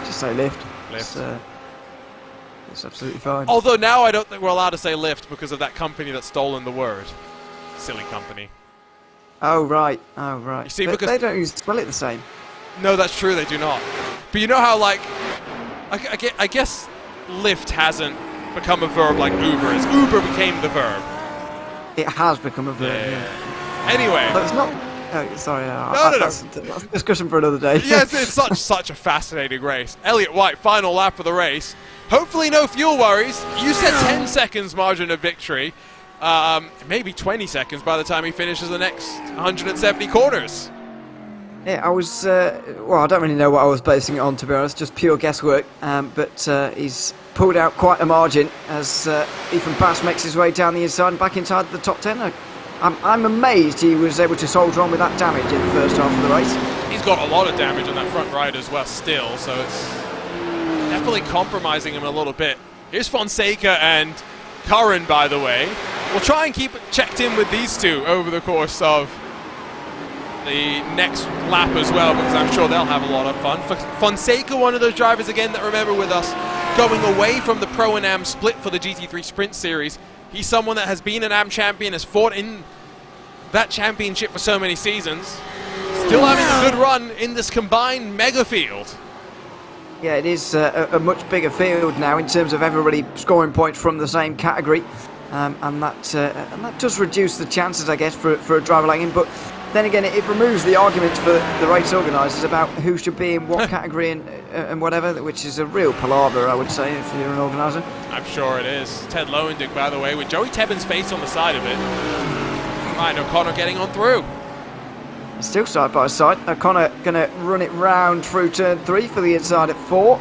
Just say lift. Lift. It's absolutely fine. Although now I don't think we're allowed to say lift because of that company that's stolen the word. Silly company. Oh, right. You see, But because they don't spell it the same. No, that's true, they do not. But you know how, like, I guess lift hasn't become a verb like Uber is. Uber became the verb. It has become a verb, Yeah. Anyway. But it's not... Oh, sorry. No. That's a discussion for another day. Yes, it's such a fascinating race. Elliott White, final lap of the race. Hopefully no fuel worries. You said 10 seconds margin of victory. Maybe 20 seconds by the time he finishes the next 170 corners. Yeah, I was... well, I don't really know what I was basing it on, to be honest. Just pure guesswork. But he's pulled out quite a margin as Ethan Bass makes his way down the inside and back inside the top 10. I'm amazed he was able to soldier on with that damage in the first half of the race. He's got a lot of damage on that front right as well still, so it's definitely compromising him a little bit. Here's Fonseca and Curran, by the way. We'll try and keep it checked in with these two over the course of the next lap as well, because I'm sure they'll have a lot of fun. Fonseca, one of those drivers again that remember with us going away from the Pro and Am split for the GT3 Sprint Series. He's someone that has been an AM champion, has fought in that championship for so many seasons. Still having a good run in this combined mega field. Yeah, it is a much bigger field now in terms of everybody scoring points from the same category. And that does reduce the chances, I guess, for a driver like him. But then again, it removes the argument for the race organisers about who should be in what category and whatever, which is a real palaver, I would say, if you're an organiser. I'm sure it is. Ted Lowendick, by the way, with Joey Tebbin's face on the side of it. Ryan O'Connor getting on through. Still side by side. O'Connor going to run it round through turn 3 for the inside at 4.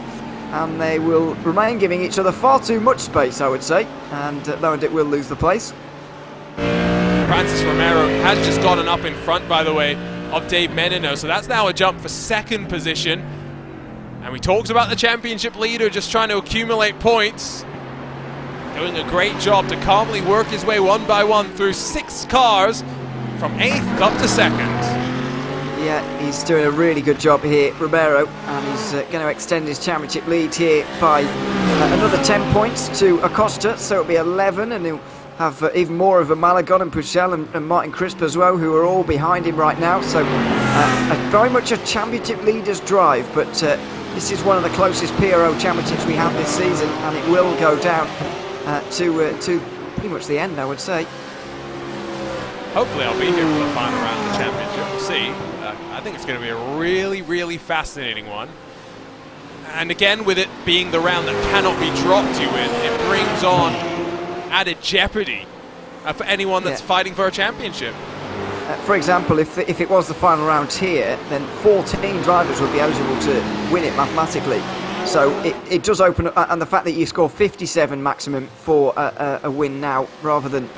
And they will remain giving each other far too much space, I would say. And Lowendick will lose the place. Francis Romero has just gotten up in front, by the way, of Dave Menino. So that's now a jump for second position. And we talked about the championship leader just trying to accumulate points. Doing a great job to calmly work his way one by one through 6 cars from 8th up to 2nd. Yeah, he's doing a really good job here, Romero, and he's going to extend his championship lead here by another 10 points to Acosta, so it'll be 11, and he'll have even more of a Malagon and Puchel and Martin Crisp as well, who are all behind him right now. So very much a championship leader's drive, but this is one of the closest PRL championships we have this season, and it will go down to pretty much the end, I would say. Hopefully I'll be here for the final round of the championship. We'll see. I think it's going to be a really, really fascinating one. And again, with it being the round that cannot be dropped you in, it brings on added jeopardy for anyone that's fighting for a championship. For example, if it was the final round here, then 14 drivers would be eligible to win it mathematically. So it does open up, and the fact that you score 57 maximum for a win now, rather than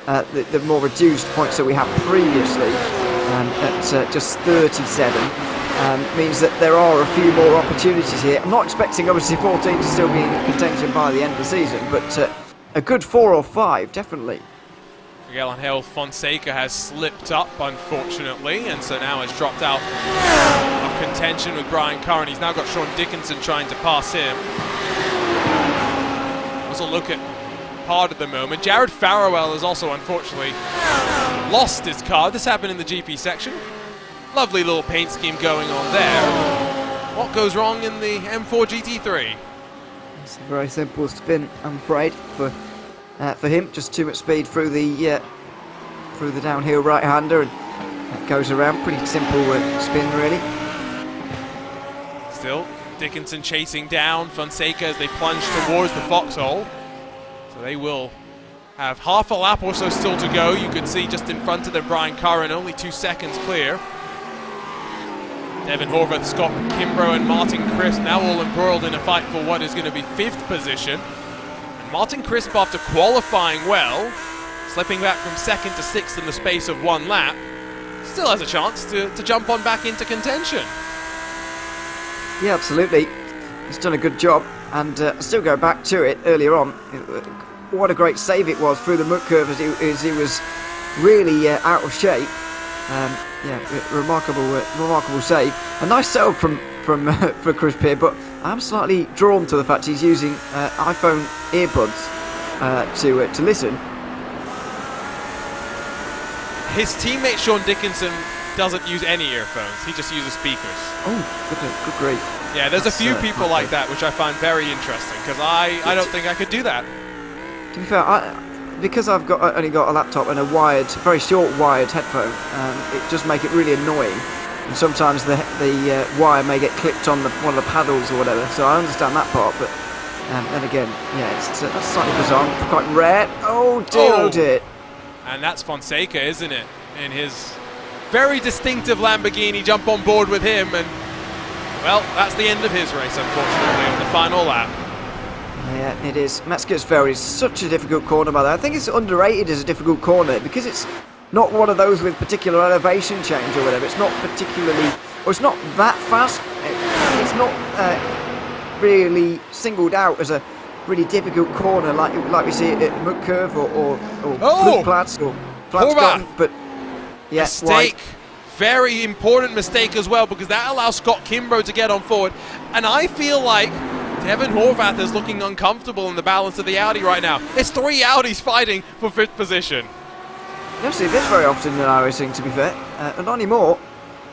the more reduced points that we had previously at just 37, means that there are a few more opportunities here. I'm not expecting, obviously, 14 to still be in contention by the end of the season, but a good 4 or 5, definitely. Miguel Angel Fonseca has slipped up, unfortunately, and so now has dropped out of contention with Brian Curran. He's now got Sean Dickinson trying to pass him. Let's look at part of the moment. Jared Farrell has also, unfortunately, lost his car. This happened in the GP section. Lovely little paint scheme going on there. What goes wrong in the M4 GT3? It's a very simple spin, I'm afraid, for him. Just too much speed through the downhill right-hander, and that goes around. Pretty simple spin, really. Still, Dickinson chasing down Fonseca as they plunge towards the foxhole. So they will have half a lap or so still to go. You could see just in front of them Brian Curran, only 2 seconds clear. Devin Horvath, Scott Kimbrough and Martin Crisp now all embroiled in a fight for what is going to be 5th position. And Martin Crisp, after qualifying well, slipping back from 2nd to 6th in the space of 1 lap, still has a chance to jump on back into contention. Yeah, absolutely. He's done a good job, and I'll still go back to it earlier on. What a great save it was through the mud curve as he was really out of shape. Remarkable save. A nice setup for Chris Peer, but I'm slightly drawn to the fact he's using iPhone earbuds to listen. His teammate Sean Dickinson doesn't use any earphones. He just uses speakers. Oh, good grief. Yeah, there's a few people like that, which I find very interesting, because I don't think I could do that. To be fair, because I've only got a laptop and a very short wired headphone, it does make it really annoying. And sometimes the wire may get clipped on one of the paddles or whatever. So I understand that part, but then again, yeah, that's slightly bizarre, quite rare. Oh dear. And that's Fonseca, isn't it? In his very distinctive Lamborghini, jump on board with him, and well, that's the end of his race, unfortunately, on the final lap. Yeah, it is. Metzgersfeld is such a difficult corner, by the way. I think it's underrated as a difficult corner because it's not one of those with particular elevation change or whatever. It's not particularly, or it's not that fast. It's not really singled out as a really difficult corner like we see it at Muck Curve or Flugplatz or Platzgarten. But yeah, mistake. Very important mistake as well, because that allows Scott Kimbrough to get on forward. And I feel like Devin Horvath is looking uncomfortable in the balance of the Audi right now. It's 3 Audis fighting for 5th position. You don't see this very often in iRacing, to be fair, and not anymore.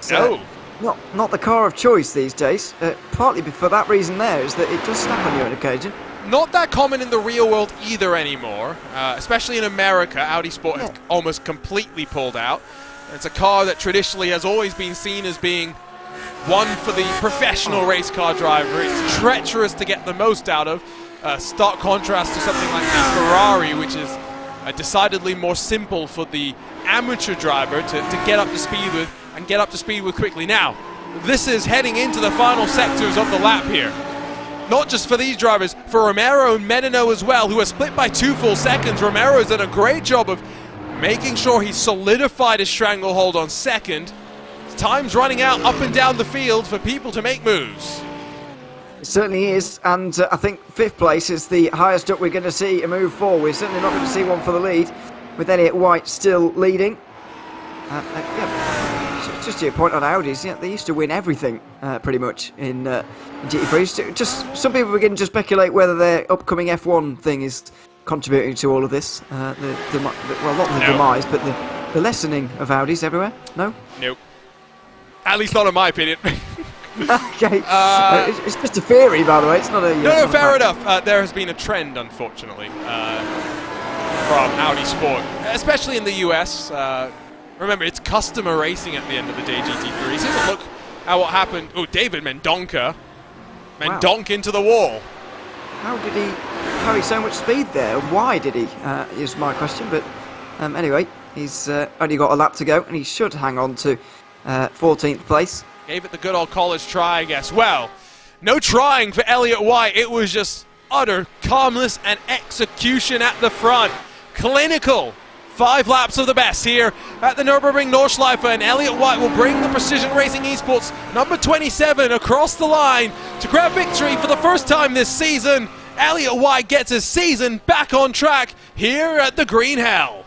So not the car of choice these days. Partly for that reason there is that it does snap on you on occasion. Not that common in the real world either anymore, especially in America. Audi Sport has almost completely pulled out. It's a car that traditionally has always been seen as being one for the professional race car driver. It's treacherous to get the most out of. Stark contrast to something like the Ferrari, which is decidedly more simple for the amateur driver to get up to speed with and get up to speed with quickly. Now, this is heading into the final sectors of the lap here. Not just for these drivers, for Romero and Menino as well, who are split by 2 full seconds. Romero's done a great job of making sure he solidified his stranglehold on second. Time's running out up and down the field for people to make moves. It certainly is, and I think 5th place is the highest up we're going to see a move for. We're certainly not going to see one for the lead, with Elliott White still leading. Just your point on Audis, they used to win everything pretty much in GT3. Just some people begin to speculate whether their upcoming F1 thing is contributing to all of this. Not the demise, but the lessening of Audis everywhere. No? Nope. At least not in my opinion. Okay. It's just a theory, by the way. It's not a... No, fair enough. There has been a trend, unfortunately, from Audi Sport, especially in the US. Remember, it's customer racing at the end of the day, GT3. So look at what happened. Oh, David Mendonca. Mendonca into the wall. How did he carry so much speed there? Why did he, is my question. But anyway, he's only got a lap to go, and he should hang on to 14th place. Gave it the good old college try, I guess. Well, no trying for Elliott White. It was just utter calmness and execution at the front. Clinical. 5 laps of the best here at the Nürburgring Nordschleife, and Elliott White will bring the Precision Racing Esports number 27 across the line to grab victory for the first time this season. Elliott White gets his season back on track here at the Green Hell.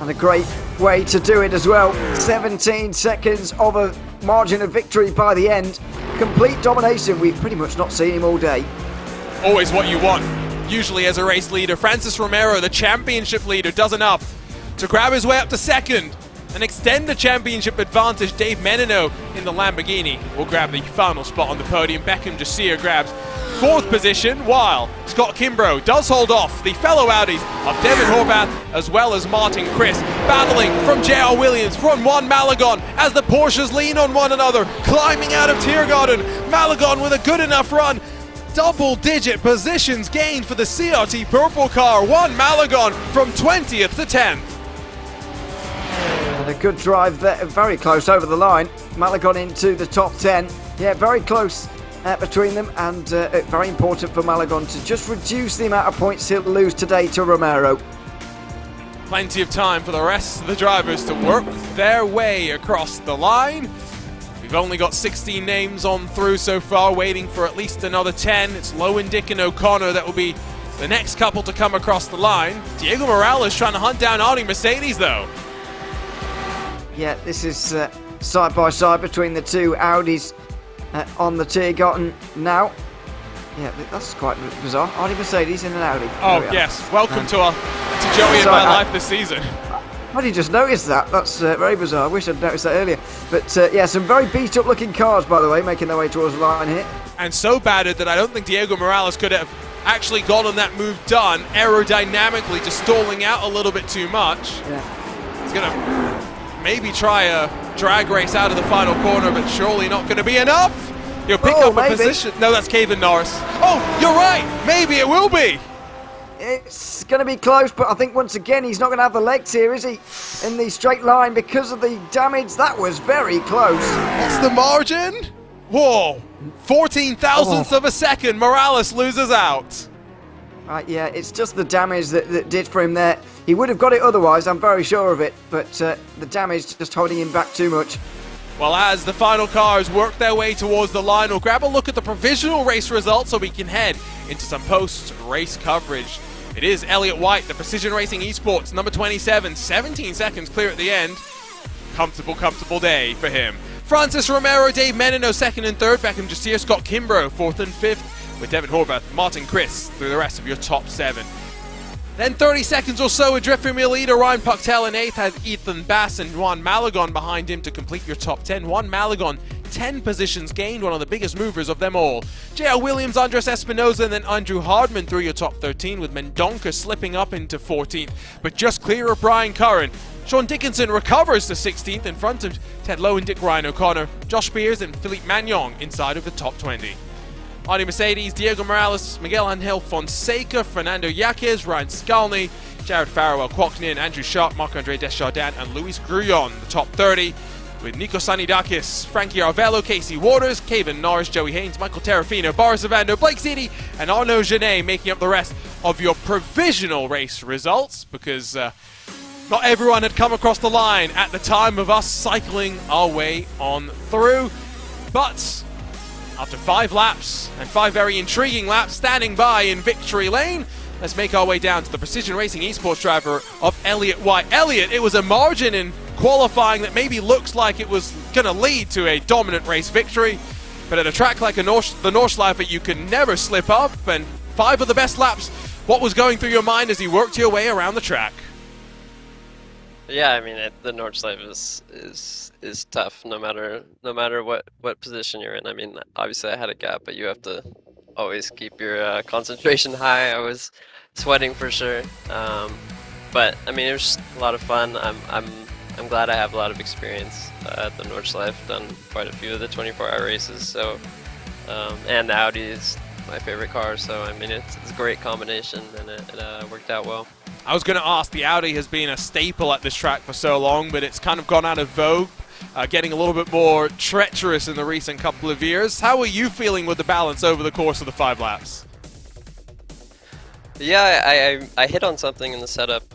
And a great way to do it as well. 17 seconds of a margin of victory by the end. Complete domination. We've pretty much not seen him all day. Always what you want. Usually as a race leader, Francis Romero, the championship leader, does enough to grab his way up to second and extend the championship advantage. Dave Menino in the Lamborghini will grab the final spot on the podium. Beckham Jasir grabs 4th position, while Scott Kimbrough does hold off the fellow Audis of Devin Horvath as well as Martin Chris, battling from J.R. Williams, from Juan Malagon, as the Porsches lean on one another, climbing out of Tiergarten. Malagon with a good enough run. Double-digit positions gained for the CRT purple car. Juan Malagon from 20th to 10th. And a good drive there, very close over the line. Malagon into the top 10. Yeah, very close between them, and very important for Malagon to just reduce the amount of points he'll lose today to Romero. Plenty of time for the rest of the drivers to work their way across the line. We've only got 16 names on through so far, waiting for at least another 10. It's Lowen, Dick, and O'Connor that will be the next couple to come across the line. Diego Morales trying to hunt down Audi Mercedes, though. Yeah, this is side by side between the two Audis on the Tiergarten now. Yeah, that's quite bizarre. Audi Mercedes in an Audi. Oh, yes. Welcome to Joey in my life this season. How did you just notice that? That's very bizarre. I wish I'd noticed that earlier. But yeah, some very beat up looking cars, by the way, making their way towards the line here. And so battered that I don't think Diego Morales could have actually gotten that move done aerodynamically, just stalling out a little bit too much. Yeah. He's going to maybe try a drag race out of the final corner, but surely not going to be enough. He'll pick up a position. No, that's Kevin Norris. Oh, you're right. Maybe it will be. It's going to be close, but I think once again he's not going to have the legs here, is he? In the straight line because of the damage. That was very close. What's the margin? Whoa. 14 thousandths of a second. Morales loses out. Right, yeah, it's just the damage that did for him there. He would have got it otherwise, I'm very sure of it, but the damage just holding him back too much. Well, as the final cars work their way towards the line, we'll grab a look at the provisional race results so we can head into some post-race coverage. It is Elliott White, the Precision Racing Esports, number 27, 17 seconds clear at the end. Comfortable day for him. Francis Romero, Dave Menino, second and third. Beckham Jasir, Scott Kimbrough, fourth and fifth. With Devin Horvath, Martin Chris through the rest of your top 7. Then 30 seconds or so adrift from your leader. Ryan Pucktel in 8th has Ethan Bass and Juan Malagon behind him to complete your top 10. Juan Malagon, 10 positions gained, one of the biggest movers of them all. J.L. Williams, Andres Espinoza, and then Andrew Hardman through your top 13, with Mendonca slipping up into 14th, but just clear of Brian Curran. Sean Dickinson recovers to 16th in front of Ted Lowe and Dick Ryan O'Connor. Josh Spears and Philippe Magnon inside of the top 20. Audi Mercedes, Diego Morales, Miguel Angel Fonseca, Fernando Yaquez, Ryan Skalny, Jared Farrell, Kwoknin, Andrew Sharp, Marc-Andre Desjardins, and Luis Grullon, the top 30, with Nico Sanidakis, Frankie Arvello, Casey Waters, Kevin Norris, Joey Haynes, Michael Terrafino, Boris Ovando, Blake City, and Arnaud Genet making up the rest of your provisional race results, because not everyone had come across the line at the time of us cycling our way on through. But after 5 laps, and 5 very intriguing laps standing by in victory lane, let's make our way down to the Precision Racing Esports driver of Elliott White. Elliott, it was a margin in qualifying that maybe looks like it was going to lead to a dominant race victory, but at a track like the Nordschleife, you can never slip up, and 5 of the best laps. What was going through your mind as you worked your way around the track? Yeah, I mean, the Nordschleife is tough, no matter what position you're in. I mean, obviously I had a gap, but you have to always keep your concentration high. I was sweating for sure, but I mean, it was just a lot of fun. I'm glad I have a lot of experience at the Nordschleife. Done quite a few of the 24-hour races, so and the Audi is my favorite car. So I mean, it's a great combination, and it worked out well. I was going to ask, the Audi has been a staple at this track for so long, but it's kind of gone out of vogue, getting a little bit more treacherous in the recent couple of years. How are you feeling with the balance over the course of the 5 laps? Yeah, I hit on something in the setup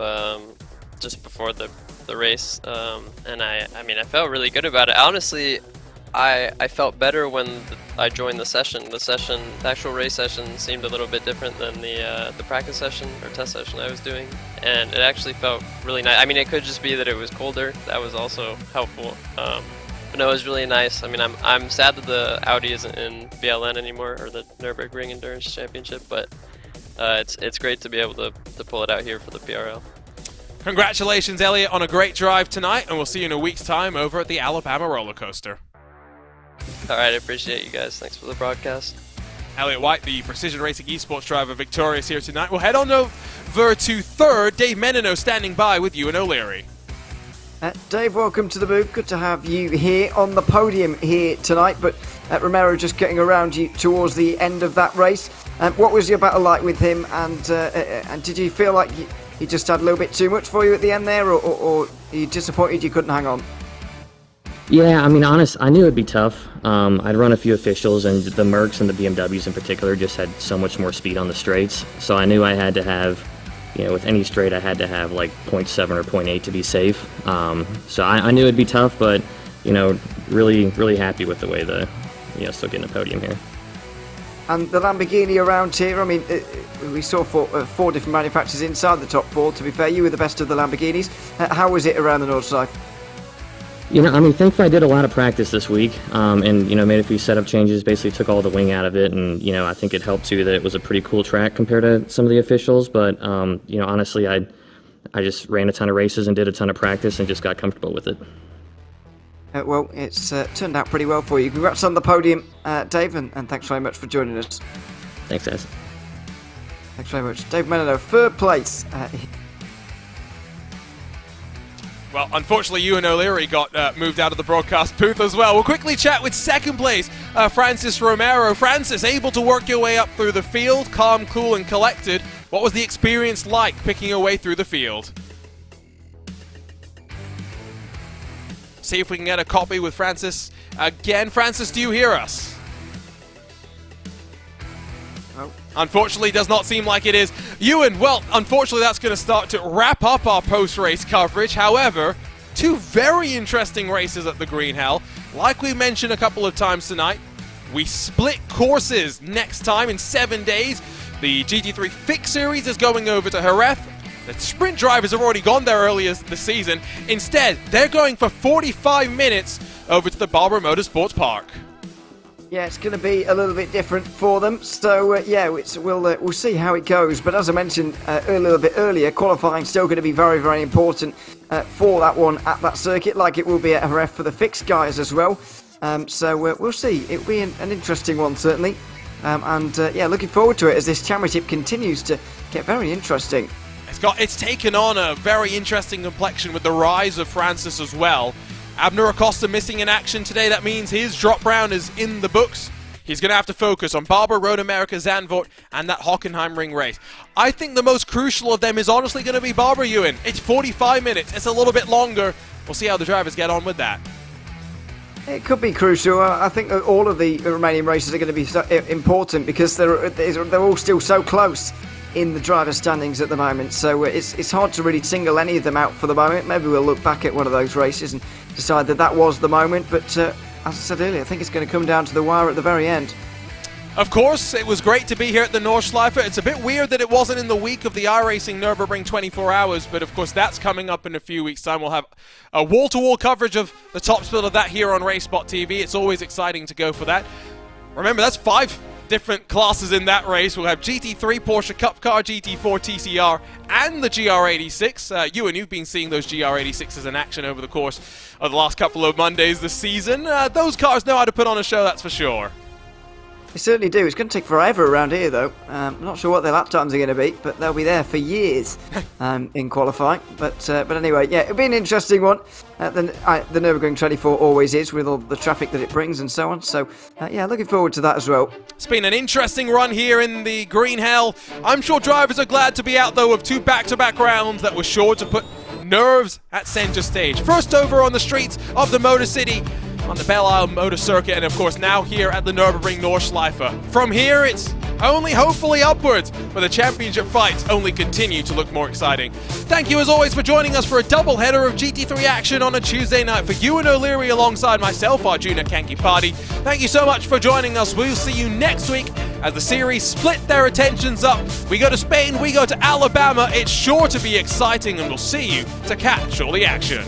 just before the race, and I mean, I felt really good about it. Honestly, I felt better when I joined the session. The actual race session seemed a little bit different than the practice session or test session I was doing, and it actually felt really nice. I mean, it could just be that it was colder. That was also helpful. But no, it was really nice. I mean, I'm sad that the Audi isn't in BLN anymore, or the Nürburgring Endurance Championship, but it's great to be able to pull it out here for the PRL. Congratulations, Elliott, on a great drive tonight, and we'll see you in a week's time over at the Alabama roller coaster. All right, I appreciate you guys. Thanks for the broadcast. Elliott White, the Precision Racing Esports driver, victorious here tonight. We'll head on over to third. Dave Menino standing by with Ewan O'Leary. Dave, welcome to the booth. Good to have you here on the podium here tonight. But Romero just getting around you towards the end of that race. What was your battle like with him? And did you feel like he just had a little bit too much for you at the end there, or are you disappointed you couldn't hang on? Yeah, I mean, I knew it'd be tough. I'd run a few officials, and the Mercs and the BMWs in particular just had so much more speed on the straights. So I knew I had to have, with any straight, I had to have like 0.7 or 0.8 to be safe. So I knew it'd be tough, but, really happy with the way still getting a podium here. And the Lamborghini around here, I mean, we saw four different manufacturers inside the top four. To be fair, you were the best of the Lamborghinis. How was it around the Nordschleife? Thankfully I did a lot of practice this week, and made a few setup changes, basically took all the wing out of it, and I think it helped too that it was a pretty cool track compared to some of the officials, but honestly I just ran a ton of races and did a ton of practice and just got comfortable with it. Well, it's turned out pretty well for you. Congrats on the podium, Dave, and thanks very much for joining us. Thanks, guys. Thanks very much. Dave Menino, third place. Well, unfortunately, Ewan O'Leary got moved out of the broadcast booth as well. We'll quickly chat with second place, Francis Romero. Francis, able to work your way up through the field, calm, cool, and collected. What was the experience like picking your way through the field? See if we can get a copy with Francis again. Francis, do you hear us? No. Unfortunately, does not seem like it is. Ewan, well, unfortunately, that's going to start to wrap up our post-race coverage. However, two very interesting races at the Green Hell. Like we mentioned a couple of times tonight, we split courses next time in 7 days. The GT3 Fix Series is going over to Jerez. The sprint drivers have already gone there earlier this season. Instead, they're going for 45 minutes over to the Barber Motorsports Park. Yeah, it's going to be a little bit different for them. So, we'll see how it goes. But as I mentioned a little bit earlier, qualifying still going to be very, very important for that one at that circuit, like it will be at Jerez for the fixed guys as well. We'll see. It'll be an interesting one, certainly. Looking forward to it as this championship continues to get very interesting. It's taken on a very interesting complexion with the rise of Francis as well. Abner Acosta missing in action today. That means his drop round is in the books. He's going to have to focus on Barber, Road America, Zandvoort, and that Hockenheim Ring race. I think the most crucial of them is honestly going to be Barber, Ewan. It's 45 minutes. It's a little bit longer. We'll see how the drivers get on with that. It could be crucial. I think that all of the remaining races are going to be so important because they're all still so close in the driver standings at the moment, so it's hard to really single any of them out for the moment. Maybe we'll look back at one of those races and decide that was the moment, but as I said earlier, I think it's going to come down to the wire at the very end. Of course, it was great to be here at the Nordschleife. It's a bit weird that it wasn't in the week of the iRacing Nürburgring 24 hours, but of course that's coming up in a few weeks' time. We'll have a wall-to-wall coverage of the top split of that here on RaceSpotTV. It's always exciting to go for that. Remember, that's 5 different classes in that race. We'll have GT3, Porsche Cup Car, GT4, TCR, and the GR86. Ewan, you've been seeing those GR86s in action over the course of the last couple of Mondays this season. Those cars know how to put on a show, that's for sure. They certainly do. It's going to take forever around here, though. I'm not sure what their lap times are going to be, but they'll be there for years in qualifying. But anyway, yeah, it'll be an interesting one. The Nürburgring 24 always is, with all the traffic that it brings and so on. So, looking forward to that as well. It's been an interesting run here in the Green Hell. I'm sure drivers are glad to be out, though, of 2 back-to-back rounds that were sure to put nerves at center stage. First over on the streets of the Motor City, on the Belle Isle Motor Circuit, and of course now here at the Nürburgring Nordschleife. From here, it's only hopefully upwards, where the championship fights only continue to look more exciting. Thank you as always for joining us for a double header of GT3 action on a Tuesday night. For Ewan O'Leary alongside myself, Arjuna Kankipati, thank you so much for joining us. We'll see you next week as the series split their attentions up. We go to Spain, we go to Alabama. It's sure to be exciting, and we'll see you to catch all the action.